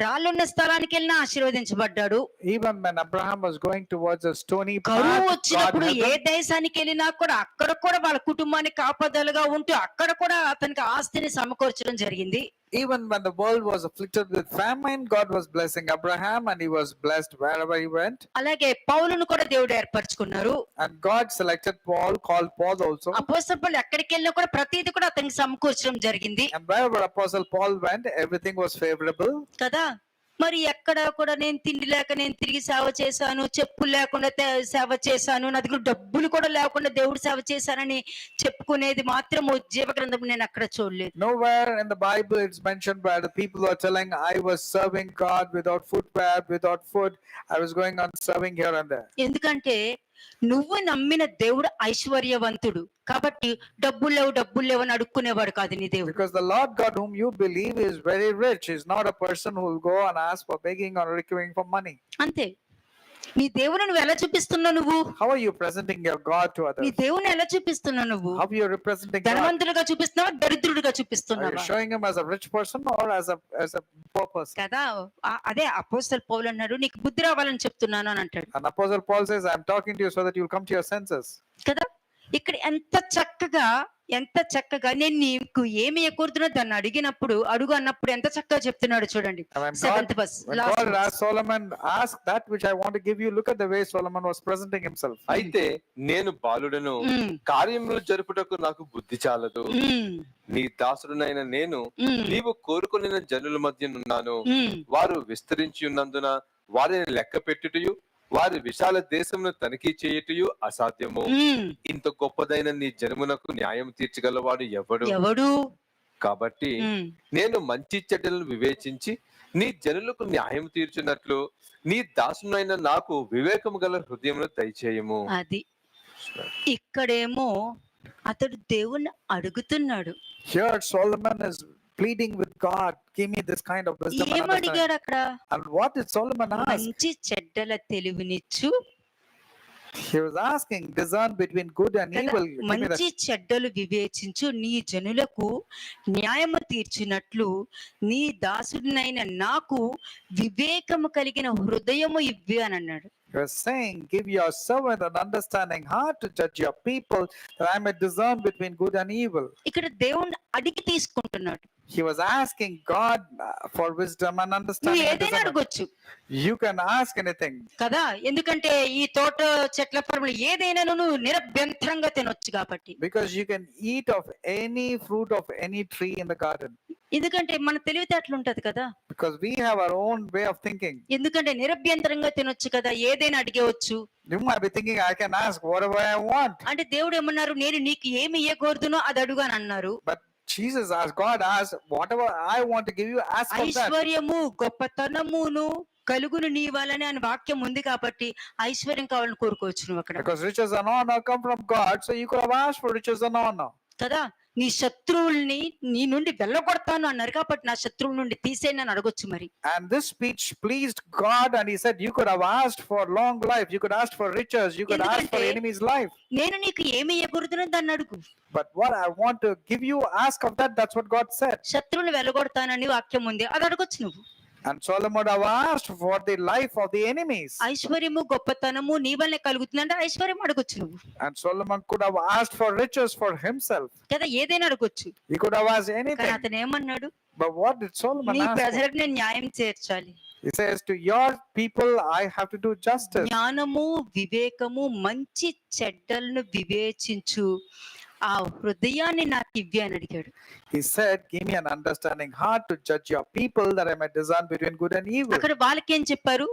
రాళ్ళున్న స్థలానికి వెళ్ళినా ఆశీర్వదించబడ్డాడు. Even when Abraham was going towards a stony కరువు path, God వచ్చినప్పుడు helped ఏ him. దేశానికి వెళ్ళినా కూడా అక్కడ కూడా వాళ్ళ కుటుంబానికి కాపదలుగా ఉంటూ అక్కడ కూడా అతనికి ఆస్తిని సమకూర్చడం జరిగింది. Even when the world was afflicted with famine, God was blessing Abraham and he was blessed wherever he went. అలాగే పౌలును కూడా దేవుడు ఏర్పరచుకున్నారు. And God selected Paul, called Paul also. అపోస్తలులు పౌలు ఎక్కడికి వెళ్ళినా కూడా ప్రతిదీ కూడా అతనికి సమకూర్చడం జరిగింది And wherever Apostle Paul went, everything was favorable. కదా. మరి ఎక్కడ కూడా నేను తిండి లేక నేను తిరిగి సేవ చేశాను, చెప్పులు లేకుండా సేవ చేశాను, నా దగ్గర డబ్బులు కూడా లేకుండా దేవుడు సేవ చేశానని చెప్పుకునేది మాత్రం జీవ గ్రంథం నేను అక్కడ చూడలేదు. Nowhere in the Bible it's mentioned where the people are telling, I was serving God without footwear, without food. I was going on serving here and there. ఎందుకంటే నువ్వు నమ్మిన దేవుడు ఐశ్వర్యవంతుడు కాబట్టి డబ్బులు లేవు అని అడుక్కునేవాడు కాదు నీ దేవుడు. Because the Lord God whom you believe is very rich. He's not a person who will go and ask for begging or requiring for money. అంతే. నీ దేవుని నువ్వు ఎలా చూపిస్తున్నావు? నువ్వు How are you presenting your God to నీ others? దేవుని ఎలా చూపిస్తున్నావు? నువ్వు How are you representing God? ధనవంతుడిగా చూపిస్తున్నావా, దరిద్రుడిగా Are చూపిస్తున్నావా? you showing him as a rich person or as a poor person? కదా. అదే అపోస్తలుడు పౌలు అన్నాడు, నీకు బుద్ధి రావాలని చెప్తున్నాను అని అంటాడు And Apostle Paul says, I'm talking to you so that you'll come to your senses. కదా. ఇక్కడ ఎంత చక్కగా నేను నీకు ఏమి ఎకూరుతున్నా దాన్ని అడిగినప్పుడు అడుగు అన్నప్పుడు ఎంత చక్కగా చెప్తున్నాడు చూడండి. And when seventh God, bus when God asked Solomon, ask that which I want to give you, look at the way Solomon was presenting himself. అయితే నేను బాలుడను, కార్యములు జరుపుటకు నాకు బుద్ధి చాలదు. నీ దాసుడునైన నేను నీవు కోరుకొనిన జనుల మధ్య నున్నాను. వారు విస్తరించి ఉన్నందున వారిని లెక్క పెట్టుటయు వారి విశాల దేశమును తనిఖీ చేయుటయు అసాధ్యము. ఇంత గొప్పదైన నీ జనమునకు న్యాయం తీర్చగలవాడు ఎవడు? కాబట్టి నేను మంచి చెడ్డలను వివేచించి నీ జనులకు న్యాయం తీర్చున్నట్లు నీ దాసునైన నాకు వివేకము గల హృదయమును దయచేయము. అది ఇక్కడేమో అతడు దేవుణ్ణి అడుగుతున్నాడు. Here Solomon is pleading with God, give me this kind of wisdom and understanding. ఏమడిగాడు అక్కడ? And what did Solomon ask? మంచి చెడ్డల తెలివినిచ్చు. He was asking, discern between good and evil. Give me that. మంచి చెడ్డలు వివేచించు, నీ జనులకు న్యాయము తీర్చినట్లు నీ దాసుడినైన నాకు వివేకము కలిగిన హృదయము ఇవ్వి అని అన్నాడు. He was saying, give your servant an understanding heart to judge your people, that I may discern between good and evil. ఇక్కడ దేవుణ్ణి అడిగి తీసుకుంటున్నాడు. He was asking God for wisdom and నువ్వు understanding. And ఏదైనా discernment. అడగొచ్చు You can ask anything. కదా. ఎందుకంటే ఈ తోట చెట్ల ఫలములు ఏదైనా నువ్వు నిరభ్యంతరంగా తినొచ్చు కాబట్టి. Because you can eat of any fruit of any tree in the garden. ఎందుకంటే మన తెలివితేటలు ఉంటది కదా. Because we have our own way of thinking. ఎందుకంటే నిరభ్యంతరంగా తినొచ్చు కదా, ఏదైనా అడిగేవచ్చు. You might be thinking, I can ask whatever I want. అంటే దేవుడు ఏమన్నారు, నేను నీకు ఏమి ఇయ్యకూడదునో అది అడుగు అని అన్నారు. But Jesus asked, God asked, whatever I want to give you, ask for that. ఐశ్వర్యము గొప్పతనమును కలుగును నీ వలనే అని వాక్యం ఉంది కాబట్టి ఐశ్వర్యం కావాలని కోరుకోవచ్చు నువ్వు అక్కడ Because riches and honor come from God, so you could have asked for riches and honor. కదా. నీ శత్రువుల్ని నీ నుండి వెళ్ళగొడతాను అన్నారు కాబట్టి నా శత్రువుల నుండి తీసేయని అని అడగొచ్చు మరి. And this speech pleased God, and he said, you could have asked for long life, you could ask for riches, you could ask for enemy's life. నేను నీకు ఏమి ఇవ్వకూడదు దాన్ని అడుగు. But what I want to give you, ask of that. That's what God said. శత్రువులు వెళ్ళగొడతానని వాక్యం ఉంది, అది అడగొచ్చు నువ్వు. And Solomon would have asked for the life of the enemies. ఐశ్వర్యము గొప్పతనము నీ వల్లే కలుగుతుందంటే ఐశ్వర్యం అడగొచ్చు నువ్వు. And Solomon could have asked for riches for himself. కదా, ఏదైనా అడగొచ్చు. He could have asked కానీ anything. అతను ఏమన్నాడు, But what did Solomon నీ ask for? ప్రజలకు నేను న్యాయం చేర్చాలి. He says, to your people I have to do justice. జ్ఞానము వివేకము మంచి చెడ్డలను వివేచించు ఆ హృదయాన్ని నాకు ఇవ్వి అని అడిగాడు. He said, give me an understanding heart to judge your people, that I may discern between good and evil. అక్కడ వాళ్ళకేం చెప్పారు,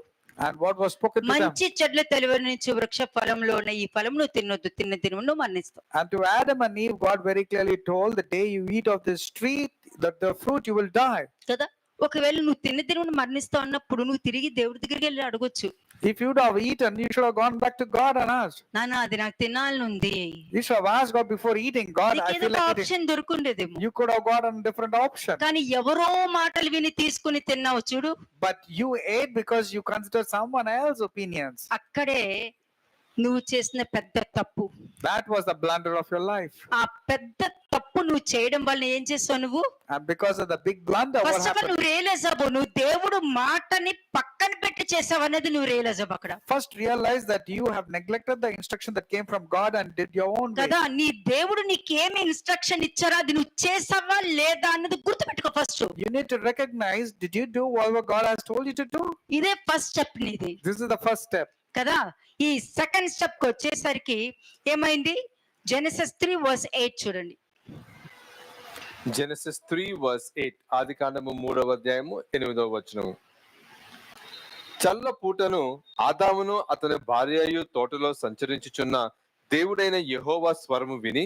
And what was spoken to them? మంచి చెడ్ల తెలివనిచ్చు వృక్ష ఫలంలో ఉన్న ఈ ఫలం నువ్వు తినొద్దు, తిన్న తినవు మరణిస్తావు. And to Adam and Eve, God very clearly told, the day you eat of this tree, that the fruit you will die. కదా. ఒకవేళ నువ్వు తినవును మరణిస్తావు అన్నప్పుడు నువ్వు తిరిగి దేవుడి దగ్గరికి వెళ్ళి అడగొచ్చు. If you'd have eaten, you should have gone back to God and asked. నాన్న అది నాకు తినాలనుంది. You should have asked God before eating. God, I feel like eating. Option దొరుకుండేదేమో. You could have gotten a different option. కానీ ఎవరో మాటలు విని తీసుకుని తిన్నావు చూడు. But you ate because you considered someone else's opinions. అక్కడే నువ్వు చేసిన పెద్ద తప్పు. That was the blunder of your life. ఆ పెద్ద తప్పు నువ్వు చేయడం వల్ల ఏం చేసావు నువ్వు? And because of the big blunder, what first of all happened? నువ్వు రియలైజ్ అవ్వు, నువ్వు దేవుడు మాటని పక్కన పెట్టి చేసావు అనేది నువ్వు రియలైజ్ అవ్వు అక్కడ. First realize that you have neglected the instruction that came from God and did your own way. కదా, నీ దేవుడు నీకేమి ఇన్స్ట్రక్షన్ ఇచ్చారో అది నువ్వు చేసావా లేదా అన్నది గుర్తుపెట్టుకో first. You need to recognize, did you do whatever God has told you to do? ఇదే ఫస్ట్ స్టెప్ నీది This is the first step. కదా. ఈ సెకండ్ స్టెప్ కి వచ్చేసరికి ఏమైంది? జెనసిస్ 3:8 చూడండి. జెనసిస్ 3:8 ఆది కాండము 3:8 చల్ల పూటను ఆదామును అతని భార్యయు తోటలో సంచరించుచున్న దేవుడైన యెహోవా స్వరము విని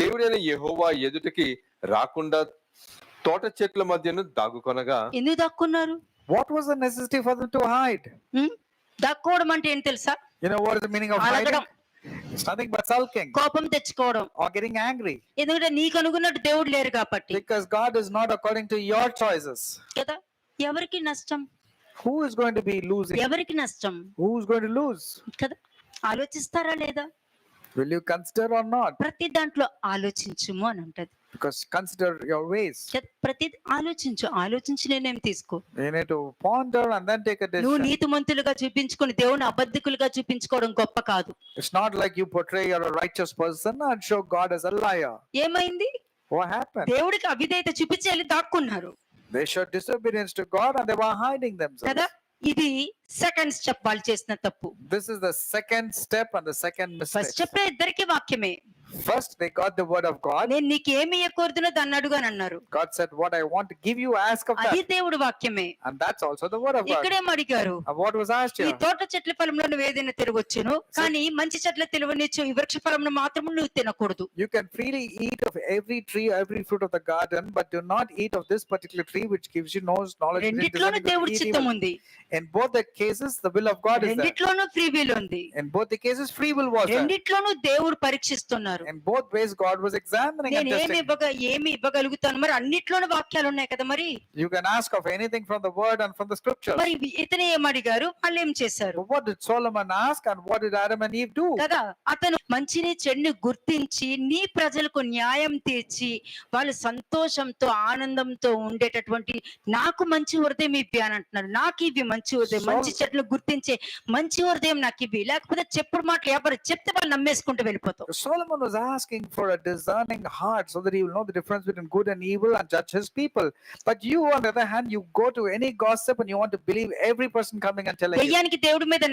దేవుడైన యెహోవా ఎదుటికి రాకుండా తోట చెట్ల మధ్యను దాగుకొనగా. ఎందుకు దాక్కున్నారు? What was the necessity for them to hide? దాక్కోవడం అంటే ఏం తెలుసా? You know what is the meaning of hiding? అలగడం, It's nothing but sulking కోపం తెచ్చుకోవడం. or getting angry. ఎందుకంటే నీకు అనుకున్నట్టు దేవుడు లేరు కాబట్టి Because God is not according to your choices. కదా. ఎవరికి నష్టం? Who is going to be losing? ఎవరికి నష్టం Who is going to lose? కదా. ఆలోచిస్తారా లేదా? Will you consider or not? ప్రతి దాంట్లో ఆలోచించుము అని ఉంటది. Because consider your ways. ప్రతి ఆలోచించి నిర్ణయం తీసుకో. You need to ponder and then take a నువ్వు decision. నీతిమంతులుగా చూపించుకొని దేవుని అబద్ధికులుగా చూపించుకోవడం గొప్ప కాదు. It's not like you portray you're a righteous person and show God as a liar. ఏమైంది? What happened? దేవుడికి అవిధేయత చూపించి వెళ్ళి దాక్కున్నారు They showed disobedience to God and they were hiding themselves. కదా. ఇది సెకండ్ స్టెప్ వాళ్ళు చేసిన తప్పు. This is the second step and the second first mistake. Step ఇద్దరికి వాక్యమే. First, they got the word of God. నేను నీకేమి ఇవ్వకూడదునో దాన్ని అడుగు అని అన్నారు. God said, what I want to give you, ask of అది that. దేవుడు వాక్యమే. And that's also the word of God. ఇక్కడేం అడిగారు? And what was asked ఈ here? తోట చెట్ల ఫలంలో నువ్వు ఏదైనా తినవచ్చును, కానీ మంచి చెట్ల తెలివనిచ్చు ఈ వృక్ష ఫలంను మాత్రం నువ్వు తినకూడదు. You can freely eat of every tree, every fruit of the garden, but do not eat of this particular tree which gives you knowledge and రెండిట్లోనూ discerning దేవుడి good and చిత్తం evil. ఉంది. In both the cases, the will of God is there. రెండిట్లోనూ free will ఉంది. In both the cases, free will was there. రెండిట్లోనూ దేవుడు పరీక్షిస్తున్నారు. In both ways, God was examining and నేను testing. ఏమి ఇవ్వగలుగుతాను? మరి అన్నిట్లోనూ వాక్యాలు ఉన్నాయి కదా. మరి You can ask of anything from the word and from the scriptures. మరి ఇతను ఏం అడిగారు, వాళ్ళు ఏం చేశారు But what did Solomon ask and what did Adam and Eve do? కదా. అతను మంచిని చెడుని గుర్తించి నీ ప్రజలకు న్యాయం తీర్చి వాళ్ళు సంతోషంతో ఆనందంతో ఉండేటటువంటి నాకు మంచి హృదయం ఇవ్వి అని అంటున్నారు. నాకు ఇవి మంచి హృదయం, మంచి చెడులు గుర్తించే మంచి హృదయం నాకు ఇవి. లేకపోతే చెప్పుడు మాటలు ఎవరు చెప్తే వాళ్ళు నమ్మేసుకుంటూ వెళ్ళిపోతాం. Solomon was asking for a discerning heart so that he will know the difference between good and evil and judge his people. But you, on the other hand, you go to any gossip and you want to believe every person coming and telling you. దెయ్యానికి దేవుడి మీద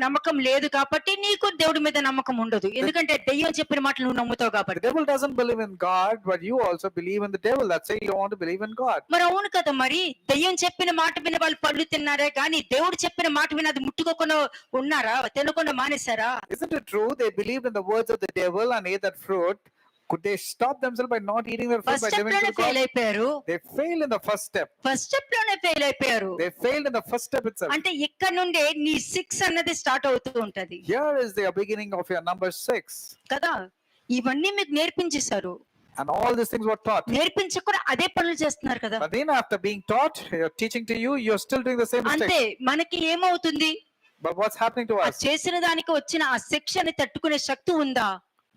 నమ్మకం లేదు కాబట్టి నీకు దేవుడి మీద నమ్మకం ఉండదు. ఎందుకంటే దెయ్యం చెప్పిన మాటలు నువ్వు నమ్ముతావు The కాబట్టి. devil doesn't believe in God, but you also believe in the devil. That's why you don't want to believe in God. మరి అవును కదా. మరి దెయ్యం చెప్పిన మాట విని వాళ్ళు పళ్ళు తిన్నారే కానీ దేవుడు చెప్పిన మాట విని అది ముట్టుకోకుండా ఉన్నారా? తినకుండా మానేశారా? Isn't it true? They believed in the words of the devil and ate that fruit. Could they stop themselves by not eating their fruit first by step living లోనే to ఫెయిల్ God? అయిపోయారు. They failed in the first step. First step లోనే fail అయిపోయారు. They failed in the first step itself. అంటే ఇక్కడ నుండే నీ 6 అన్నది start అవుతూ ఉంటది Here is the beginning of your number 6. కదా. ఇవన్నీ మీకు నేర్పించేశారు. And all these things were taught. నేర్పించకుండా అదే పనులు చేస్తున్నారు కదా. But then after being taught, you're teaching to you, you're still doing the same అంతే. mistake. మనకి ఏమవుతుంది? But what's happening to ఆ us? చేసిన దానికి వచ్చిన ఆ శిక్షని తట్టుకునే శక్తి ఉందా?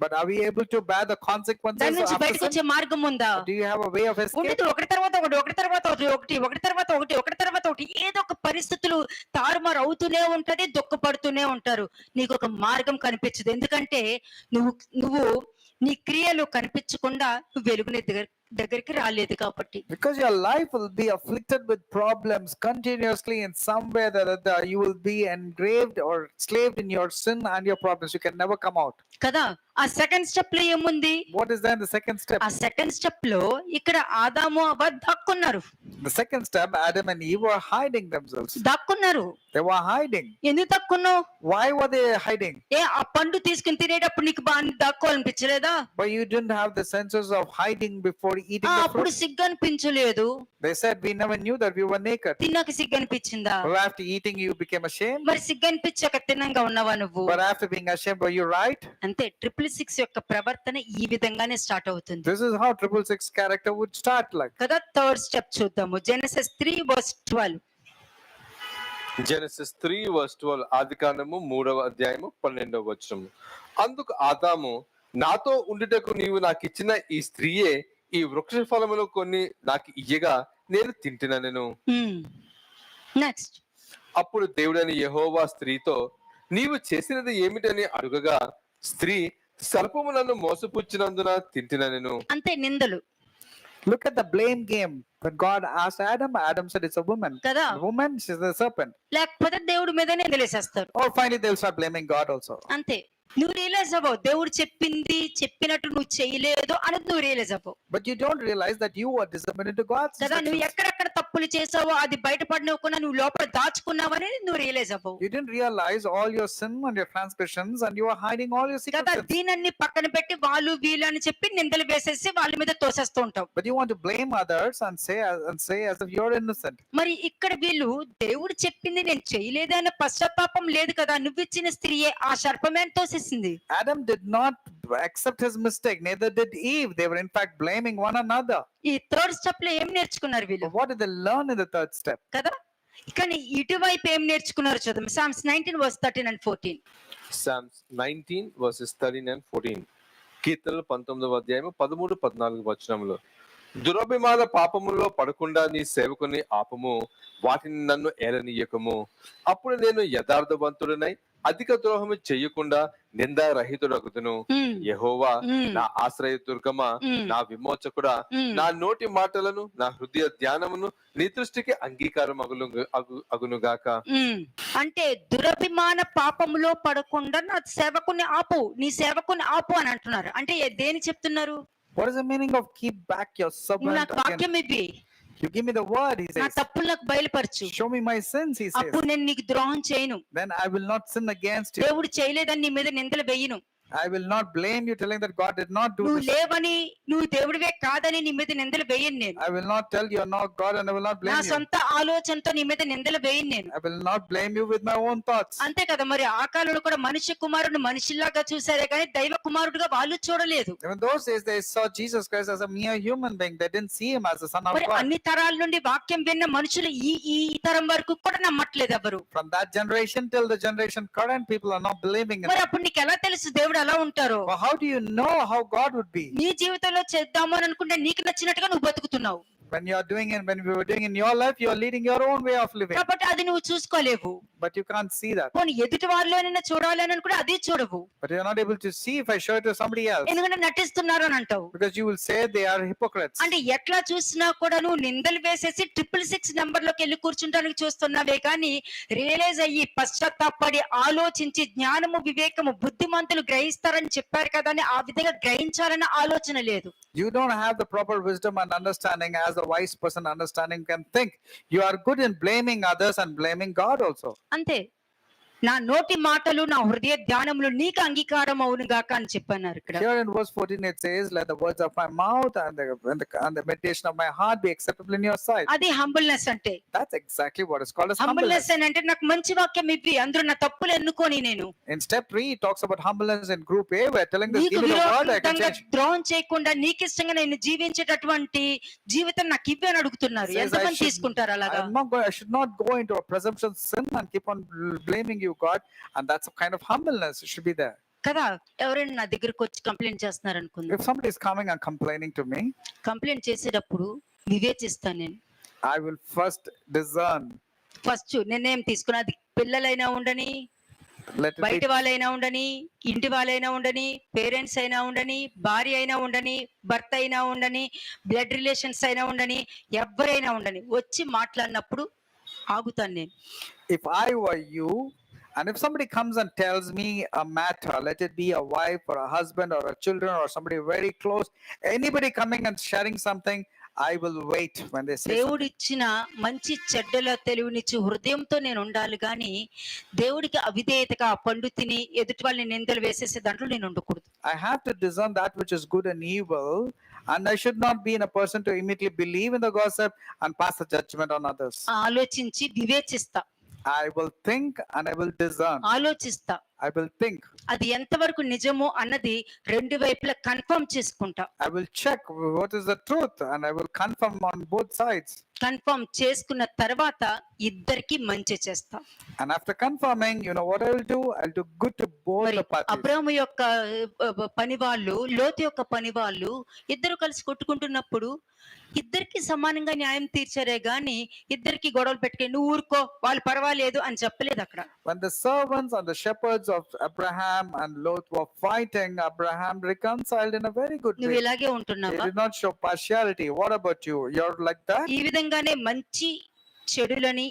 But are we able to bear the consequences దాని నుంచి after బయటకు sin? వచ్చే మార్గం ఉందా? Do you have a way of escape? ఉండదు. ఒకటి తర్వాత ఒకటి, ఒకటి తర్వాత ఒకటి, ఒకటి తర్వాత ఒకటి, ఒకటి తర్వాత ఒకటి, ఏదో ఒక పరిస్థితులు తారుమారు అవుతూనే ఉంటది. దుఃఖపడుతూనే ఉంటారు. నీకు ఒక మార్గం కనిపించదు. ఎందుకంటే నువ్వు నీ క్రియలు కనిపించకుండా నువ్వు వెలుగుని దగ్గరికి రాలేదు కాబట్టి. Because your life will be afflicted with problems continuously in some way that you will be engraved or slaved in your sin and your problems. You can never come out. కదా. ఆ సెకండ్ స్టెప్ లో ఏముంది? What is there in the second step? ఆ second step లో ఇక్కడ ఆదాము అవ్వ దాక్కున్నారు. The second step, Adam and Eve were hiding themselves. దాక్కున్నారు. They were hiding. ఎందుకు దాక్కున్నావు? Why were they hiding? ఆ పండు తీసుకుని తినేటప్పుడు నీకు బాగా దాక్కోవాలనిపించలేదా? But you didn't have the senses of hiding before eating the అప్పుడు fruit. సిగ్గు అనిపించలేదు. They said we never knew that we were naked. తిన్నాక సిగ్గు అనిపించిందా? But after eating, you became ashamed. మరి సిగ్గు అనిపించాక తిన్నంగా ఉన్నావా నువ్వు? But after being ashamed, were you right? అంతే. 666 యొక్క ప్రవర్తన ఈ విధంగానే స్టార్ట్ అవుతుంది This is how 666 character would start like. కదా. థర్డ్ స్టెప్ చూద్దాము. జెనసిస్ 3:12. జెనసిస్ 3:12 ఆదికాండము 3:12 అందుకు ఆదాము, నాతో ఉండుటకు నీవు నాకు ఇచ్చిన ఈ స్త్రీయే ఈ వృక్ష ఫలములు కొన్ని నాకు ఇయ్యగా నేను తింటిననెను. నెక్స్ట్. అప్పుడు దేవుడని యెహోవా స్త్రీతో, నీవు చేసినది ఏమిటని అడుగగా, స్త్రీ, సర్పము నన్ను మోసపుచ్చినందున తింటిననెను. అంతే, నిందలు Look at the blame game. When God asked Adam, Adam said it's a woman. కదా. The woman, she's the serpent. లేకపోతే దేవుడి మీద నిందలేసేస్తారు. Or finally they'll start blaming God also. అంతే. నువ్వు రియలైజ్ అవ్వవు, దేవుడు చెప్పినట్టు నువ్వు చేయలేదు అనేది నువ్వు రియలైజ్ అవ్వవు But you don't realize that you are disobedient to God's కదా. నువ్వు instructions. ఎక్కడెక్కడ తప్పులు చేసావో అది బయటపడినవ్వకుండా నువ్వు లోపల దాచుకున్నావని నువ్వు రియలైజ్ అవ్వవు You didn't realize all your sin and your transgressions and you are hiding all your secret కదా. sins. దీనన్ని పక్కన పెట్టి వాళ్ళు వీళ్ళు అని చెప్పి నిందలు వేసేసి వాళ్ళ మీద తోసేస్తూ ఉంటాం. But you want to blame others and say as if you're innocent. మరి ఇక్కడ వీళ్ళు దేవుడు చెప్పింది నేను చేయలేదన్న పశ్చాత్తాపం లేదు కదా. నువ్వు ఇచ్చిన స్త్రీయే ఆ సర్పమే తోసేసింది. Adam did not accept his mistake, neither did Eve. They were in fact blaming one another. ఈ థర్డ్ స్టెప్ లో ఏం నేర్చుకున్నారు వీళ్ళు But what did they learn in the third step? కదా. కానీ ఇటువైపు ఏం నేర్చుకున్నారు చూద్దాం. Psalms 19:13 and 14. Psalms 19:13-14 కీర్తనలు 19:13-14 దురభిమాన పాపములో పడకుండా నీ సేవకుని ఆపము, వాటిని నన్ను ఏలనీయకము. అప్పుడు నేను యథార్థవంతుడనై అధిక ద్రోహము చెయ్యకుండా నిందారహితుడగుదును. యెహోవా నా ఆశ్రయ దుర్గమా, నా విమోచకుడా, నా నోటి మాటలను నా హృదయ ధ్యానమును నీ దృష్టికి అంగీకారం అగునుగాక. అంటే దురభిమాన పాపములో పడకుండా నా సేవకుని ఆపు, నీ సేవకుని ఆపు అని అంటున్నారు. అంటే దేని చెప్తున్నారు? What is the meaning of keep back your నువ్వు servant నాకు again? వాక్యం ఇవ్వి, You give me the word, he నా says. తప్పులు నాకు బయలుపరచు, Show me my sins, he says. అప్పుడు నేను నీకు ద్రోహం చేయను, Then I will not sin against you. దేవుడు చేయలేదని నీ మీద నిందలు వేయను, I will not blame you telling that God did not do నువ్వు this. లేవని నువ్వు దేవుడివే కాదని నీ మీద నిందలు వేయను నేను, I will not tell you are not God and I will not నా blame you. సొంత ఆలోచనతో నీ మీద నిందలు వేయను నేను. I will not blame you with my own thoughts. అంతే కదా. మరి ఆ కాలంలో కూడా మనుష్య కుమారుడు మనిషిలాగా చూసారే కానీ దైవ కుమారుడుగా వాళ్ళు చూడలేదు. Even those days they saw Jesus Christ as a mere human being. They didn't see him as the Son of మరి God. అన్ని తరాల నుండి వాక్యం విన్న మనుషులు ఈ తరం వరకు కూడా నమ్మట్లేదు ఎవరు. From that generation till the generation current, people are not believing in మరి him. అప్పుడు నీకు ఎలా తెలుసు దేవుడు ఎలా ఉంటారో? Well, how do you know how God would be? నీ జీవితంలో చేద్దాము అని అనుకుంటే నీకు నచ్చినట్టుగా నువ్వు బతుకుతున్నావు When you are doing it, when we were doing in your life, you are leading your own way of living. కాబట్టి అది నువ్వు చూసుకోలేవు. But you can't see that. పోనీ ఎదుటి వారిలోనైనా చూడాలి అని అనుకుంటే అది చూడవు. But you are not able to see if I show it to somebody else. ఎందుకంటే నటిస్తున్నారు అని అంటావు. Because you will say they are hypocrites. అంటే ఎట్లా చూసినా కూడా నువ్వు నిందలు వేసేసి 666 నెంబర్ లోకి వెళ్ళి కూర్చుంటానికి చూస్తున్నావే కానీ రియలైజ్ అయ్యి పశ్చాత్తాపడి ఆలోచించి జ్ఞానము వివేకము బుద్ధిమంతులు గ్రహిస్తారని చెప్పారు కదా అని ఆ విధంగా గ్రహించాలన్న ఆలోచన లేదు. You don't have the proper wisdom and understanding as a wise person understanding can think. You are good in blaming others and blaming God also. అంతే. నా నోటి మాటలు నా హృదయ ధ్యానములు నీకు అంగీకారం అవును గాక అని చెప్పన్నారు ఇక్కడ. Here in verse 14 it says, let the words of my mouth and the meditation of my heart be acceptable in your sight. అది హంబుల్నెస్ అంటే. That's exactly what is called as humbleness humbleness. అంటే నాకు మంచి వాక్యం ఇవ్వి, అందులో నా తప్పులు ఎన్నుకొని నేను In step 3 it talks about humbleness in group A. We're telling this, నీకు give me the word I can విరోధంగా change. ద్రోహం చేయకుండా నీకు ఇష్టంగా నేను జీవించేటటువంటి జీవితం నాకు ఇవ్వి అని అడుగుతున్నారు. Says, ఎంతమంది తీసుకుంటారు అలాగా? I should not go into a presumption sin and keep on blaming you, God. And that's a kind of humbleness. It should be there. కదా. ఎవరైనా నా దగ్గరకు వచ్చి కంప్లైంట్ చేస్తున్నారు అనుకుందాం. If somebody is coming and complaining to me, complaint చేసేటప్పుడు వివేచిస్తాను నేను. I will first discern. First నిర్ణయం తీసుకుని అది పిల్లలైనా ఉండని, Let it బయట be, వాళ్ళైనా ఉండని, ఇంటి వాళ్ళైనా ఉండని, పేరెంట్స్ అయినా ఉండని, భార్య అయినా ఉండని, భర్త అయినా ఉండని, బ్లడ్ రిలేషన్స్ అయినా ఉండని, ఎవరైనా ఉండని వచ్చి మాట్లాడినప్పుడు ఆగుతాను నేను. if I were you, and if somebody comes and tells me a matter, let it be a wife or a husband or a children or somebody very close, anybody coming and sharing something, I will wait when they say something. దేవుడు ఇచ్చిన మంచి చెడ్డల తెలివినిచ్చి హృదయంతో నేను ఉండాలి కానీ దేవుడికి అవిధేయతగా పండు తిని ఎదుటి వాళ్ళని నిందలు వేసేసే దాంట్లో నేను ఉండకూడదు. I have to discern that which is good and evil, and I should not be in a person to immediately believe in the gossip and pass the judgment on others. ఆలోచించి వివేచిస్తా, I will think and I will discern. ఆలోచిస్తా. I will think. అది ఎంతవరకు నిజమో అన్నది రెండు వైపులా confirm చేసుకుంటా. I will check what is the truth and I will confirm on both sides. Confirm చేసుకున్న తర్వాత ఇద్దరికి మంచి చేస్తా. And after confirming, you know what I will do? I'll do good to both మరి the parties. అబ్రాము యొక్క పని వాళ్ళు, లోతు యొక్క పని వాళ్ళు ఇద్దరు కలిసి కొట్టుకుంటున్నప్పుడు ఇద్దరికి సమానంగా న్యాయం తీర్చారే గాని ఇద్దరికి గొడవలు పెట్టుకుని నువ్వు ఊరుకో వాళ్ళు పర్వాలేదు అని చెప్పలేదు అక్కడ. When the servants and the shepherds of Abraham and Lot were fighting, Abraham reconciled in a very good నువ్వు way. ఇలాగే He ఉంటున్నావా? did not show partiality. What about you? You're like that? ఈ విధంగానే మంచి చెడులని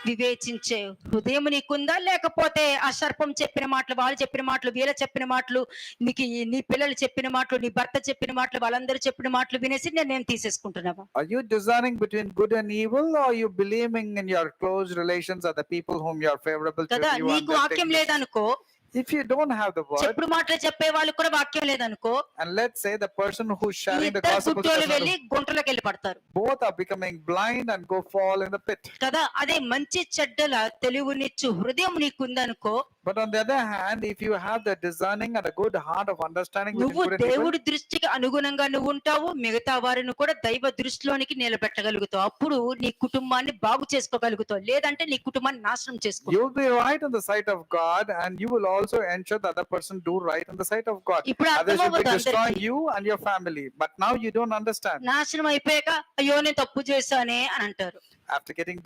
వివేచించే హృదయం నీకుందా, లేకపోతే ఆ సర్పం చెప్పిన మాటలు, వాళ్ళు చెప్పిన మాటలు, వీళ్ళ చెప్పిన మాటలు, నీకు నీ పిల్లలు చెప్పిన మాటలు, నీ భర్త చెప్పిన మాటలు, వాళ్ళందరూ చెప్పిన మాటలు వినేసి నేను తీసేసుకుంటున్నావా? Are you discerning between good and evil, or are you believing in your close relations are the people whom you are favorable to కదా, you? And నీకు they're వాక్యం taking- లేదనుకో, If you don't have the word, చెప్పుడు మాటలు చెప్పే వాళ్ళు కూడా వాక్యం లేదనుకో, and let's say the person who's sharing the ఇద్దరు gospel, గుడ్డోలు does not- వెళ్ళి గుంటలోకి వెళ్ళి పడతారు both are becoming blind and go fall in the pit. కదా. అదే మంచి చెడ్డల తెలివినిచ్చు హృదయం నీకుందనుకో, But on the other hand, if you have the discerning and a good heart of understanding between నువ్వు good and evil, దేవుడి దృష్టికి అనుగుణంగా నువ్వు ఉంటావు, మిగతా వారిని కూడా దైవ దృష్టిలోనికి నిలబెట్టగలుగుతావు. అప్పుడు నీ కుటుంబాన్ని బాగు చేసుకోగలుగుతావు, లేదంటే నీ కుటుంబాన్ని నాశనం చేసుకో. you'll be right in the sight of God, and you will also ensure the other person do right in the sight of God. ఇప్పుడు Others will be అర్థమవ్వదు destroying అందరికీ. you and your family. But now you don't understand. నాశనం అయిపోయాక అయ్యో నేను తప్పు చేశానే అని అంటారు. After getting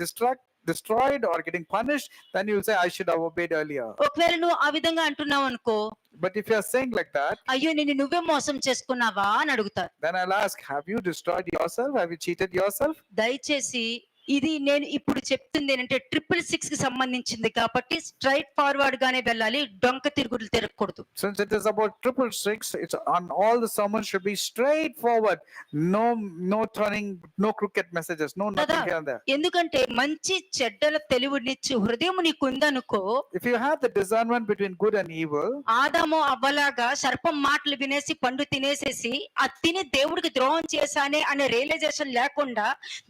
destroyed or getting punished, then you'll say, I should have obeyed earlier. ఒకవేళ నువ్వు ఆ విధంగా అంటున్నావు అనుకో, But if you are saying like that, అయ్యో నిన్ను నువ్వే మోసం చేసుకున్నావా అని అడుగుతారు. then I'll ask, have you destroyed yourself? Have you cheated yourself? దయచేసి ఇది నేను ఇప్పుడు చెప్తుంది ఏంటంటే 666 కి సంబంధించింది కాబట్టి స్ట్రైట్ ఫార్వర్డ్ గానే వెళ్ళాలి, డొంక తిరుగులు తిరగకూడదు. Since it is about 666, it's on all the sermons should be straightforward. No turning, no crooked messages, no nothing కదా, here and there. ఎందుకంటే మంచి చెడ్డల తెలివినిచ్చు హృదయం నీకుందనుకో, If you have the discernment between good and evil, ఆదాము అవ్వలాగా సర్పం మాటలు వినేసి పండు తినేసేసి ఆ తిని దేవుడికి ద్రోహం చేశానే అనే రియలైజేషన్ లేకుండా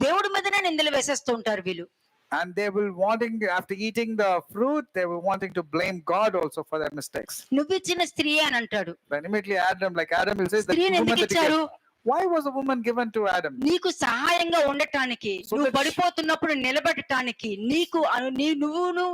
దేవుడి మీదనే నిందలు వేసేస్తూ ఉంటారు వీళ్ళు. and they will wanting, after eating the fruit, they were wanting to blame God also for their mistakes. నువ్వు ఇచ్చిన స్త్రీ అని అంటాడు. Then immediately Adam will say, the స్త్రీని woman ఎందుకు that he ఇచ్చారు? gave, why was the woman given to Adam? నీకు సహాయంగా ఉండటానికి, So నువ్వు that- పడిపోతున్నప్పుడు నిలబెట్టడానికి, నీకు నువ్వును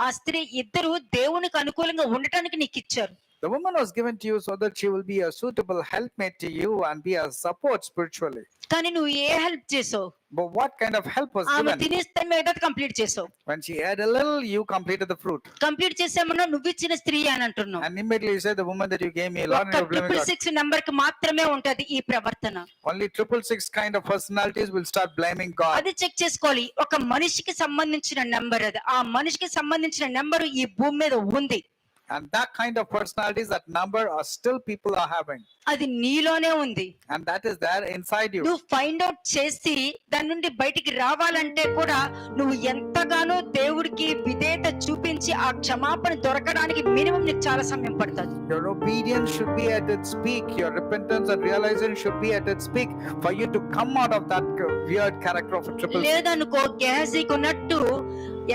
ఆ స్త్రీ ఇద్దరు దేవునికి అనుకూలంగా ఉండటానికి నీకు ఇచ్చారు. The woman was given to you so that she will be a suitable helpmate to you and be a support spiritually. కానీ నువ్వు ఏ హెల్ప్ చేసావు? But what kind of help was ఆమె given? తినేస్తే మీద కంప్లీట్ చేసావు. When she had a little, you completed the fruit. Complete చేసామన్నా నువ్వు ఇచ్చిన స్త్రీ అని అంటున్నావు. And immediately you say, the woman that you gave me, Lord, and ఒక్క you're blaming God. 666 నెంబర్ కి మాత్రమే ఉంటది ఈ ప్రవర్తన. Only 666 kind of personalities will start blaming God. అది చెక్ చేసుకోవాలి. ఒక మనిషికి సంబంధించిన నెంబర్ అది. ఆ మనిషికి సంబంధించిన నెంబర్ ఈ భూమి మీద ఉంది. And that kind of personalities, that number are still people are having. అది నీలోనే ఉంది. And that is there inside you. నువ్వు ఫైండ్ అవుట్ చేసి దాని నుండి బయటికి రావాలంటే కూడా నువ్వు ఎంతగానో దేవుడికి విధేయత చూపించి ఆ క్షమాపణ దొరకడానికి మినిమం నీకు చాలా సమయం పడుతుంది. Your obedience should be at its peak. Your repentance and realization should be at its peak for you to come out of that weird character of a triple. లేదనుకో గేహజీకి ఉన్నట్టు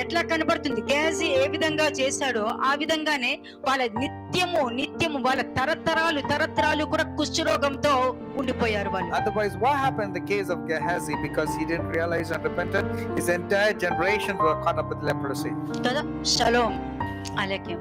ఎట్లా కనబడుతుంది, గేహజీ ఏ విధంగా చేశాడో ఆ విధంగానే వాళ్ళ నిత్యము వాళ్ళ తరతరాలు కూడా కుష్ఠరోగంతో ఉండిపోయారు వాళ్ళు. Otherwise, what happened in the case of Gehazi? Because he didn't realize and repented, his entire generation were caught up with leprosy. కదా. షలోమ్ అలైకుం.